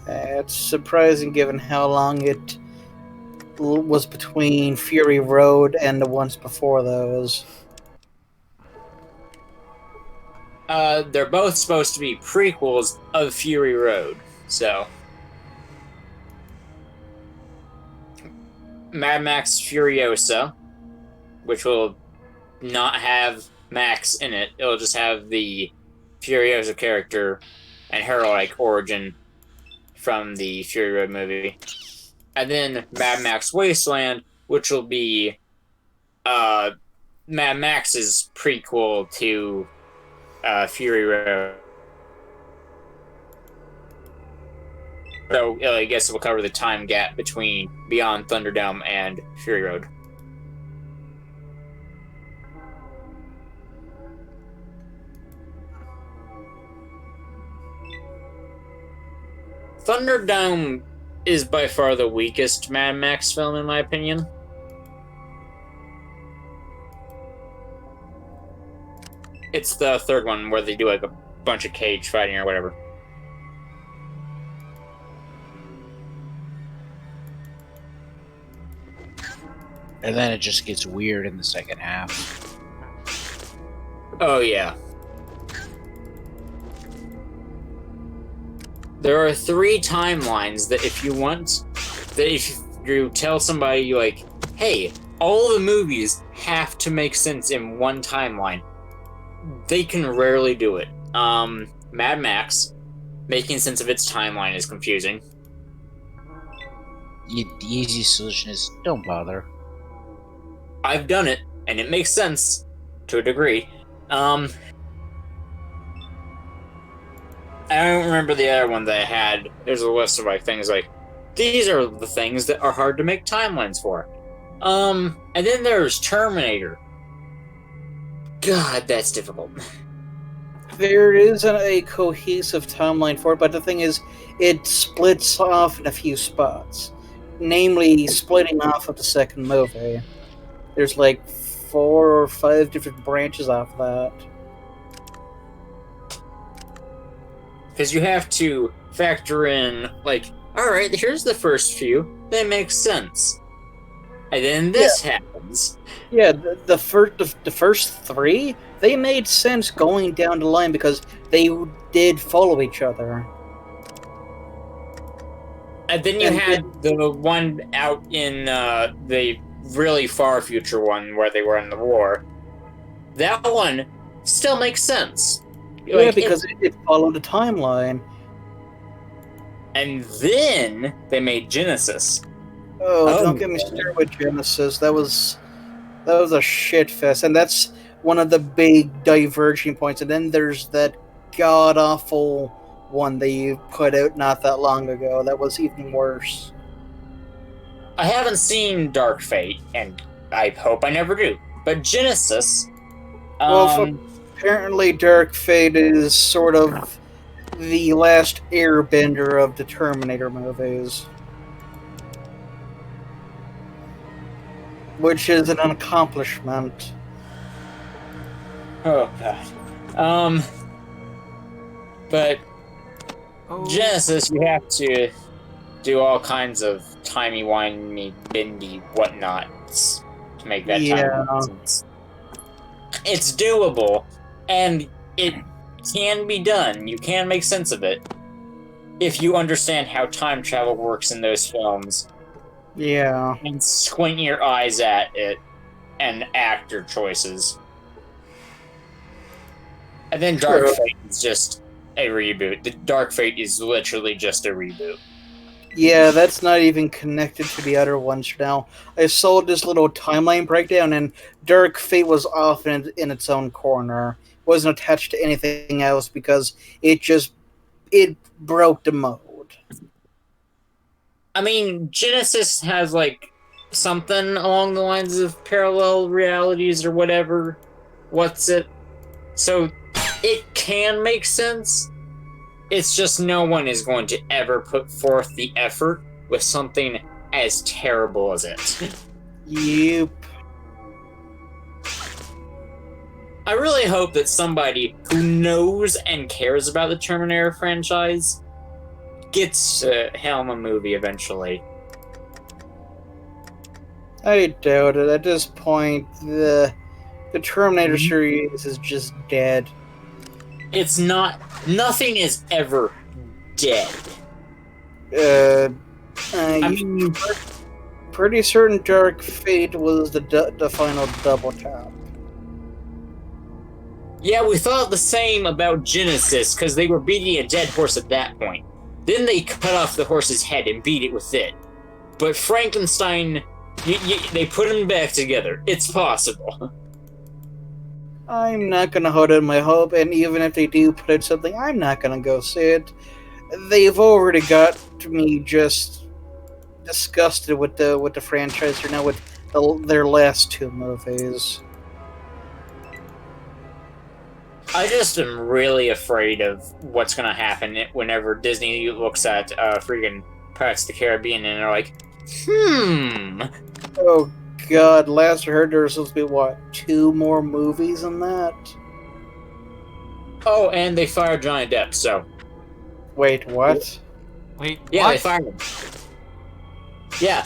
That's surprising given how long it was between Fury Road and the ones before those. They're both supposed to be prequels of Fury Road, so... Mad Max Furiosa, which will not have Max in it. It'll just have the Furiosa character and heroic origin from the Fury Road movie. And then Mad Max Wasteland, which will be Mad Max's prequel to Fury Road. So I guess it will cover the time gap between Beyond Thunderdome and Fury Road. Thunderdome is by far the weakest Mad Max film, in my opinion. It's the third one where they do like a bunch of cage fighting or whatever. And then it just gets weird in the second half. Oh, yeah. There are 3 timelines that if you want, that if you tell somebody, like, hey, all the movies have to make sense in one timeline, they can rarely do it. Mad Max, making sense of its timeline is confusing. The easy solution is don't bother. I've done it, and it makes sense to a degree. I don't remember the other one that I had. There's a list of like things like these are the things that are hard to make timelines for. And then there's Terminator. God, that's difficult. There isn't a cohesive timeline for it, but the thing is, it splits off in a few spots. Namely, splitting off of the second movie. There's like 4 or 5 different branches off that. Because you have to factor in, like, alright, here's the first few. That makes sense. And then this happens. Yeah, the first 3, they made sense going down the line because they did follow each other. And then you had the one out in the really far future one where they were in the war. That one still makes sense. Yeah, like, because it followed the timeline. And then they made Genesis. Oh, don't get me started with Genesis. That was a shit fest, and that's one of the big diverging points. And then there's that god awful one that you put out not that long ago. That was even worse. I haven't seen Dark Fate, and I hope I never do. But Genesis. Well, apparently, Dark Fate is sort of the last airbender of the Terminator movies. Which is an accomplishment. Oh, God. But Genesis, you have to do all kinds of timey-wimey, bendy whatnots to make that time make sense. It's doable, and it can be done. You can make sense of it if you understand how time travel works in those films. Yeah. And squint your eyes at it and actor choices. And then Dark Fate is just a reboot. The Dark Fate is literally just a reboot. Yeah, that's not even connected to the other ones now. I saw this little timeline breakdown, and Dark Fate was off in its own corner. It wasn't attached to anything else because it broke the mode. I mean, Genesis has, like, something along the lines of parallel realities or whatever. What's it? So, it can make sense. It's just no one is going to ever put forth the effort with something as terrible as it. Yep. I really hope that somebody who knows and cares about the Terminator franchise gets to helm a movie eventually. I doubt it. At this point, the Terminator series is just dead. It's not. Nothing is ever dead. I mean, pretty certain Dark Fate was the final double tap. Yeah, we thought the same about Genesis because they were beating a dead horse at that point. Then they cut off the horse's head and beat it with it. But Frankenstein, they put them back together. It's possible. I'm not gonna hold out my hope, and even if they do put out something, I'm not gonna go see it. They've already got me just disgusted with the franchise right now with their last 2 movies. I just am really afraid of what's gonna happen whenever Disney looks at freaking Pirates of the Caribbean and they're like, Oh God, last I heard there was supposed to be, what, 2 more movies in that? Oh, and they fired Johnny Depp, so... Wait, what? Wait, yeah, what? they fired him. Yeah.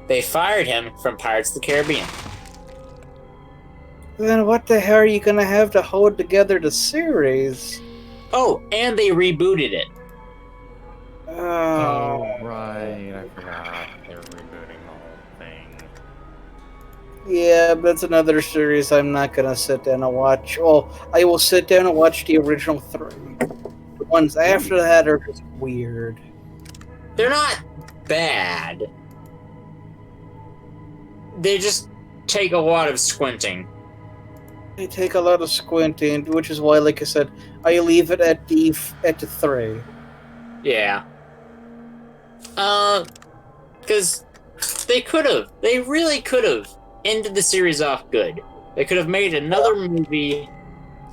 They fired him from Pirates of the Caribbean. Then what the hell are you gonna have to hold together the series? Oh, and they rebooted it. Oh, right. I forgot. They were rebooting the whole thing. Yeah, but that's another series I'm not gonna sit down and watch. Well, I will sit down and watch the original 3. ones after that are just weird. They're not bad. They just take a lot of squinting. They take a lot of squinting, which is why, like I said, I leave it at the 3. Yeah. Because they really could have ended the series off good. They could have made another movie,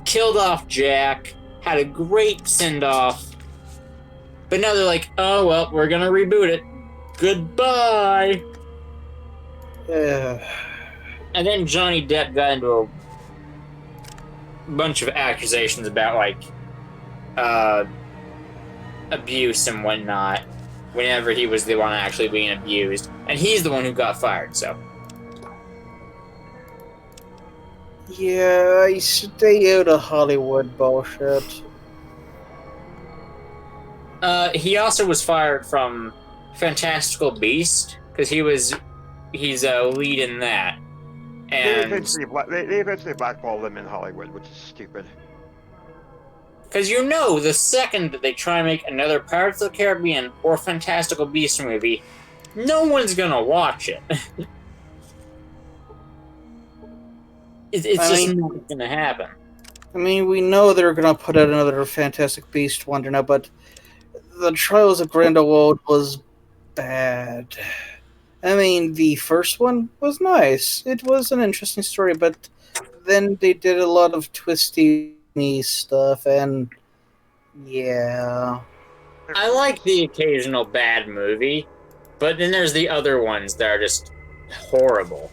killed off Jack, had a great send-off, but now they're like, oh, well, we're gonna reboot it. Goodbye! Yeah. And then Johnny Depp got into a bunch of accusations about, like, abuse and whatnot, whenever he was the one actually being abused. And he's the one who got fired, so. Yeah, I stay out of Hollywood bullshit. He also was fired from Fantastical Beast, because he's a lead in that. And they eventually blackballed him in Hollywood, which is stupid. because the second that they try and make another Pirates of the Caribbean or Fantastical Beast movie, no one's gonna watch it. It's just not gonna happen. I mean, we know they're gonna put out another Fantastic Beast one now, but the Trials of Grindelwald was bad. I mean, the first one was nice. It was an interesting story, but then they did a lot of twisty stuff, and yeah. I like the occasional bad movie, but then there's the other ones that are just horrible.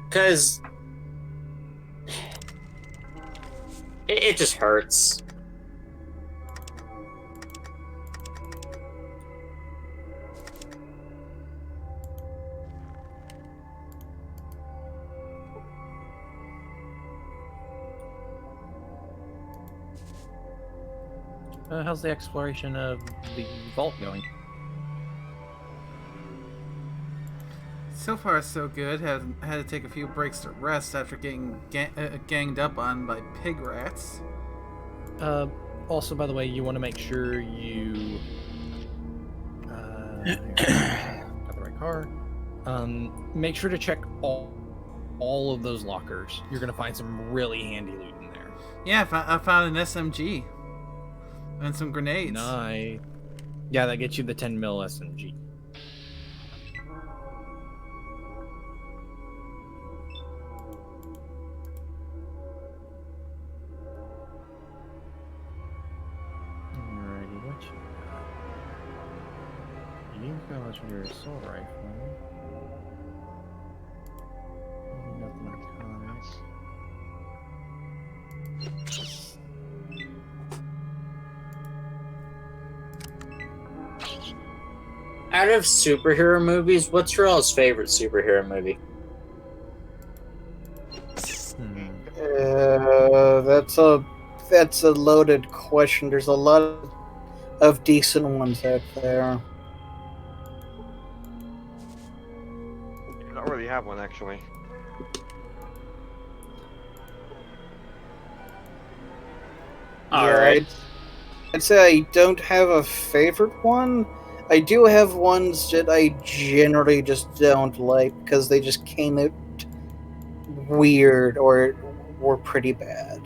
Because it just hurts. How's the exploration of the vault going? So far, so good. Had to take a few breaks to rest after getting ganged up on by pig rats. Also, by the way, you want to make sure you got the right car. Make sure to check all of those lockers. You're gonna find some really handy loot in there. Yeah, I found an SMG and some grenades. Nice. Yeah, that gets you the 10 mil SMG. Alrighty, what you got? You got your assault rifle. Nothing narcotics. Out of superhero movies, what's your all's favorite superhero movie? That's a loaded question. There's a lot of decent ones out there. I don't really have one, actually. Alright. I'd say I don't have a favorite one. I do have ones that I generally just don't like because they just came out weird or were pretty bad.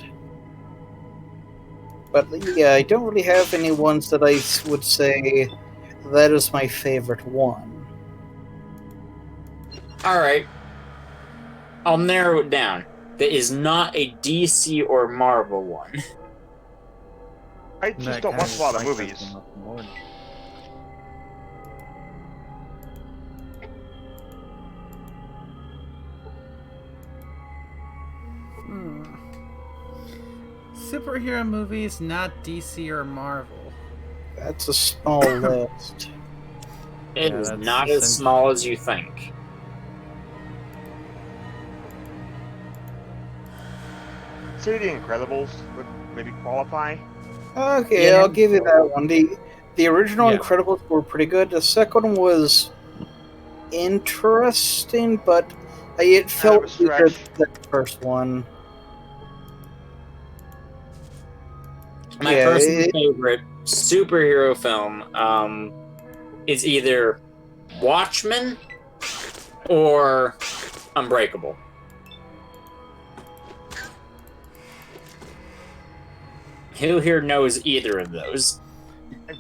But yeah, I don't really have any ones that I would say that is my favorite one. Alright. I'll narrow it down. That is not a DC or Marvel one. I just don't watch a lot of movies. Superhero movies, not DC or Marvel. That's a small list. It is not as small as you think. Say The Incredibles would maybe qualify. Okay, I'll give you that one. The original Incredibles were pretty good. The second one was interesting, but it felt weaker than the first one. My personal favorite superhero film is either Watchmen or Unbreakable. Who here knows either of those?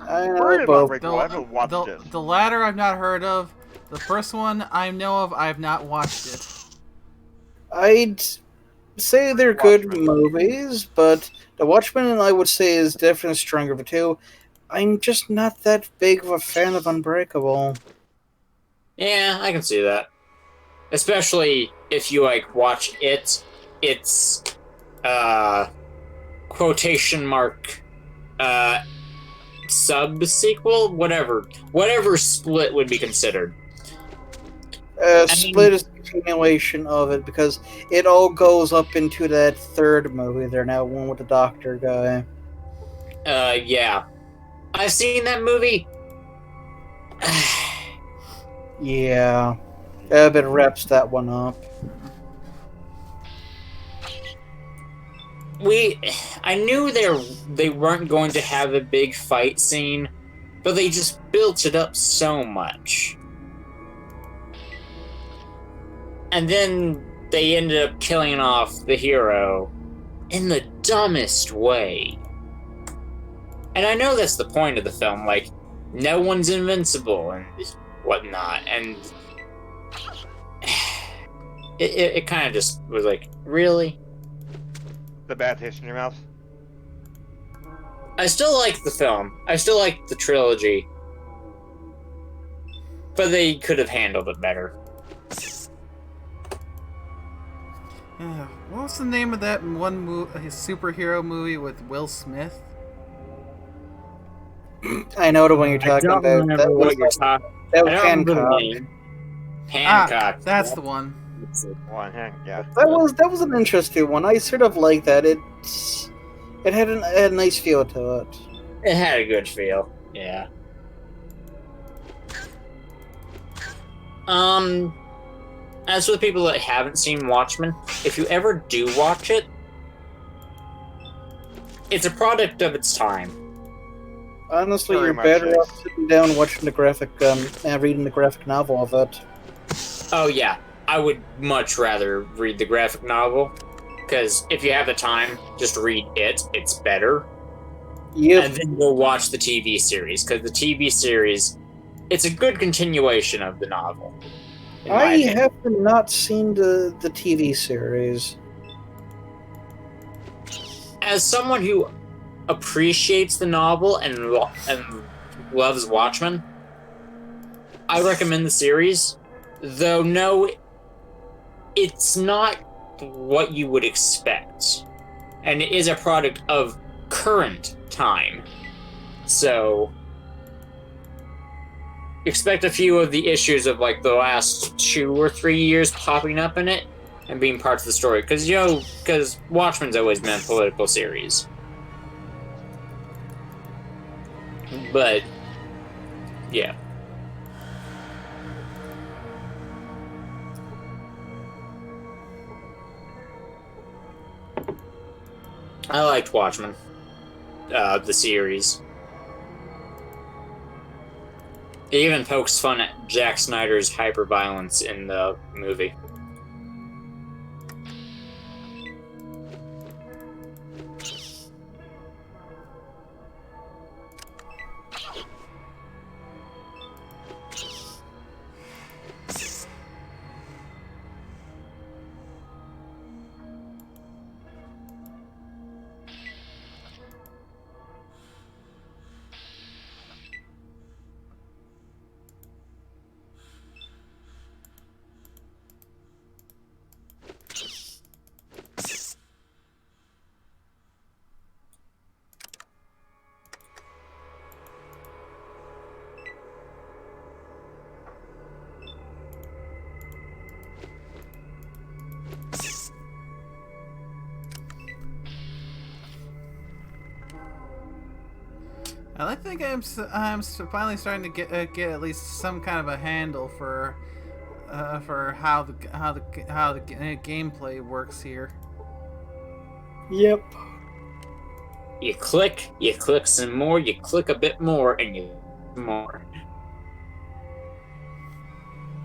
I know both. The latter I've not heard of. The first one I know of, I have not watched it. I'd say they're good movies, but The Watchmen, I would say, is definitely stronger of the two. I'm just not that big of a fan of Unbreakable. Yeah, I can see that. Especially if you, like, watch it. It's, quotation mark, sub-sequel? Whatever Split would be considered. Split is a continuation of it, because it all goes up into that third movie. They're now one with the doctor guy. Yeah. I've seen that movie. Yeah. It wraps that one up. I knew they weren't going to have a big fight scene, but they just built it up so much. And then they ended up killing off the hero in the dumbest way. And I know that's the point of the film, like, no one's invincible and whatnot, and it kind of just was like, really? The bad taste in your mouth? I still like the film. I still like the trilogy. But they could have handled it better. What was the name of that one superhero movie with Will Smith? I know the one you're talking about. That was Hancock. Hancock. That's the one. Yeah. That was an interesting one. I sort of like that. It had a nice feel to it. It had a good feel. Yeah. As for the people that haven't seen Watchmen, if you ever do watch it, it's a product of its time. Honestly, you're better off sitting down watching the graphic, and reading the graphic novel of it. Oh yeah, I would much rather read the graphic novel, because if you have the time, just read it. It's better. Yep. And then we'll watch the TV series, because the TV series, it's a good continuation of the novel. I have not seen the TV series. As someone who appreciates the novel and loves Watchmen, I recommend the series. Though no, it's not what you would expect, and it is a product of current time. So expect a few of the issues of like the last 2 or 3 years popping up in it and being parts of the story, because Watchmen's always been a political series. But yeah. I liked Watchmen, the series. It even pokes fun at Zack Snyder's hyperviolence in the movie. I think I'm finally starting to get at least some kind of a handle for how the gameplay works here. Yep. You click some more, you click a bit more, and you more.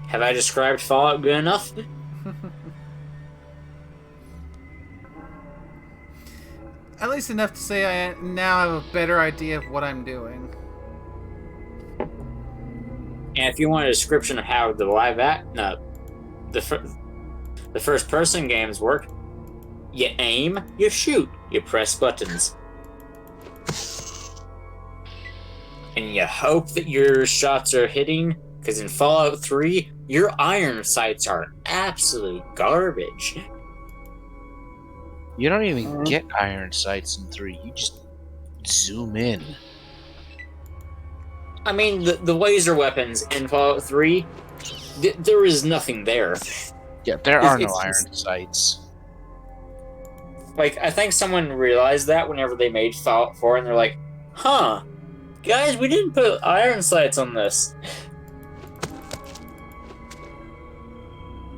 Have I described Fallout good enough? At least enough to say I now have a better idea of what I'm doing. And if you want a description of how the the first person games work, you aim, you shoot, you press buttons. And you hope that your shots are hitting, because in Fallout 3, your iron sights are absolute garbage. You don't even get iron sights in 3. You just zoom in. I mean, the laser weapons in Fallout 3, there is nothing there. Yeah, there are no iron sights. Like, I think someone realized that whenever they made Fallout 4, and they're like, huh, guys, we didn't put iron sights on this.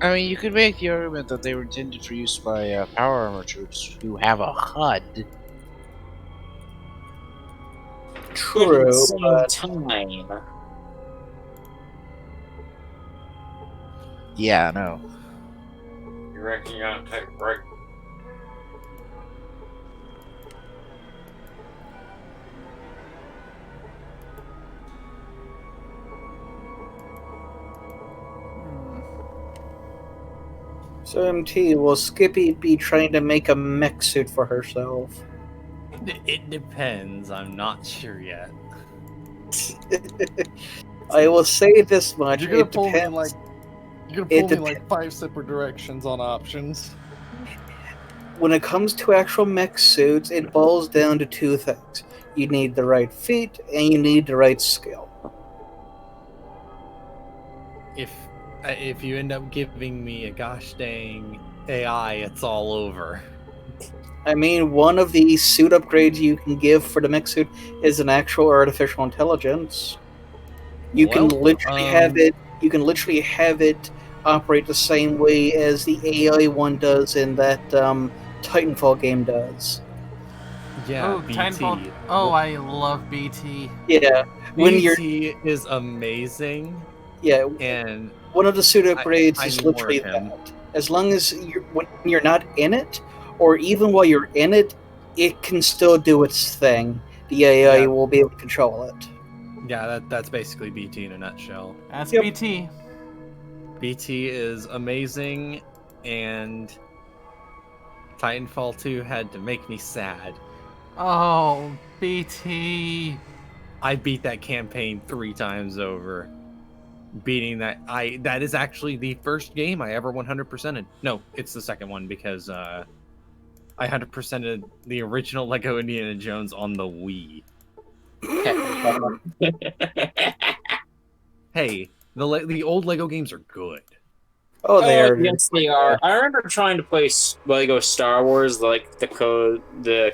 I mean, you could make the argument that they were intended for use by power armor troops who have a HUD. True, but... time. Yeah, I know. You reckon you're gonna take a break? So MT, will Skippy be trying to make a mech suit for herself? It depends. I'm not sure yet. I will say this much. You're gonna it pull depends. me like you're gonna pull me like 5 separate directions on options. When it comes to actual mech suits, it boils down to two things. You need the right feat, and you need the right skill. If you end up giving me a gosh dang AI, it's all over. I mean, one of the suit upgrades you can give for the mech suit is an actual artificial intelligence. You can literally have it. You can literally have it operate the same way as the AI one does in that Titanfall game does. Yeah, oh, BT. Titanfall. Oh, I love BT. Yeah, when BT is amazing. Yeah, and one of the suit upgrades I is need more literally of him. that. As long as when you're not in it, or even while you're in it, it can still do its thing. The AI will be able to control it. Yeah, that's basically BT in a nutshell. That's BT. BT is amazing, and Titanfall 2 had to make me sad. Oh, BT. I beat that campaign 3 times over. Beating that is actually the first game I ever 100%ed. No, it's the second one because I 100%ed the original Lego Indiana Jones on the Wii. Hey, the old Lego games are good. Oh, they are. Yes, they are. I remember trying to play Lego Star Wars, like the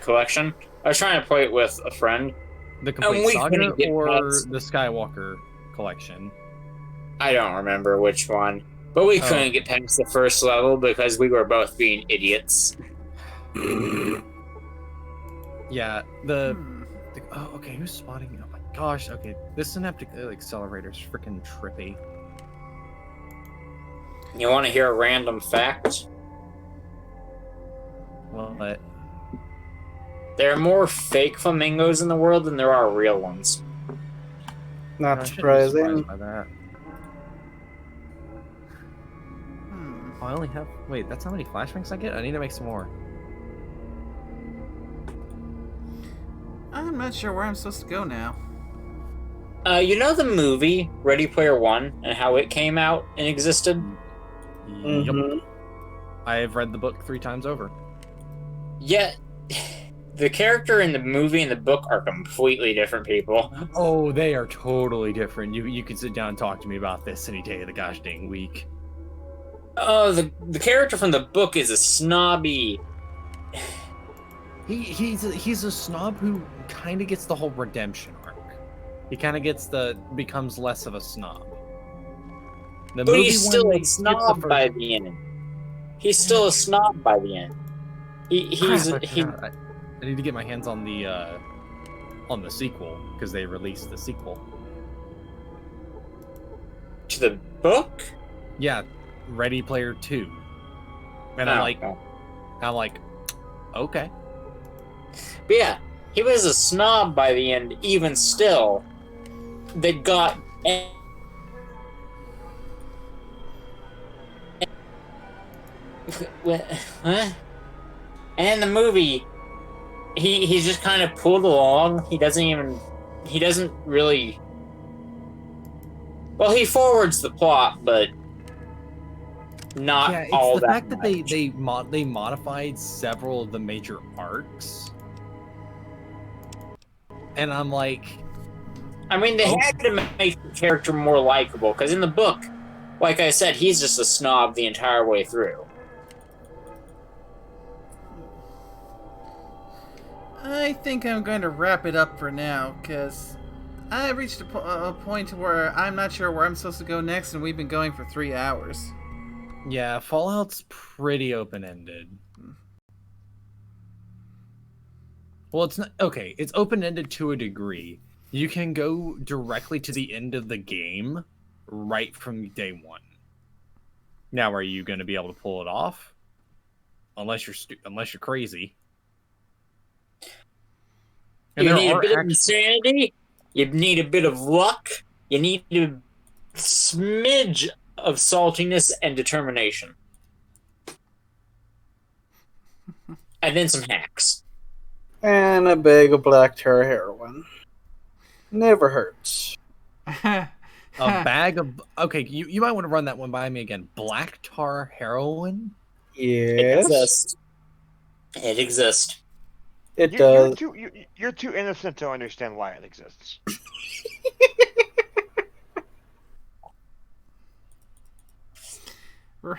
collection. I was trying to play it with a friend. The complete saga or the Skywalker collection? I don't remember which one, but we couldn't get past the first level because we were both being idiots. Yeah, okay, who's spotting? Oh my gosh, okay, this synaptic accelerator is freaking trippy. You want to hear a random fact? What? There are more fake flamingos in the world than there are real ones. Not surprising. Surprised by that. Oh, I only have... Wait, that's how many flashbangs I get? I need to make some more. I'm not sure where I'm supposed to go now. You know the movie Ready Player One and how it came out and existed? Yep. I've read the book 3 times over. Yeah, the character in the movie and the book are completely different people. Oh, they are totally different. You could sit down and talk to me about this any day of the gosh dang week. Oh, the character from the book is a snobby. He's a snob who kind of gets the whole redemption arc. He kind of becomes less of a snob. But he's still a snob by the end. He's still a snob by the end. I need to get my hands on the sequel because they released the sequel to the book. Yeah, Ready Player 2. And I'm like, okay. But yeah, he was a snob by the end. Even still, they got. Huh? And the movie, he's just kind of pulled along. He doesn't really. Well, he forwards the plot, but not all it's the that fact much. that they modified several of the major arcs, and I'm like, I mean, they had to make the character more likable because in the book, like I said, he's just a snob the entire way through. I think I'm going to wrap it up for now, because I reached a point where I'm not sure where I'm supposed to go next, and we've been going for 3 hours. Yeah, Fallout's pretty open-ended. Well, it's not... Okay, it's open-ended to a degree. You can go directly to the end of the game right from day one. Now, are you going to be able to pull it off? Unless you're crazy. And You need a bit of insanity. You need a bit of luck. You need a smidge of saltiness and determination. And then some hacks. And a bag of black tar heroin. Never hurts. A bag of... Okay, you might want to run that one by me again. Black tar heroin? Yes. It exists. It does. You're too innocent to understand why it exists. Right.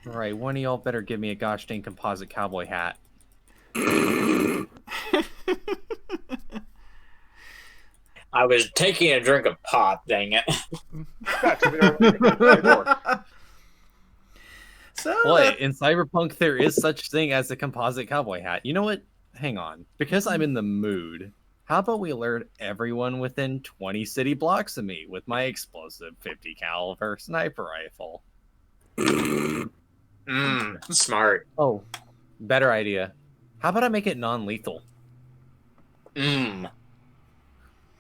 Right, one of y'all better give me a gosh dang composite cowboy hat. I was taking a drink of pop, dang it. What? In Cyberpunk, there is such thing as a composite cowboy hat. You know what? Hang on. Because I'm in the mood, how about we alert everyone within 20 city blocks of me with my explosive 50 caliber sniper rifle? Smart. Oh, better idea. How about I make it non-lethal?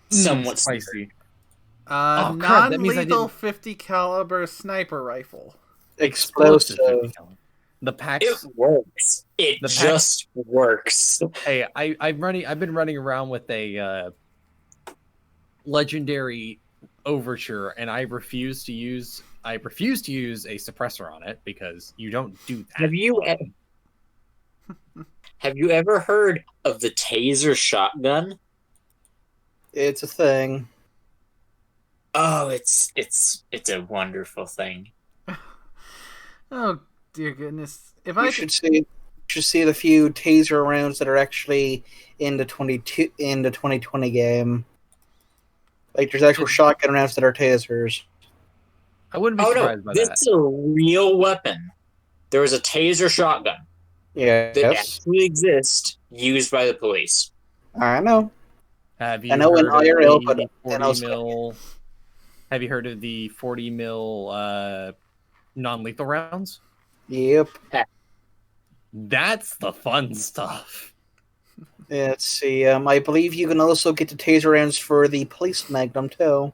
Somewhat spicy. Non-lethal 50 caliber sniper rifle. Explosive. The packs. It works. It just works. Hey, I've been running around with a legendary overture, and I refuse to use a suppressor on it because you don't do that. Have you ever heard of the taser shotgun? It's a thing. Oh, it's a wonderful thing. Oh dear goodness! Should see the few taser rounds that are actually in the 2020 game. Like there's actual shotgun rounds that are tasers. I wouldn't be surprised by that. This is a real weapon. There is a taser shotgun. Yeah, that actually exists, used by the police. I know. Have you I know in heard IRL, of but the 40 mil? Have you heard of the 40 mil non-lethal rounds? Yep. That's the fun stuff. Let's see. I believe you can also get the taser rounds for the police magnum too.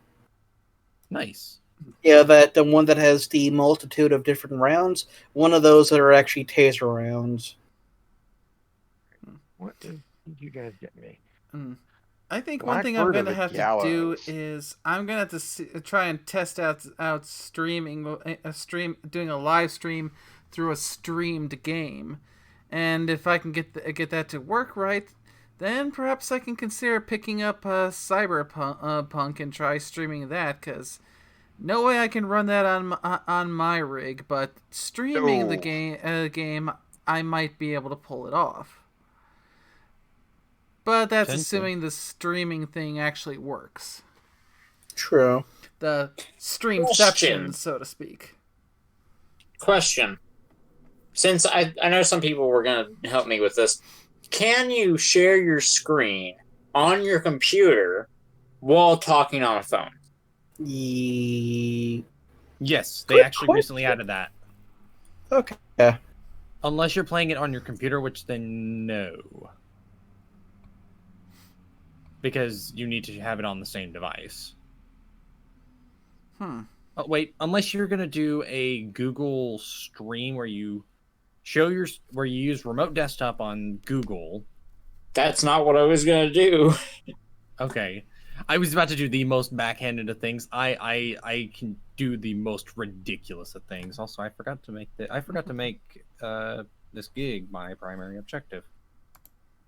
Nice. Yeah, the one that has the multitude of different rounds. One of those that are actually taser rounds. What did you guys get me? I think one thing I'm going to have to do is I'm going to have to try and test out streaming doing a live stream through a streamed game, and if I can get that to work right, then perhaps I can consider picking up Cyberpunk and try streaming that, because no way I can run that on my rig, but streaming the game I might be able to pull it off. But that's assuming the streaming thing actually works. True. The streamception, so to speak. Question. since I know some people were going to help me with this, can you share your screen on your computer while talking on a phone? Yes, they actually recently added that. Okay. Yeah. Unless you're playing it on your computer, which then no. Because you need to have it on the same device. Hmm. Oh, wait, unless you're going to do a Google stream where you where you use remote desktop on Google. That's not what I was going to do. Okay. I was about to do the most backhanded of things. I can do the most ridiculous of things. Also, I forgot to make this gig my primary objective.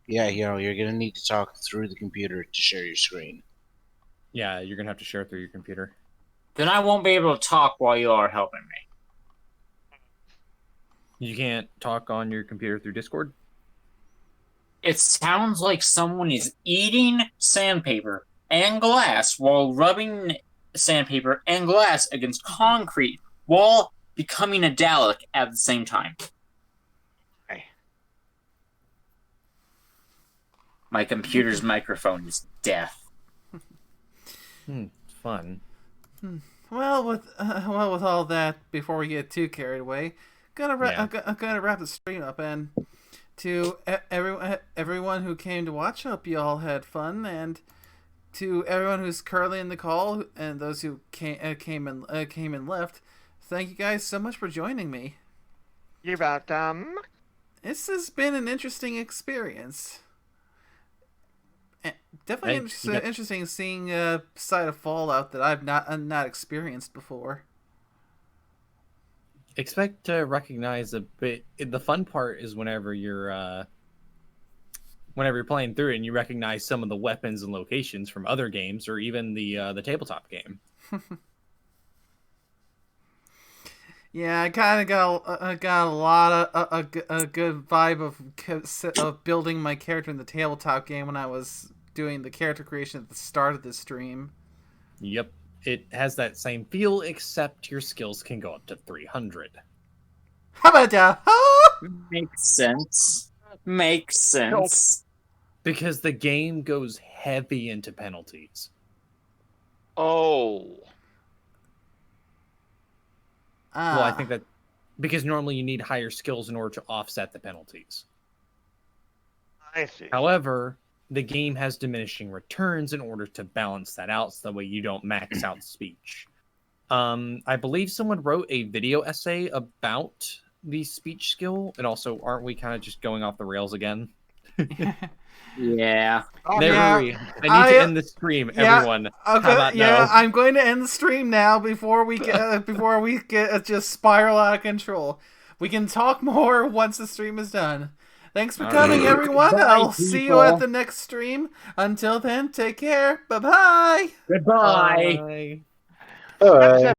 Yeah, you're gonna need to talk through the computer to share your screen. Yeah, you're gonna have to share through your computer. Then I won't be able to talk while you are helping me. You can't talk on your computer through Discord? It sounds like someone is eating sandpaper and glass while rubbing sandpaper and glass against concrete while becoming a Dalek at the same time. My computer's microphone is deaf. Fun. Well, with all that, before we get too carried away, gonna wrap the stream up. And to everyone who came to watch, hope you all had fun. And to everyone who's currently in the call and those who came and left, thank you guys so much for joining me. You're welcome. This has been an interesting experience. Definitely interesting seeing a side of Fallout that I've not experienced before. Expect to recognize a bit. The fun part is whenever you're playing through it and you recognize some of the weapons and locations from other games or even the tabletop game. Yeah, I kind of got a lot of a good vibe of building my character in the tabletop game when I was doing the character creation at the start of the stream. Yep, it has that same feel, except your skills can go up to 300. How about that? Makes sense. Makes sense. Because the game goes heavy into penalties. Oh. Well, I think that because normally you need higher skills in order to offset the penalties. I see. However, the game has diminishing returns in order to balance that out so that way you don't max out speech. I believe someone wrote a video essay about the speech skill, and also aren't we kind of just going off the rails again? Yeah. I need to end the stream, everyone. Okay, how about yeah, no? I'm going to end the stream now before we get just spiral out of control. We can talk more once the stream is done. Thanks for coming, everyone. Goodbye, I'll see you at the next stream. Until then, take care. Bye-bye. Goodbye. Bye. All right.